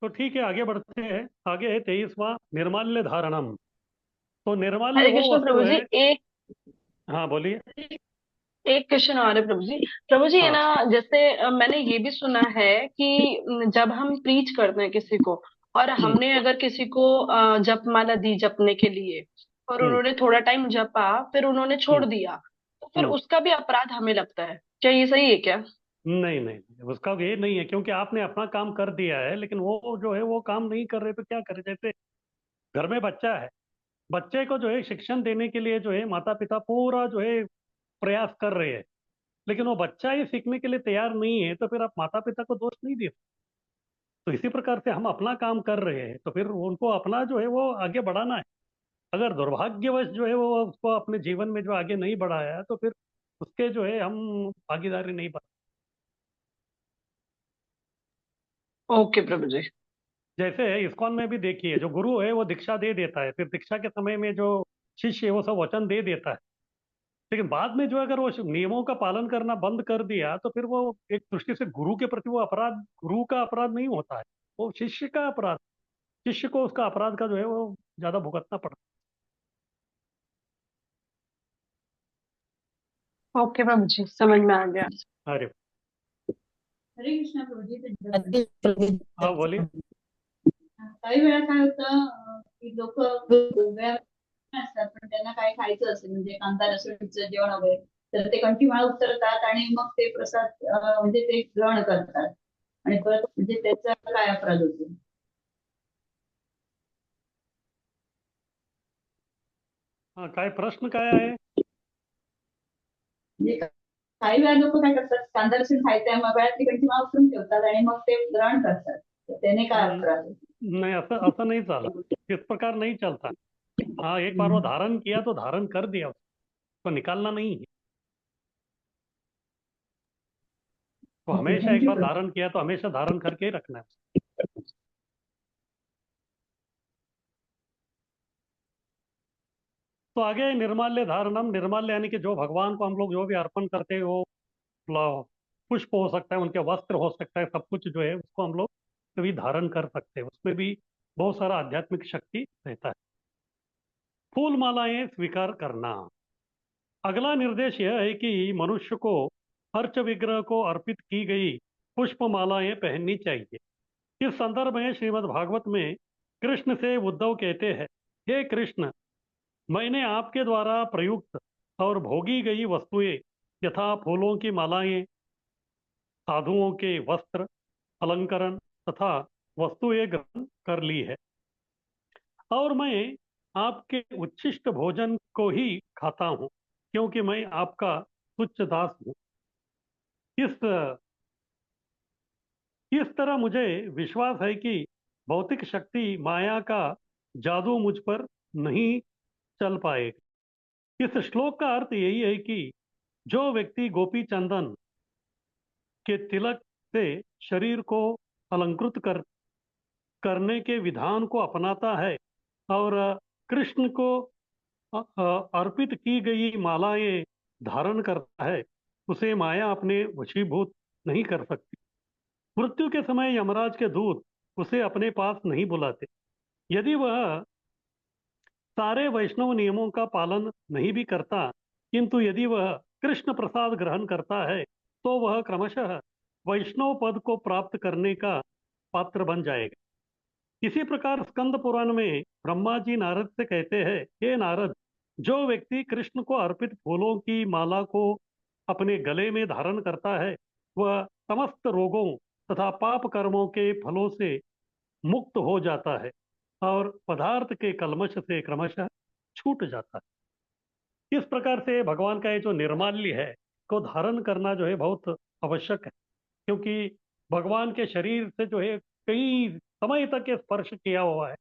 तो ठीक है, आगे बढ़ते हैं। आगे है 23वां निर्माल्य धारणम। तो निर्माल्य हरे वो कृष्ण वस्तु प्रभु जी। है। एक हाँ बोलिए। एक क्वेश्चन और है प्रभु जी। प्रभु जी है हाँ। ना, जैसे मैंने ये भी सुना है कि जब हम प्रीच करते हैं किसी को, और हम्म। हमने अगर किसी को जपमाला दी जपने के लिए, और हम्म। उन्होंने थोड़ा टाइम जपा फिर उन्होंने छोड़ हम्म। दिया, तो फिर हम्म। उसका भी अपराध हमें लगता है, क्या ये सही है क्या? नहीं नहीं, उसका ये नहीं है क्योंकि आपने अपना काम कर दिया है, लेकिन वो जो है वो काम नहीं कर रहे तो क्या करे। जैसे घर में बच्चा है, बच्चे को जो है शिक्षण देने के लिए जो है माता पिता पूरा जो है प्रयास कर रहे हैं, लेकिन वो बच्चा ही सीखने के लिए तैयार नहीं है तो फिर आप माता पिता को दोष नहीं दे सकते। तो इसी प्रकार से हम अपना काम कर रहे हैं तो फिर उनको अपना जो है वो आगे बढ़ाना है। अगर दुर्भाग्यवश जो है वो उसको अपने जीवन में जो आगे नहीं बढ़ाया है तो फिर उसके जो है हम भागीदारी नहीं बन। ओके प्रभु जी। जैसे इस्कॉन में भी देखिए, जो गुरु है वो दीक्षा दे देता है, फिर दीक्षा के समय में जो शिष्य है वो सब वचन दे देता है, लेकिन बाद में जो अगर वो नियमों का पालन करना बंद कर दिया तो फिर वो एक दृष्टि से गुरु के प्रति वो अपराध, गुरु का अपराध नहीं होता है, वो शिष्य का अपराध। शिष्य को उसका अपराध का जो है वो ज्यादा भुगतना पड़ता ओके प्रभु जी, समझ में आ गया। है। अरे हरे कृष्ण प्रभू जी। हाँ बोलिए। काही वेळा काय होतं की लोक वेगळ्या असतात पण त्यांना काय खायचं असेल म्हणजे कांदा लसूणचं जेवण वगैरे, तर ते कंठीमाळा उतरतात आणि मग ते प्रसाद म्हणजे ते ग्रहण करतात आणि परत म्हणजे त्याचा काय अपराध होतो? हाँ, काय प्रश्न काय आहे? म्हणजे काही वेळा लोक काय करतात, कांदा लसूण खायचंय मग वेळात ती कंठीमाळा उतरून ठेवतात आणि मग ते ग्रहण करतात, तर त्याने काय अपराध होतो? नहीं, ऐसा ऐसा नहीं चला, इस प्रकार नहीं चलता। हाँ, एक बार वो धारण किया तो धारण कर दिया, उसको निकालना नहीं है। तो हमेशा एक बार धारण किया तो हमेशा धारण करके ही रखना है। तो आगे निर्माल्य धारणम, निर्माल्य यानी कि जो भगवान को हम लोग जो भी अर्पण करते हैं वो पुष्प हो सकता है, उनके वस्त्र हो सकता है, सब कुछ जो है उसको हम लोग कभी धारण कर सकते हैं, उसमें भी बहुत सारा आध्यात्मिक शक्ति रहता है। फूल मालाएं स्वीकार करना। अगला निर्देश यह है कि मनुष्य को अर्च विग्रह को अर्पित की गई पुष्प मालाएं पहननी चाहिए। इस संदर्भ में श्रीमद् भागवत में कृष्ण से उद्धव कहते हैं, हे कृष्ण, मैंने आपके द्वारा प्रयुक्त और भोगी गई वस्तुएं यथा फूलों की मालाएं, साधुओं के वस्त्र, अलंकरण, तथा वस्तुएं ग्रहण कर ली है, और मैं आपके उच्छिष्ट भोजन को ही खाता हूँ, क्योंकि मैं आपका तुच्छ दास हूँ। इस इस तरह मुझे विश्वास है कि भौतिक शक्ति माया का जादू मुझ पर नहीं चल पाएगा। इस श्लोक का अर्थ यही है कि जो व्यक्ति गोपी चंदन के तिलक से शरीर को अलंकृत करने के विधान को अपनाता है और कृष्ण को अर्पित की गई मालाएं धारण करता है, उसे माया अपने वशीभूत नहीं कर सकती। मृत्यु के समय यमराज के दूत उसे अपने पास नहीं बुलाते। यदि वह सारे वैष्णव नियमों का पालन नहीं भी करता, किंतु यदि वह कृष्ण प्रसाद ग्रहण करता है तो वह क्रमशः वैष्णव पद को प्राप्त करने का पात्र बन जाएगा। इसी प्रकार स्कंद पुराण में ब्रह्मा जी नारद से कहते हैं, हे नारद, जो व्यक्ति कृष्ण को अर्पित फूलों की माला को अपने गले में धारण करता है, वह समस्त रोगों तथा पाप कर्मों के फलों से मुक्त हो जाता है और पदार्थ के कलमश से क्रमशः छूट जाता है। इस प्रकार से भगवान का ये जो निर्माल्य है को धारण करना जो है बहुत आवश्यक है, क्योंकि भगवान के शरीर से जो है कई समय तक ये स्पर्श किया हुआ है,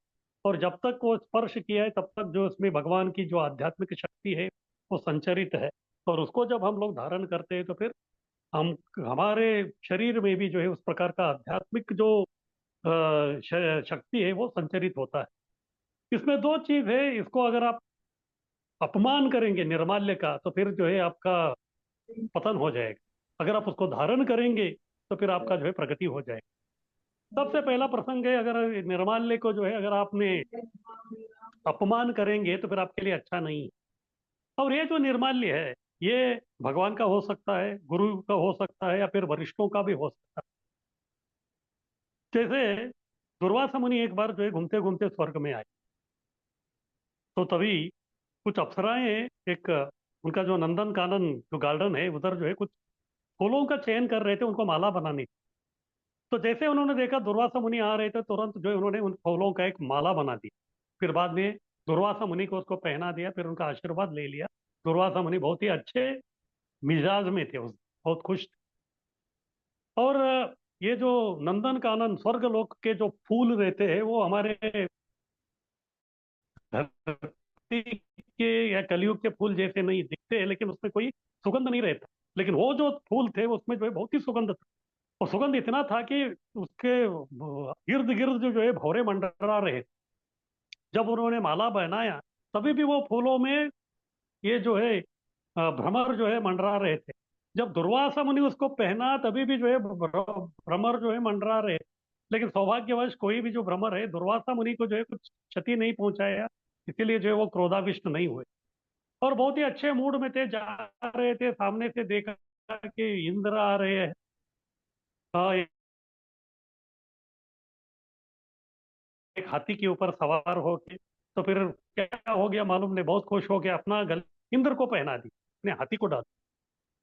और जब तक वो स्पर्श किया है तब तक जो उसमें भगवान की जो आध्यात्मिक शक्ति है वो संचरित है, और उसको जब हम लोग धारण करते हैं तो फिर हम हमारे शरीर में भी जो है उस प्रकार का आध्यात्मिक जो शक्ति है वो संचरित होता है। इसमें दो चीज है, इसको अगर आप अपमान करेंगे निर्माल्य का तो फिर जो है आपका पतन हो जाएगा। अगर आप उसको धारण करेंगे तो फिर आपका जो है प्रगति हो जाएगी। सबसे पहला प्रसंग है, अगर निर्माल्य को जो है अगर आपने अपमान करेंगे तो फिर आपके लिए अच्छा नहीं है। और ये जो निर्माल्य है ये भगवान का हो सकता है, गुरु का हो सकता है, या फिर वरिष्ठों का भी हो सकता है। जैसे दुर्वासा मुनि एक बार जो है घूमते घूमते स्वर्ग में आए, तो तभी कुछ अप्सराएं एक उनका जो नंदन कानन जो गार्डन है उधर जो है कुछ फूलों का चयन कर रहे थे, उनको माला बनानी थी। तो जैसे उन्होंने देखा दुर्वासा मुनि आ रहे थे, तुरंत जो है उन्होंने उन फूलों का एक माला बना दी। फिर बाद में दुर्वासा मुनि को उसको पहना दिया, फिर उनका आशीर्वाद ले लिया। दुर्वासा मुनि बहुत ही अच्छे मिजाज में थे, बहुत खुश थे। और ये जो नंदन कानन स्वर्ग लोक के जो फूल रहते हैं वो हमारे धरती के या कलयुग के फूल जैसे नहीं दिखते हैं, लेकिन उसमें कोई सुगंध नहीं रहता। लेकिन वो जो फूल थे उसमें जो है बहुत ही सुगंध था, और सुगंध इतना था कि उसके गिर्द गिर्द जो है भौरे मंडरा रहे। जब उन्होंने माला बनाया तभी भी वो फूलों में ये जो है भ्रमर जो है मंडरा रहे थे। जब दुर्वासा मुनि उसको पहना तभी भी जो है भ्रमर जो है मंडरा रहे। लेकिन सौभाग्यवश कोई भी जो भ्रमर है दुर्वासा मुनि को जो है कुछ क्षति नहीं पहुंचाया, इसीलिए जो है वो क्रोधाविष्ट नहीं हुए, और बहुत ही अच्छे मूड में थे। जा रहे थे, सामने से देखा कि इंद्र आ रहे हैं, एक हाथी के ऊपर सवार होके। तो फिर क्या हो गया मालूम नहीं, बहुत खुश हो गया, अपना गल इंद्र को पहना दी, अपने हाथी को डाल।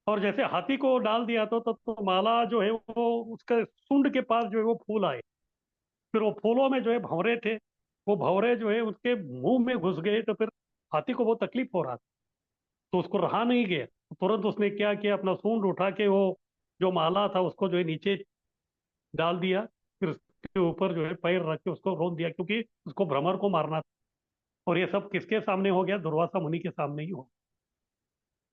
और जैसे हाथी को डाल दिया तो माला जो है वो उसके सूंड के पास जो है वो फूल आए। फिर वो फूलों में जो है भंवरे थे, वो भंवरे जो है उसके मुंह में घुस गए। तो फिर हाथी को बहुत तकलीफ हो रहा था, तो उसको रहा नहीं गया। तो तुरंत उसने क्या किया, अपना सूंड उठा के वो जो माला था उसको जो है नीचे डाल दिया, फिर उसके ऊपर जो है पैर रख के उसको रोक दिया, क्योंकि उसको भ्रमर को मारना था। और ये सब किसके सामने हो गया, दुर्वासा मुनि के सामने ही हो।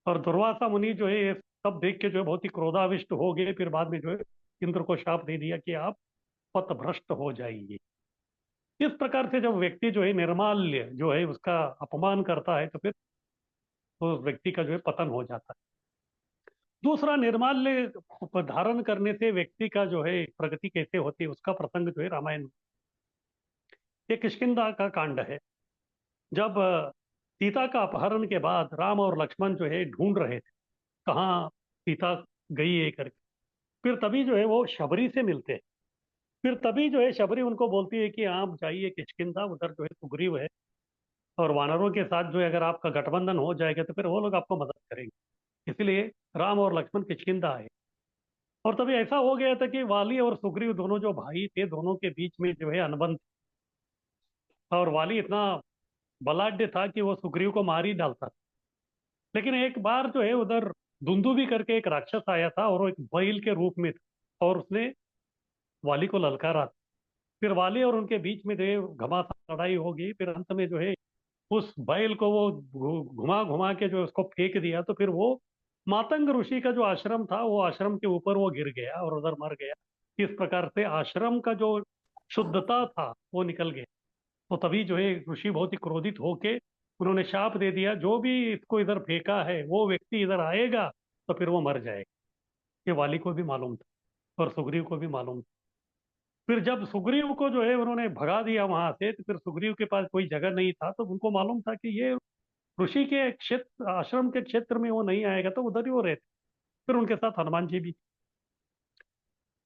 और दुर्वासा मुनि जो है ये सब देख के जो है बहुत ही क्रोधाविष्ट हो गए। फिर बाद में जो है इंद्र को शाप दे दिया कि आप पथभ्रष्ट हो जाएंगे। इस प्रकार से जब व्यक्ति जो है निर्माल्य जो है उसका अपमान करता है तो फिर उस व्यक्ति का जो है पतन हो जाता है। दूसरा, निर्माल्य धारण करने से व्यक्ति का जो है प्रगति कैसे होती है उसका प्रसंग जो है रामायण, ये किष्किंधा का कांड है। जब सीता का अपहरण के बाद राम और लक्ष्मण जो है ढूंढ रहे थे कहाँ सीता गई है करके, फिर तभी जो है वो शबरी से मिलते हैं। फिर तभी जो है शबरी उनको बोलती है कि आप जाइए किष्किंधा, उधर जो है सुग्रीव है, और वानरों के साथ जो है अगर आपका गठबंधन हो जाएगा तो फिर वो लोग आपको मदद करेंगे। इसलिए राम और लक्ष्मण किष्किंधा आए। और तभी ऐसा हो गया था कि वाली और सुग्रीव दोनों जो भाई थे, दोनों के बीच में जो है अनबन था। और वाली इतना बलाढ्य था कि वो सुग्रीव को मार ही डालता था। लेकिन एक बार जो है उधर दुंदुभी करके एक राक्षस आया था और वो एक बैल के रूप में था और उसने वाली को ललकारा। फिर वाली और उनके बीच में जो है घमासान लड़ाई हो गई। फिर अंत में जो है उस बैल को वो घुमा घुमा के जो उसको फेंक दिया, तो फिर वो मातंग ऋषि का जो आश्रम था वो आश्रम के ऊपर वो गिर गया और उधर मर गया। इस प्रकार से आश्रम का जो शुद्धता था वो निकल गया। तो तभी जो है ऋषि बहुत ही क्रोधित होके उन्होंने शाप दे दिया, जो भी इसको इधर फेंका है वो व्यक्ति इधर आएगा तो फिर वो मर जाएगा। ये वाली को भी मालूम था और सुग्रीव को भी मालूम था। फिर जब सुग्रीव को जो है उन्होंने भगा दिया वहां से, तो फिर सुग्रीव के पास कोई जगह नहीं था, तो उनको मालूम था कि ये ऋषि के क्षेत्र, आश्रम के क्षेत्र में वो नहीं आएगा, तो उधर ही वो रहते। फिर उनके साथ हनुमान जी भी,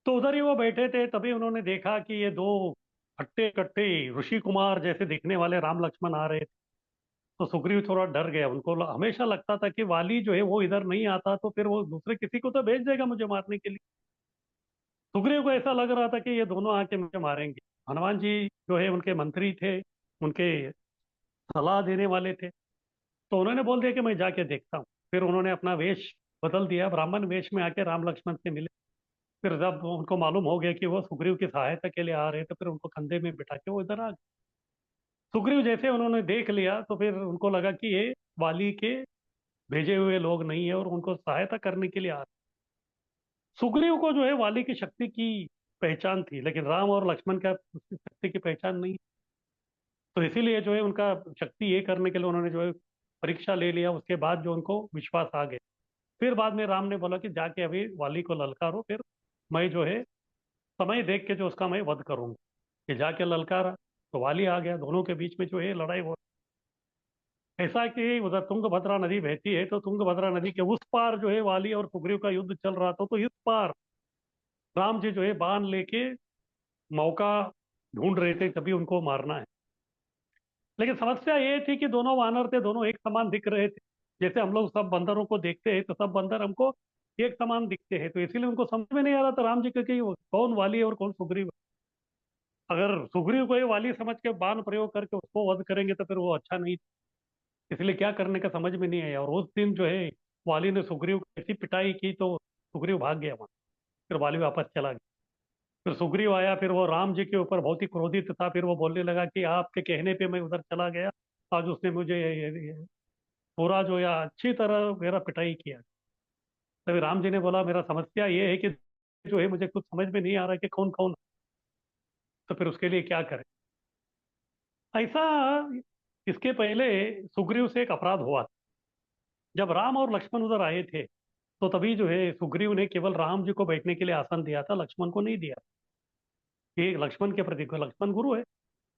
तो उधर ही वो बैठे थे। तभी उन्होंने देखा कि ये दो हट्टे कट्टे ऋषि कुमार जैसे दिखने वाले राम लक्ष्मण आ रहे थे। तो सुग्रीव थोड़ा डर गया। उनको हमेशा लगता था कि वाली जो है वो इधर नहीं आता तो फिर वो दूसरे किसी को तो भेज देगा मुझे मारने के लिए। सुग्रीव को ऐसा लग रहा था कि ये दोनों आके मुझे मारेंगे। हनुमान जी जो है उनके मंत्री थे, उनके सलाह देने वाले थे, तो उन्होंने बोल दिया कि मैं जाके देखता हूँ। फिर उन्होंने अपना वेश बदल दिया, ब्राह्मण वेश में आके राम लक्ष्मण से मिले। फिर जब उनको मालूम हो गया कि वो सुग्रीव की सहायता के लिए आ रहे, तो फिर उनको कंधे में बिठा के वो इधर आ गए। सुग्रीव जैसे उन्होंने देख लिया तो फिर उनको लगा कि ये वाली के भेजे हुए लोग नहीं है और उनको सहायता करने के लिए आ रहे। सुग्रीव को जो है वाली की शक्ति की पहचान थी, लेकिन राम और लक्ष्मण का उसकी शक्ति की पहचान नहीं। तो इसीलिए जो है उनका शक्ति ये करने के लिए उन्होंने जो है परीक्षा ले लिया। उसके बाद जो उनको विश्वास आ गया, फिर बाद में राम ने बोला कि जाके अभी वाली को ललकारो, फिर मैं जो है समय देख के जो उसका मैं वध करूंगा। कि जाके ललकारा तो वाली आ गया। दोनों के बीच में जो है लड़ाई हो। ऐसा कि उधर तुंगभद्रा नदी बहती है, तो तुंगभद्रा नदी के उस पार जो है वाली और सुग्रीव का युद्ध चल रहा था, तो इस पार राम जी जो है बाण लेके मौका ढूंढ रहे थे तभी उनको मारना है। लेकिन समस्या ये थी कि दोनों वानर थे, दोनों एक समान दिख रहे थे। जैसे हम लोग सब बंदरों को देखते हैं तो सब बंदर हमको एक समान दिखते हैं, तो इसीलिए उनको समझ में नहीं आ रहा था राम जी को कि वो कौन वाली है और कौन सुग्रीव है। अगर सुग्रीव को ये वाली समझ के बाण प्रयोग करके उसको वध करेंगे तो फिर वो अच्छा नहीं। इसलिए क्या करने का समझ में नहीं आया। और उस दिन जो है वाली ने सुग्रीव को ऐसी पिटाई की तो सुग्रीव भाग गया वहां। फिर वाली वापस चला गया। फिर सुग्रीव आया, फिर वो राम जी के ऊपर बहुत ही क्रोधित था। फिर वो बोलने लगा कि आपके कहने पे मैं उधर चला गया, आज उसने मुझे पूरा जो या अच्छी तरह मेरा पिटाई किया। तभी राम जी ने बोला मेरा समस्या ये है कि जो है मुझे कुछ समझ में नहीं आ रहा कि कौन कौन है, तो फिर उसके लिए क्या करें। ऐसा इसके पहले सुग्रीव से एक अपराध हुआ था। जब राम और लक्ष्मण उधर आए थे, तो तभी जो है सुग्रीव ने केवल राम जी को बैठने के लिए आसन दिया था, लक्ष्मण को नहीं दिया। ये लक्ष्मण के प्रति, लक्ष्मण गुरु है,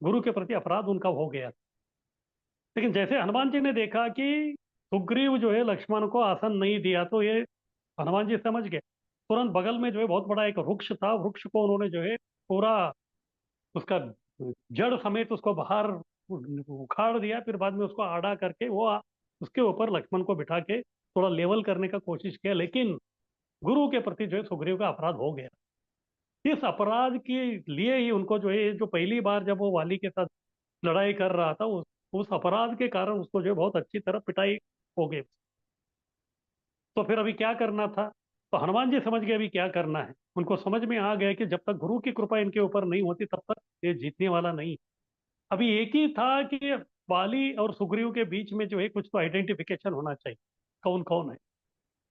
गुरु के प्रति अपराध उनका हो गया। लेकिन जैसे हनुमान जी ने देखा कि सुग्रीव जो है लक्ष्मण को आसन नहीं दिया, तो ये हनुमान जी समझ गए। तुरंत बगल में जो है बहुत बड़ा एक वृक्ष था, वृक्ष को उन्होंने जो है पूरा उसका जड़ समेत उसको बाहर उखाड़ दिया। फिर बाद में उसको आड़ा करके वो उसके ऊपर लक्ष्मण को बिठा के थोड़ा लेवल करने का कोशिश किया। लेकिन गुरु के प्रति जो है सुग्रीव का अपराध हो गया। इस अपराध के लिए ही उनको जो है, जो पहली बार जब वो वाली के साथ लड़ाई कर रहा था, उस अपराध के कारण उसको जो है बहुत अच्छी तरह पिटाई हो गई। तो फिर अभी क्या करना था, तो हनुमान जी समझ गए अभी क्या करना है। उनको समझ में आ गया कि जब तक गुरु की कृपा इनके ऊपर नहीं होती तब तक ये जीतने वाला नहीं। अभी एक ही था कि वाली और सुग्रीव के बीच में जो है कुछ तो आइडेंटिफिकेशन होना चाहिए, कौन कौन है।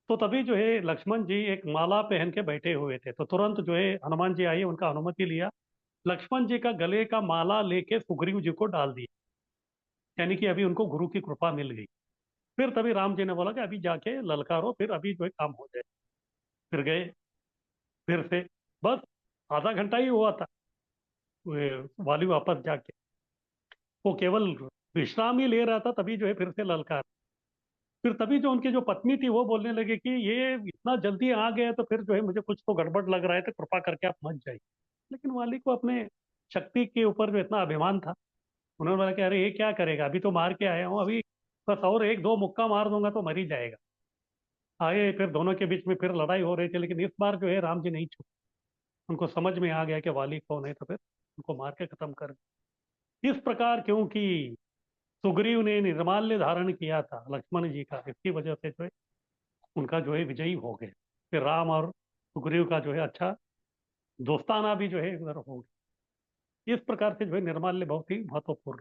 तो तभी जो है लक्ष्मण जी एक माला पहन के बैठे हुए थे, तो तुरंत जो है हनुमान जी आए, उनका अनुमति लिया, लक्ष्मण जी का गले का माला लेके सुग्रीव जी को डाल दिया। यानी कि अभी उनको गुरु की कृपा मिल गई। फिर तभी राम जी ने बोला कि अभी जाके ललकारो, फिर अभी जो है काम हो जाए। फिर गए, फिर से बस आधा घंटा ही हुआ था वाली वापस जाके, वो केवल विश्राम ही ले रहा था, तभी जो है फिर से ललकार। फिर तभी जो उनकी जो पत्नी थी वो बोलने लगे कि ये इतना जल्दी आ गए तो फिर जो है मुझे कुछ तो गड़बड़ लग रहा है, तो कृपा करके आप मत जाइए। लेकिन वाली को अपने शक्ति के ऊपर जो इतना अभिमान था, उन्होंने बोला कि अरे ये क्या करेगा, अभी तो मार के आया हूँ, अभी बस और एक दो मुक्का मार दूंगा तो मर ही जाएगा। आए, फिर दोनों के बीच में फिर लड़ाई हो रही थी, लेकिन इस बार जो है राम जी नहीं छूटे। उनको समझ में आ गया कि वाली कौन है, तो फिर उनको मार के खत्म कर दिया। इस प्रकार क्योंकि सुग्रीव ने निर्माल्य धारण किया था लक्ष्मण जी का, इसकी वजह से जो है उनका जो है विजयी हो गए। फिर राम और सुग्रीव का जो है अच्छा दोस्ताना भी जो है उधर हो गया। इस प्रकार से जो है निर्माल्य बहुत ही महत्वपूर्ण।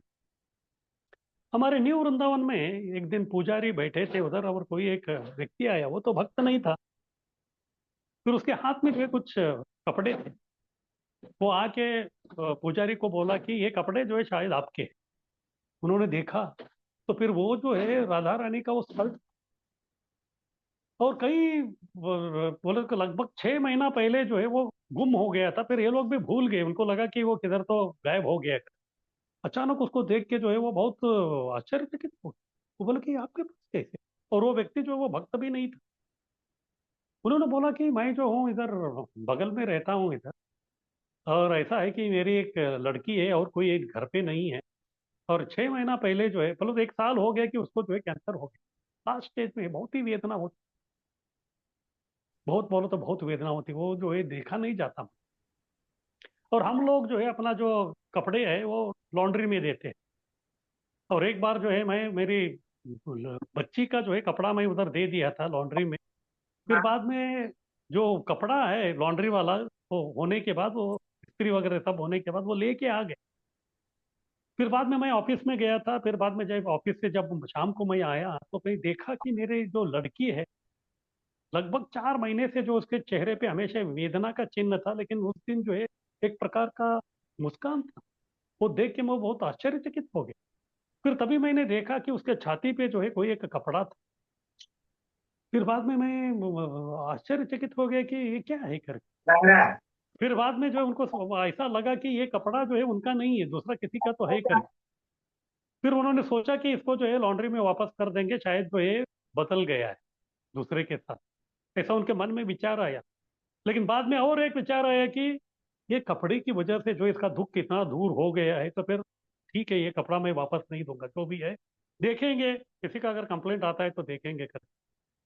हमारे न्यू वृंदावन में एक दिन पुजारी बैठे थे उधर, और कोई एक व्यक्ति आया, वो तो भक्त नहीं था। फिर उसके हाथ में जो है कुछ कपड़े थे। वो आके पुजारी को बोला कि ये कपड़े जो है शायद आपके हैं। उन्होंने देखा तो फिर वो जो है राधा रानी का वो स्कर्ट, और कई बोले तो लगभग 6 महीना पहले जो है वो गुम हो गया था। फिर ये लोग भी भूल गए, उनको लगा कि वो किधर तो गायब हो गया। अचानक उसको देख के जो है वो बहुत आश्चर्यचकित हो गए। वो बोले कि आपके पास कैसे? और वो व्यक्ति जो है वो भक्त भी नहीं था। उन्होंने बोला कि मैं जो हूँ इधर बगल में रहता हूँ इधर, और ऐसा है कि मेरी एक लड़की है और कोई एक घर पे नहीं है, और 6 महीना पहले जो है, मतलब 1 साल हो गया कि उसको जो है कैंसर हो गया। लास्ट स्टेज में है, बहुत ही वेदना होती, बहुत बोलो तो बहुत वेदना होती, वो जो है देखा नहीं जाता। और हम लोग जो है अपना जो कपड़े है वो लॉन्ड्री में देते हैं। और एक बार जो है मैं मेरी बच्ची का जो है कपड़ा मैं उधर दे दिया था लॉन्ड्री में। फिर बाद में जो कपड़ा है लॉन्ड्री वाला, वो होने के बाद, वो इस्त्री वगैरह सब होने के बाद वो लेके आ गए। फिर बाद में मैं ऑफिस में गया था। फिर बाद में जब ऑफिस से जब शाम को मैं आया तो मैं देखा कि मेरे जो लड़की है, लगभग 4 महीने से जो उसके चेहरे पे हमेशा वेदना का चिन्ह था, लेकिन उस दिन जो है एक प्रकार का मुस्कान था। वो देख के मैं बहुत आश्चर्यचकित हो गया। फिर तभी मैंने देखा कि उसके छाती पे जो है कोई एक कपड़ा था। फिर बाद में मैं आश्चर्यचकित हो गया कि ये क्या है करके। फिर बाद में जो है उनको ऐसा लगा कि ये कपड़ा जो है उनका नहीं है, दूसरा किसी का तो है करके। फिर उन्होंने सोचा कि इसको जो है लॉन्ड्री में वापस कर देंगे, शायद जो है बदल गया है दूसरे के साथ। ऐसा उनके मन में विचार आया। लेकिन बाद में और एक विचार आया कि ये कपड़े की वजह से जो इसका दुख कितना दूर हो गया है, तो फिर ठीक है, ये कपड़ा मैं वापस नहीं दूंगा, जो भी है देखेंगे, किसी का अगर कंप्लेंट आता है तो देखेंगे कर।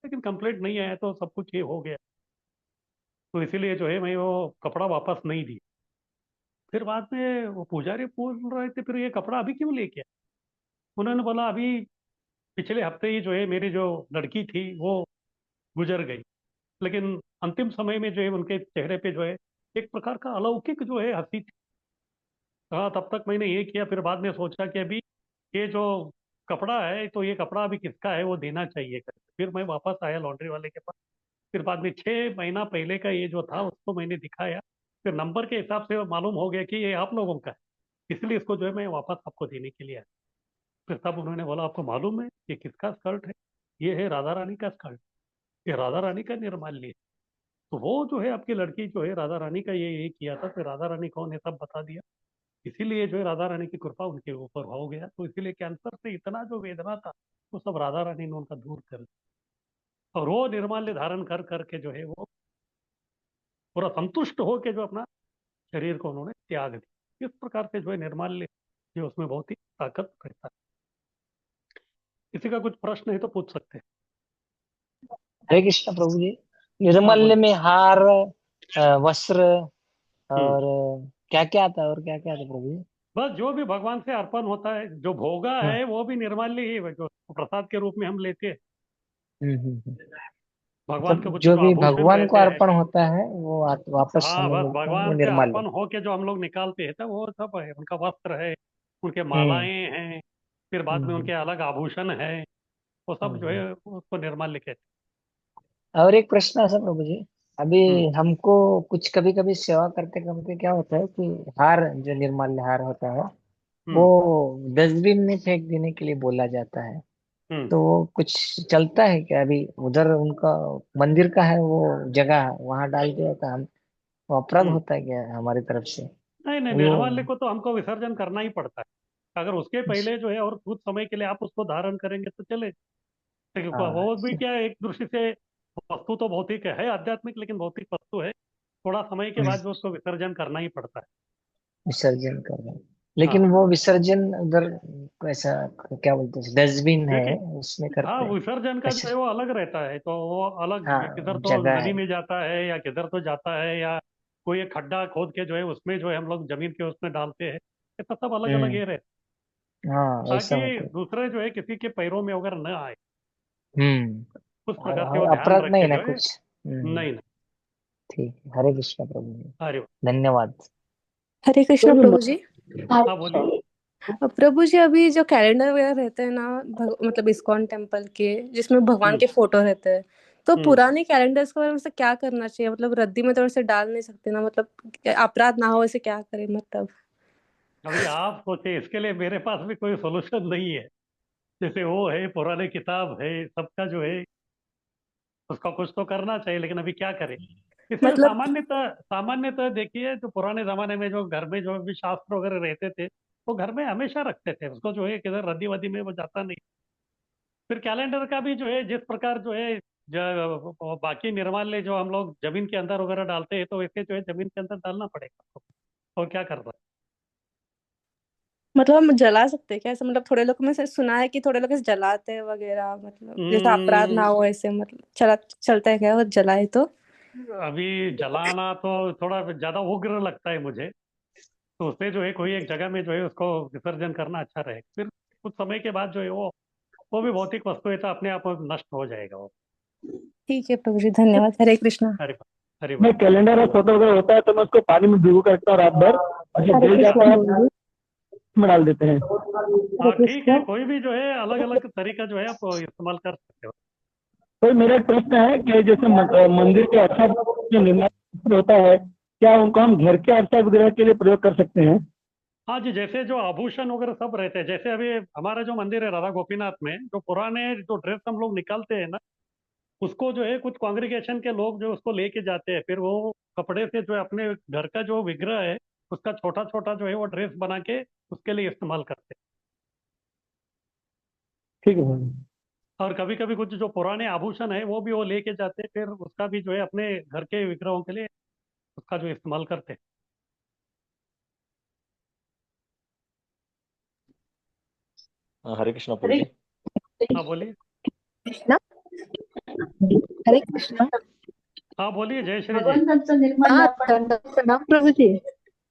लेकिन कंप्लेंट नहीं आया तो सब कुछ ये हो गया, तो इसीलिए जो है मैं वो कपड़ा वापस नहीं दी। फिर बाद में वो पुजारी पूछ रहे थे, फिर ये कपड़ा अभी क्यों लेके आए? उन्होंने बोला अभी पिछले हफ्ते ही जो है मेरी जो लड़की थी वो गुजर गई, लेकिन अंतिम समय में जो है उनके चेहरे पे जो है एक प्रकार का अलौकिक जो है हंसी थी। हाँ, तब तक मैंने ये किया। फिर बाद में सोचा कि अभी ये जो कपड़ा है, तो ये कपड़ा अभी किसका है वो देना चाहिए करके। फिर मैं वापस आया लॉन्ड्री वाले के पास। फिर बाद में 6 महीना पहले का ये जो था उसको मैंने दिखाया। फिर नंबर के हिसाब से मालूम हो गया कि ये आप लोगों का है, इसलिए इसको जो है मैं वापस आपको देने के लिए आया। फिर तब उन्होंने बोला आपको मालूम है ये किसका स्कर्ट है? ये है राधा रानी का स्कर्ट, ये राधा रानी का निर्माल्य है। तो वो जो है आपकी लड़की जो है राधा रानी का ये किया था, फिर राधा रानी कौन है सब बता दिया। इसीलिए जो है राधा रानी की कृपा उनके ऊपर हो गया। तो इसीलिए कैंसर से इतना जो वेदना था वो सब राधा रानी ने उनका दूर कर दिया। और वो निर्माल्य धारण कर करके जो है वो पूरा संतुष्ट होकर जो अपना शरीर को उन्होंने त्याग दिया। इस प्रकार से जो है निर्माल्य जो उसमें बहुत ही ताकत रहता है। किसी का कुछ प्रश्न है तो पूछ सकते हैं। हरे कृष्ण प्रभु जी। हाँ निर्मल्य बोलिए। में हार, वस्त्र और क्या क्या आता है, और क्या क्या आता है प्रभु जी? बस जो भी भगवान से अर्पण होता है, जो भोगा हाँ। है वो भी निर्माल्य ही है, जो प्रसाद के रूप में हम लेते हैं। हम्म। भगवान के मतलब कुछ जो जो भी आभूषण भगवान को रहते हैं, अर्पण होता है वो वापस हाँ हमें बस मिलता है, वो भगवान से निर्मल्य। अर्पण होके जो हम लोग निकालते हैं तो वो सब है। उनका वस्त्र है, उनके हम्म मालाएं हैं, फिर बाद में हम्म उनके अलग आभूषण है, वो सब जो हम्म। है उसको निर्माल्य कहते और एक प्रश्न है सर प्रभु जी। अभी हैं। हमको कुछ कभी कभी सेवा करते करते क्या होता है कि हार, जो निर्माल्य हार होता है वो हम्म डस्टबिन में फेंक देने के लिए बोला जाता है। हम्म। तो वो कुछ चलता है क्या? अभी उधर उनका मंदिर का है वो जगह, वहां डाल दिया था हम, वो अपराध हम्म। होता है क्या हमारी तरफ से? नहीं नहीं, अभी वो निर्माल्य को तो हमको विसर्जन करना ही पड़ता है। अगर उसके पहले जो है और कुछ समय के लिए आप उसको धारण करेंगे तो चले। लेकिन वो भी अच्छा। क्या है, एक दृष्टि से वस्तु तो भौतिक है आध्यात्मिक, लेकिन भौतिक वस्तु है। थोड़ा समय के बाद जो उसको विसर्जन करना ही पड़ता है। विसर्जन कर रहे हैं। लेकिन हाँ वो विसर्जन उधर ऐसा क्या बोलते हैं, डस्टबिन है, देखिए, उसमें हाँ करते हैं विसर्जन का जो है ऐसे। वो अलग रहता है, तो वो अलग हाँ किधर तो जगह नदी है। में जाता है या किधर तो जाता है, या कोई एक खड्डा खोद के जो है उसमें जो है हम लोग जमीन के उसमें डालते हैं। ये तो सब अलग अलग हम्म। ये रहता हाँ है, ऐसा ताकि होता है। दूसरे जो है किसी के पैरों में अगर न आए, उस प्रकार से वो और ध्यान अपराध रख नहीं के ना जो है। कुछ। नहीं नहीं। ठीक है, हरे कृष्णा प्रभु जी, अरे धन्यवाद। हरे कृष्णा प्रभु जी। हाँ बोलिए। प्रभु जी, अभी जो कैलेंडर वगैरह रहते हैं ना, मतलब इस्कॉन टेम्पल के, जिसमें भगवान हम्म के फोटो रहते हैं, तो हम्म पुराने कैलेंडर्स के बारे में से क्या करना चाहिए? मतलब रद्दी में तो वैसे डाल नहीं सकते ना, मतलब अपराध ना हो ऐसे क्या करें मतलब? अभी आप सोचे, इसके लिए मेरे पास भी कोई सोल्यूशन नहीं है। जैसे वो है, पुराने किताब है, सबका जो है उसका कुछ तो करना चाहिए, लेकिन अभी क्या करें। इसमें मतलब सामान्यतः सामान्यतः देखिए, जो पुराने जमाने में जो घर में जो भी शास्त्र वगैरह रहते थे, वो घर में हमेशा रखते थे, उसको जो है किधर रद्दी वद्दी में वो जाता नहीं। फिर कैलेंडर का भी जो है जिस प्रकार जो है, बाकी निर्माल्य जो हम लोग जमीन के अंदर वगैरह डालते हैं, तो वैसे जो है जमीन के अंदर डालना पड़ेगा। और क्या कर रहा हम जला सकते हैं क्या ऐसे? मतलब थोड़े लोग, में से सुना है कि थोड़े लोग ऐसे जलाते हैं वगैरह, मतलब जैसे अपराध है। ना हो ऐसे, मतलब चलता है क्या वो जलाए तो? अभी जलाना तो थोड़ा ज्यादा उग्र लगता है मुझे, तो उससे जो है कोई एक जगह में जो है उसको विसर्जन करना अच्छा रहेगा। फिर कुछ समय के बाद जो है वो भी भौतिक वस्तु है, तो अपने आप नष्ट हो जाएगा वो। ठीक है प्रभु जी, धन्यवाद। हरे कृष्णा। हरे हरे मैं कैलेंडर और फोटो वगैरह होता है तो मैं उसको पानी में भिगो कर रखता हूँ रात भर, और जब हरे जल कृष्णा जाता है प्रभु जी। उसमें डाल देते हैं। हरे हाँ ठीक है, कृष्णा। कोई भी जो है अलग अलग तरीका जो है आप इस्तेमाल कर सकते हो। तो मेरा एक प्रश्न है कि जैसे मंदिर के अर्चा जो निर्माण होता है, क्या उनको हम घर के अर्चा विग्रह के लिए प्रयोग कर सकते हैं? हाँ जी, जैसे जो आभूषण वगैरह सब रहते हैं, जैसे अभी हमारा जो मंदिर है राधा गोपीनाथ में, जो पुराने जो ड्रेस हम लोग निकालते हैं ना, उसको जो है कुछ कॉन्ग्रीगेशन के लोग जो उसको लेके जाते हैं, फिर वो कपड़े से जो है अपने घर का जो विग्रह है उसका छोटा छोटा जो है वो ड्रेस बना के उसके लिए इस्तेमाल करते ठीक है भाई। हैं। और कभी कभी कुछ जो पुराने आभूषण है वो भी वो लेके जाते हैं, फिर उसका भी जो है अपने घर के विग्रहों के लिए उसका जो इस्तेमाल करते हैं। हाँ, हरे कृष्णा प्रभु हरे जी। हाँ बोलिए। कृष्णा। हरे कृष्णा। हाँ बोलिए, जय श्री जी। भगवंताचं निर्माल्य आपण दंडवत प्रणाम प्रभु जी।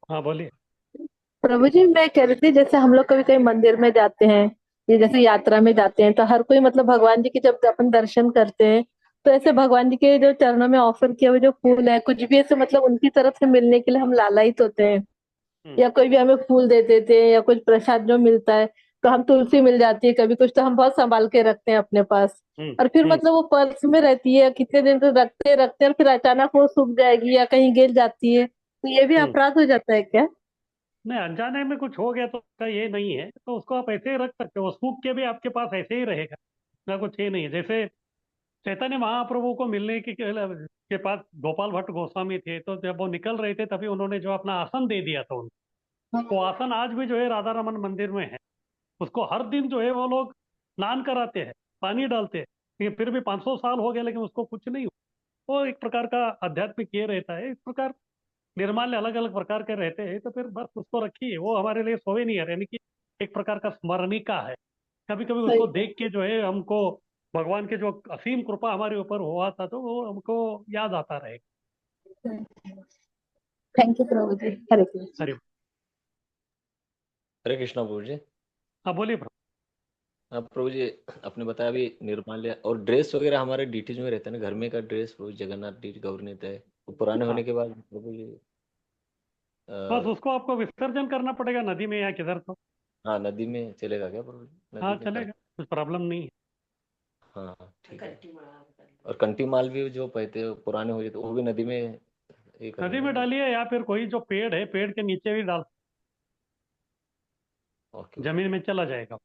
हाँ बोलिए। प्रभु जी, मैं कह रही थी, जैसे हम लोग कभी कभी मंदिर में जाते हैं, ये जैसे यात्रा में जाते हैं, तो हर कोई मतलब भगवान जी के जब अपन दर्शन करते हैं, तो ऐसे भगवान जी के जो चरणों में ऑफर किए हुए जो फूल है, कुछ भी ऐसे मतलब उनकी तरफ से मिलने के लिए हम लालायित होते हैं, हम्म या कोई भी हमें फूल दे देते हैं या कुछ प्रसाद जो मिलता है, तो हम तुलसी मिल जाती है कभी कुछ, तो हम बहुत संभाल के रखते हैं अपने पास, हम्म और फिर हम्म मतलब वो पर्स में रहती है कितने दिन तो रखते रखते, और फिर अचानक वो सूख जाएगी या कहीं गिर जाती है, तो ये भी हम्म अपराध हो जाता है क्या? नहीं, अनजाने में कुछ हो गया तो उसका ये नहीं है, तो उसको आप ऐसे ही रख सकते हो, सूख के भी आपके पास ऐसे ही रहेगा ना, कुछ ये नहीं है। जैसे चैतन्य महाप्रभु को मिलने के पास गोपाल भट्ट गोस्वामी थे, तो जब वो निकल रहे थे तभी उन्होंने जो अपना आसन दे दिया था उनको। वो आसन आज भी जो है राधा रमन मंदिर में है, उसको हर दिन जो है वो लोग स्नान कराते हैं, पानी डालते हैं। फिर भी 500 साल हो गए लेकिन उसको कुछ नहीं हुआ। वो एक प्रकार का आध्यात्मिक ये रहता है, इस प्रकार निर्माल्य अलग अलग प्रकार के रहते हैं, तो फिर बस उसको रखिए, वो हमारे लिए सोवेनियर यानी कि एक प्रकार का स्मरणिका है। कभी कभी उसको देख के जो है हमको भगवान के जो असीम कृपा हमारे ऊपर हुआ था, तो वो हमको याद आता रहेगा। थैंक यू प्रभु जी। हरे कृष्ण। हरे हरे कृष्णा प्रभु जी। हाँ बोलिए प्रभु। हाँ प्रभु जी, आपने बताया अभी निर्माल्य और ड्रेस वगैरह हमारे डीटीज में रहता है ना, घर में का ड्रेस प्रभु जी, जगन्नाथ डी गवर्नमेंट है, वो पुराने हाँ होने के बाद प्रभु जी बस अ, उसको आपको विसर्जन करना पड़ेगा नदी में या किधर तो। हाँ नदी में चलेगा क्या प्रभु जी, हाँ नदी में कर। चलेगा, कुछ प्रॉब्लम नहीं है। हाँ हाँ, ठीक है। और कंटी माल भी जो पहते पुराने हो जाते वो भी नदी में ये नदी करेंगे में ना। डालिए, या फिर कोई जो पेड़ है पेड़ के नीचे भी डाल, ओके प्रभु जमीन जी। में चला जाएगा।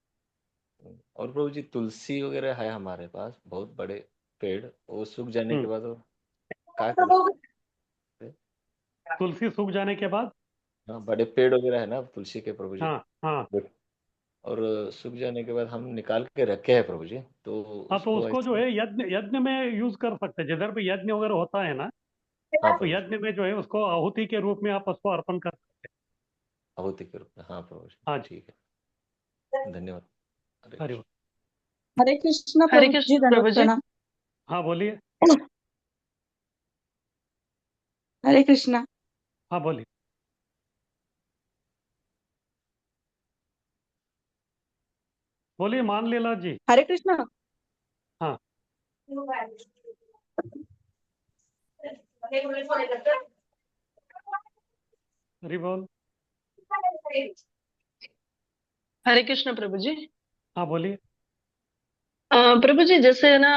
और प्रभु जी तुलसी वगैरह है हमारे पास बहुत बड़े पेड़, वो सूख जाने के हम्म बाद वो क्या कर सकते हैं? तुलसी सूख जाने के बाद। हाँ बड़े पेड़ वगैरह है ना तुलसी के प्रभु जी। हाँ हाँ बट- और सूख जाने के बाद हम निकाल के रखे हैं प्रभु जी, तो हाँ, तो उसको उसको जो ऐसे। है यज्ञ यज्ञ में यूज कर सकते हैं, जिधर भी यज्ञ वगैरह होता है ना, हाँ तो प्रभु जी। यज्ञ में जो है उसको आहुति के रूप में आप उसको अर्पण कर सकते आहुति के रूप में। हाँ प्रभु जी, हाँ जी। ठीक है, धन्यवाद। हरे हरि कृष्ण। हरे कृष्ण हरे प्रभु जी, कृष्ण दंडवत प्रभु जी। प्रणाम। हाँ बोलिए। हरे कृष्णा। हाँ बोलिए। बोलिए मान लीला जी। हरे कृष्णा। हाँ हरि बोल। हरे कृष्ण प्रभु जी। हाँ बोलिए। प्रभु जी, जैसे ना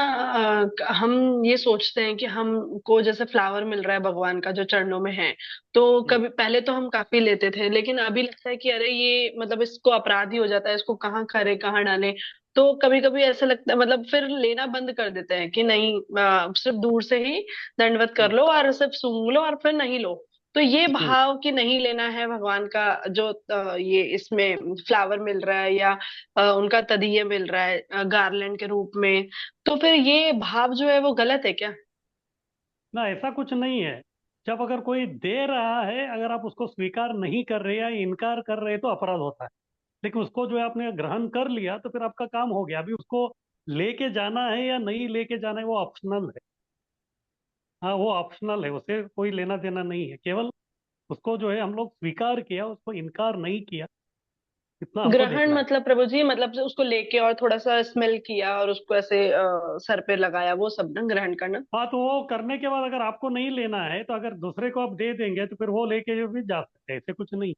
हम ये सोचते हैं कि हमको जैसे फ्लावर मिल रहा है भगवान का जो चरणों में है, तो कभी पहले तो हम काफी लेते थे, लेकिन अभी लगता है कि अरे ये मतलब इसको अपराध ही हो जाता है, इसको कहाँ खरे कहाँ डालें। तो कभी कभी ऐसा लगता है, मतलब फिर लेना बंद कर देते हैं कि नहीं, सिर्फ दूर से ही दंडवत कर लो और सिर्फ सूंघ लो और फिर नहीं लो। तो ये भाव कि नहीं लेना है भगवान का जो ये इसमें फ्लावर मिल रहा है या उनका तदीय मिल रहा है गार्लैंड के रूप में, तो फिर ये भाव जो है वो गलत है क्या? ना ऐसा कुछ नहीं है। जब अगर कोई दे रहा है, अगर आप उसको स्वीकार नहीं कर रहे या इनकार कर रहे तो अपराध होता है। लेकिन उसको जो है आपने ग्रहण कर लिया तो फिर आपका काम हो गया। अभी उसको लेके जाना है या नहीं लेके जाना है वो ऑप्शनल है। हाँ वो ऑप्शनल है, उसे कोई लेना देना नहीं है। केवल उसको जो है हम लोग स्वीकार किया, उसको इनकार नहीं किया, इतना हमको ग्रहण देखना है। मतलब प्रभु जी, मतलब से उसको लेके और थोड़ा सा स्मेल किया और उसको ऐसे सर पे लगाया, वो सब ना ग्रहण करना। हाँ तो वो करने के बाद अगर आपको नहीं लेना है तो अगर दूसरे को आप दे देंगे तो फिर वो लेके जो भी जा सकते हैं, ऐसे कुछ नहीं।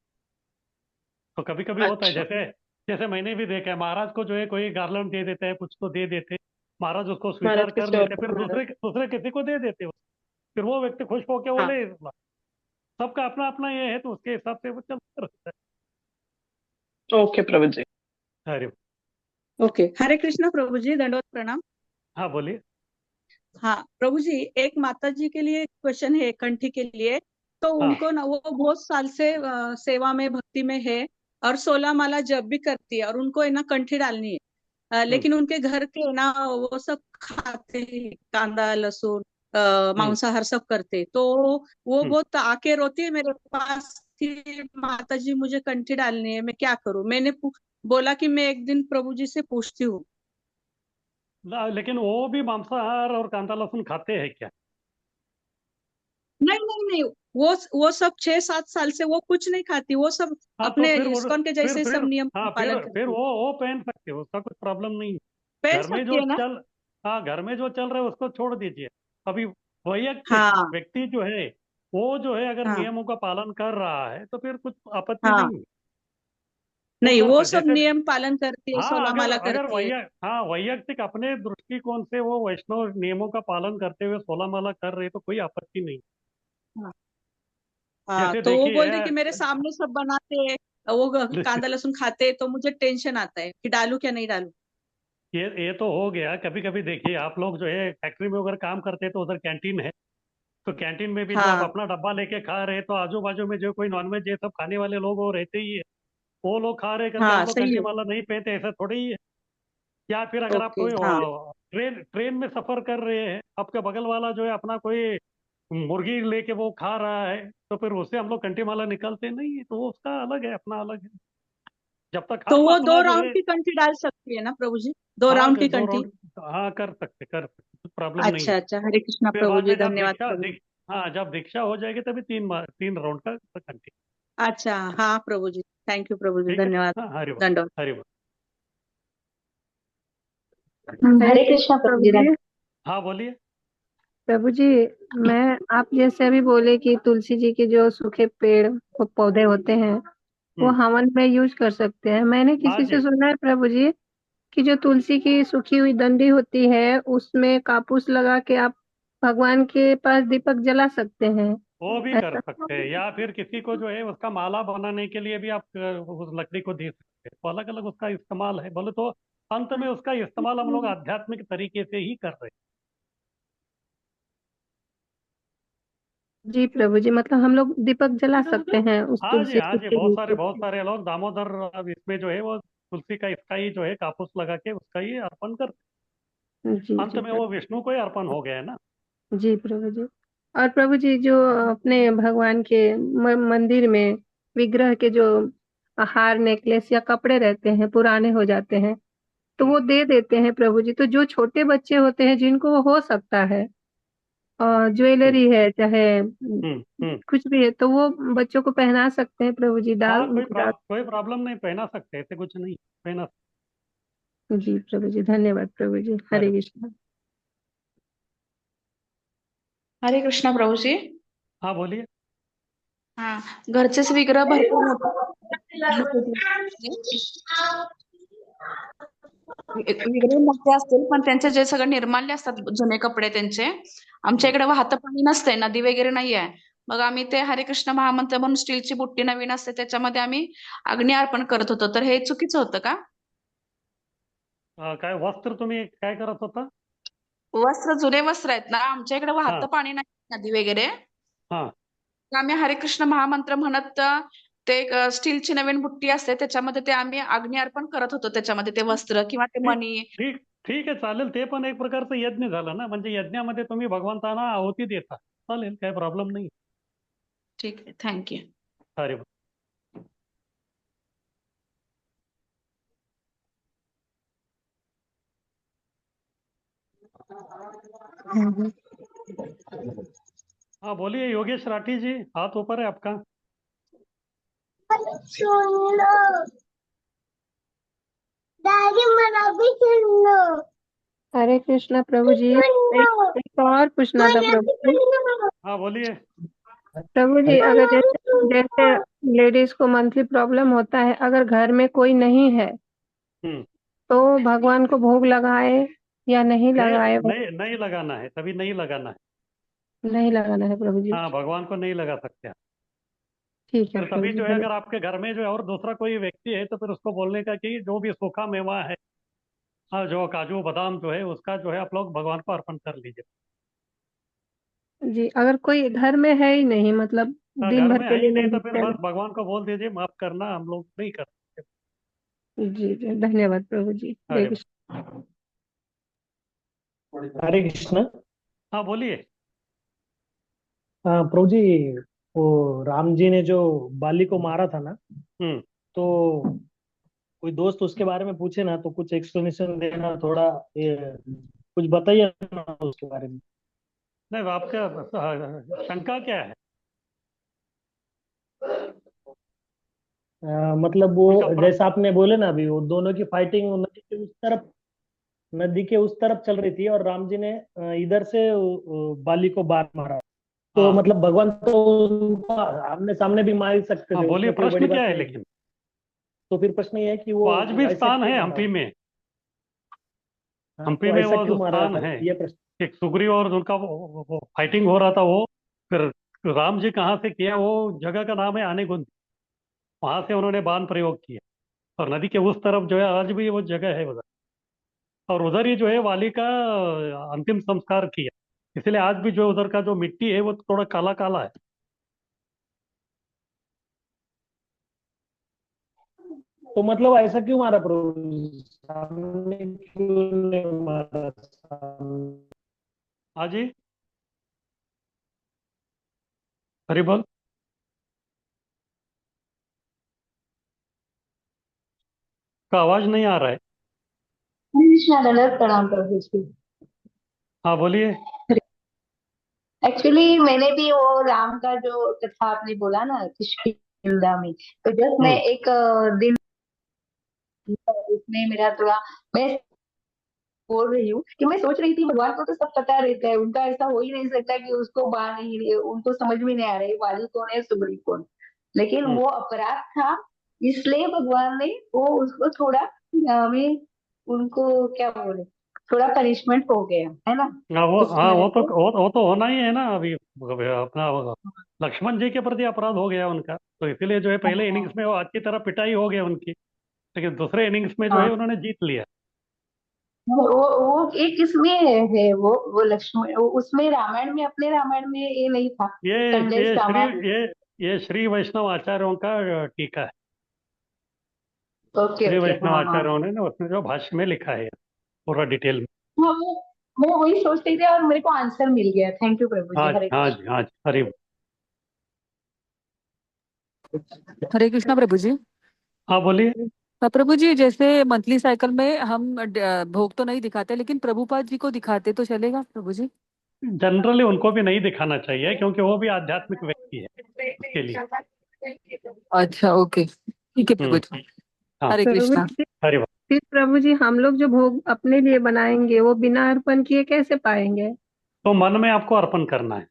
तो कभी कभी होता है, अच्छा। जैसे जैसे मैंने भी देखा है, महाराज को जो है कोई गार्लैंड दे देते हैं, कुछ तो दे देते, महाराज उसको स्वीकार महाराज कर किसी और लेते, को फिर दे दूसरे रहे। दूसरे किसी को दे देते हो, फिर वो व्यक्ति खुश होकर वो हाँ। ले। सबका अपना अपना ये है, तो उसके हिसाब से वो चलता रहता ओके प्रभु जी। है। अरे ओके, हरे कृष्णा प्रभु जी, दंडवत प्रणाम। हाँ बोलिए। हाँ प्रभु जी, एक माता जी के लिए क्वेश्चन है, कंठी के लिए। तो हाँ उनको ना, वो बहुत साल से सेवा में भक्ति में है, और 16 माला जब भी करती है, और उनको है ना कंठी डालनी है। लेकिन उनके घर के ना वो सब खाते हैं, कांदा लहसुन मांसाहार सब करते, तो वो बहुत आके रोती है मेरे पास कि माता जी मुझे कंठी डालनी है, मैं क्या करूं। मैंने बोला कि मैं एक दिन प्रभु जी से पूछती हूँ। लेकिन वो भी मांसाहार और कांदा लहसुन खाते हैं क्या? नहीं नहीं नहीं, वो सब 6-7 साल से वो कुछ नहीं खाती, वो सब हाँ तो अपने फिर वो इस्कॉन के जैसे फिर सब नियम हाँ पालन फिर करती है। वो पहन सकते हो, उसका कुछ प्रॉब्लम नहीं है। पहन घर में सकती जो है ना? चल हाँ घर में जो चल रहा है उसको छोड़ दीजिए। अभी वैयक्तिक हाँ व्यक्ति जो है, वो जो है अगर हाँ नियमों का पालन कर रहा है तो फिर कुछ आपत्ति हाँ। नहीं है, वो नहीं, कर वो सकते सब जैसे। नियम पालन करती है, हाँ 16 अगर माला अगर करती है। वैयक्तिक अपने दृष्टिकोण से वो वैष्णव नियमों का पालन करते हुए 16 माला कर रहे तो कोई आपत्ति नहीं। हाँ हाँ, जैसे तो वो देखिए बोलते कि मेरे सामने सब बनाते हैं, वो कांदा लहसुन खाते हैं, तो मुझे टेंशन आता है कि डालूं क्या नहीं डालूं। ये तो हो गया। कभी कभी देखिए, आप लोग जो है फैक्ट्री में अगर काम करते हैं तो उधर कैंटीन है, तो कैंटीन में भी जो आप हाँ अपना डब्बा लेके खा रहे हैं तो आजू बाजू में जो कोई नॉनवेज ये सब खाने वाले लोग वो रहते ही है। वो लोग खा रहे करके हम हाँ, लोग सही कंठी है। माला नहीं पहनते, ऐसा थोड़ी ही है। या फिर अगर आप ओके, कोई हाँ। ट्रेन ट्रेन में सफर कर रहे हैं, आपका बगल वाला जो है अपना कोई मुर्गी लेके वो खा रहा है, तो फिर उससे हम लोग कंठी माला निकलते नहीं है, तो वो उसका अलग है, अपना अलग है। जब तक तो हम वो अपना दो जो राउंड है। की कंठी डाल सकती है ना प्रभु जी? 2 राउंड की दो कंठी? राउंड। हाँ कर सकते, कुछ प्रॉब्लम नहीं है। अच्छा अच्छा, हरे कृष्णा फिर प्रभु बाद जी, में जब धन्यवाद प्रभु जी। हाँ जब दीक्षा हो जाएगी तभी 3 राउंड का कंटिन्यू। अच्छा, हाँ प्रभु जी, थैंक यू प्रभु जी, ठीक है। धन्यवाद। हाँ हरि बोल। दंडवत। हरि बोल। हरे हरे कृष्णा कृष्णा प्रभु प्रभु जी। जी। हाँ बोलिए। प्रभु जी, मैं आप जैसे अभी बोले कि तुलसी जी के जो सूखे पेड़ पौधे होते हैं वो हवन में यूज कर सकते हैं। मैंने हाँ किसी से जी, सुना है प्रभु जी कि जो तुलसी की सूखी हुई डंडी होती है उसमें कापूस लगा के आप भगवान के पास दीपक जला सकते हैं। वो भी कर ऐसा सकते हैं, या फिर किसी को जो है उसका माला बनाने के लिए भी आप उस लकड़ी को दे सकते हैं। तो अलग अलग उसका इस्तेमाल है, बोले तो अंत में उसका इस्तेमाल हम लोग आध्यात्मिक तरीके से ही कर रहे हैं। जी प्रभु जी, मतलब हम लोग दीपक जला सकते हैं उस तुलसी हाँ जी, के बहुत नीचे। सारे लोग दामोदर अब इसमें जो है वो तुलसी का इसका ही जो है कापूस लगा के उसका ही अर्पण कर। जी अंत जी में प्रभु। वो विष्णु को ही अर्पण हो गया है ना। जी प्रभु जी। और प्रभु जी जो अपने भगवान के मंदिर में विग्रह के जो हार नेकलेस या कपड़े रहते हैं पुराने हो जाते हैं तो वो दे देते हैं प्रभु जी। तो जो छोटे बच्चे होते हैं जिनको वो हो सकता है और ज्वेलरी है चाहे कुछ भी है तो वो बच्चों को पहना सकते हैं प्रभु जी, डाल हाँ, उनको डाल। कोई प्रॉब्लम नहीं, पहना सकते, ऐसे कुछ नहीं, पहना। जी प्रभु जी, धन्यवाद प्रभु जी। हरे अरे कृष्ण। हरे कृष्णा प्रभु जी। हाँ बोलिए। हाँ, घरचेच विग्रह भरपूर मोठे विग्रह मोठे असतील पण त्यांचे जे सगळे निर्माल्य असतात जुने कपडे त्यांचे आमच्या इकडे वाहतं पाणी नसतंय, नदी वगैरे नाही आहे. मग आम्ही ते हरे कृष्ण महामंत्र म्हणून स्टीलची बुट्टी नवीन असते त्याच्यामध्ये आम्ही अग्नी अर्पण करत होतो. तर हे चुकीचं होतं का? काय वस्त्र तुम्ही काय करत होता? वस्त्र जुने वस्त्र आहेत ना, आमच्या इकडे वाहतं हाँ पाणी नाही नदी वगैरे. हाँ तर आम्ही हरे कृष्ण महामंत्र म्हणत ते एक स्टीलची नवीन बुट्टी असते त्याच्यामध्ये ते आम्ही अग्नी अर्पण करत होतो त्याच्यामध्ये ते वस्त्र किंवा ते ठीक मणी. ठीक ठीक आहे, चालेल. ते पण एक प्रकारचं यज्ञ झालं ना, म्हणजे यज्ञामध्ये तुम्ही भगवंतांना आहुती देता, चालेल, काही प्रॉब्लेम नाही. ठीक आहे, थँक्यू. अरे हाँ बोलिए योगेश राठी जी, हाथ ऊपर है आपका। हरे कृष्णा प्रभु जी। एक और पूछना था प्रभु जी। हाँ बोलिए। प्रभु जी, अगर जैसे जैसे लेडीज को मंथली प्रॉब्लम होता है, अगर घर में कोई नहीं है तो भगवान को भोग लगाए या नहीं लगाए? नहीं नहीं लगाना है, तभी नहीं लगाना है। नहीं लगाना है प्रभु जी। हाँ, भगवान को नहीं लगा सकते आप। ठीक है फिर प्रभु तभी जी, जो है धन्यवाद। अगर आपके घर में जो है और दूसरा कोई व्यक्ति है तो फिर उसको बोलने का कि जो भी सूखा मेवा है, हाँ, जो काजू बादाम जो है उसका जो है आप लोग भगवान को अर्पण कर लीजिए। जी, अगर कोई घर में है ही नहीं, मतलब हाँ, दिन घर भर में के है ही लिए नहीं नहीं तो फिर चले। बस भगवान को बोल दीजिए माफ करना, हम लोग नहीं कर सकते। जी जी, धन्यवाद प्रभु जी। हरे अरे कृष्ण। हरे कृष्ण। हाँ बोलिए। प्रभु जी, वो राम जी ने जो बाली को मारा था ना, तो कोई दोस्त उसके बारे में पूछे ना तो कुछ एक्सप्लेनेशन देना थोड़ा, ये कुछ बताइए ना उसके बारे में। नहीं, आपका शंका क्या है? मतलब वो उनका जैसा आपने बोले ना अभी, वो दोनों की फाइटिंग नदी के उस तरफ चल रही थी और राम जी ने इधर से बाली को बाण मारा। तो हाँ मतलब भगवान तो उनको आमने सामने भी मार ही सकते हाँ थे, बोलिए, उसमें कोई बड़ी प्रश्न क्या बात है नहीं। लेकिन? तो फिर प्रश्न ये है कि वो आज भी वो ऐसे स्थान क्यों है मारा? हम्पी में। हाँ, हम्पी तो में ऐसा वो जो क्यों मारा स्थान था, है, ये प्रश्न। एक सुग्रीव और उनका वो फाइटिंग हो रहा था, वो फिर राम जी कहाँ से किया, वो जगह का नाम है आनेगुंद। वहां से उन्होंने बाण प्रयोग किया और नदी के उस तरफ जो है आज भी वो जगह है उधर, और उधर ही जो है वाली का अंतिम संस्कार किया। इसलिए आज भी जो उधर का जो मिट्टी है वो थोड़ा काला काला है। तो मतलब ऐसा क्यों मारा प्रभु जी? सामने क्यों नहीं मारा? सामने। हाँ जी, हरी बोल। का आवाज नहीं आ रहा है। प्रणाम प्रभु जी। हाँ बोलिए। एक्चुअली मैंने भी वो राम का जो कथा आपने बोला ना किष्किंधा में, तो जस्ट मैं एक दिन उसमें मेरा थोड़ा, मैं बोल रही हूँ कि मैं सोच रही थी भगवान को तो सब पता रहता है, उनका ऐसा हो ही नहीं सकता कि उसको बाण नहीं, उनको समझ में नहीं आ रहा है वाली कौन है सुग्रीव कौन, लेकिन वो अपराध था इसलिए भगवान ने वो उसको थोड़ा हमें उनको क्या बोले, थोड़ा पनिशमेंट हो गया है ना उस हाँ वजह वो तो से। वो तो होना ही है ना। अभी अपना लक्ष्मण जी के प्रति अपराध हो गया उनका, तो इसीलिए जो है पहले इनिंग्स में वो अच्छी तरह पिटाई हो गई उनकी, लेकिन दूसरे इनिंग्स में जो है हाँ, उन्होंने जीत लिया। वो एक इसमें है वो लक्ष्मण, उसमें रामायण में, अपने रामायण में ये नहीं था, ये कंडेंस ये श्री रामायण। ये ये श्री वैष्णव आचार्यों का टीका है। ओके श्री ओके, वैष्णव हाँ हाँ आचार्यों ने ना उसमें जो भाष्य में लिखा है पूरा डिटेल में। हाँ, मैं वही सोच रही थी और मेरे को आंसर मिल गया। थैंक यू प्रभु जी। हाँ हरे हाँ कृष्ण। हाँ, हरी। हरे कृष्णा प्रभु जी। हाँ बोलिए। प्रभु जी, जैसे मंथली साइकिल में हम भोग तो नहीं दिखाते, लेकिन प्रभुपाद जी को दिखाते तो चलेगा प्रभु जी? जनरली उनको भी नहीं दिखाना चाहिए, क्योंकि वो भी आध्यात्मिक व्यक्ति है उसके लिए। अच्छा, ओके, ठीक है प्रभु जी। हाँ हरे प्रभु कृष्णा। जी, हरि बोल। फिर प्रभु जी हम लोग जो भोग अपने लिए बनाएंगे वो बिना अर्पण किए कैसे पाएंगे? तो मन में आपको अर्पण करना है,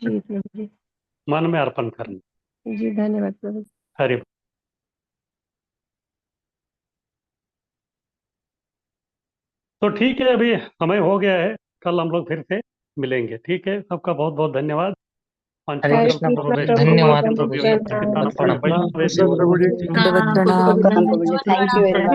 जी प्रभु जी। मन में अर्पण करना। जी धन्यवाद प्रभु जी। हरि बोल। तो ठीक है, अभी समय हो गया है, कल हम लोग फिर से मिलेंगे। ठीक है, सबका बहुत बहुत धन्यवाद। हरे हरे कृष्णा कृष्णा प्रभु जी, प्रभु जी, धन्यवाद प्रभु प्रभु जी, जी, धन्यवाद। प्रणाम। प्रभु जी। दंडवत प्रणाम। कृष्णा प्रभु ji, thank you very much.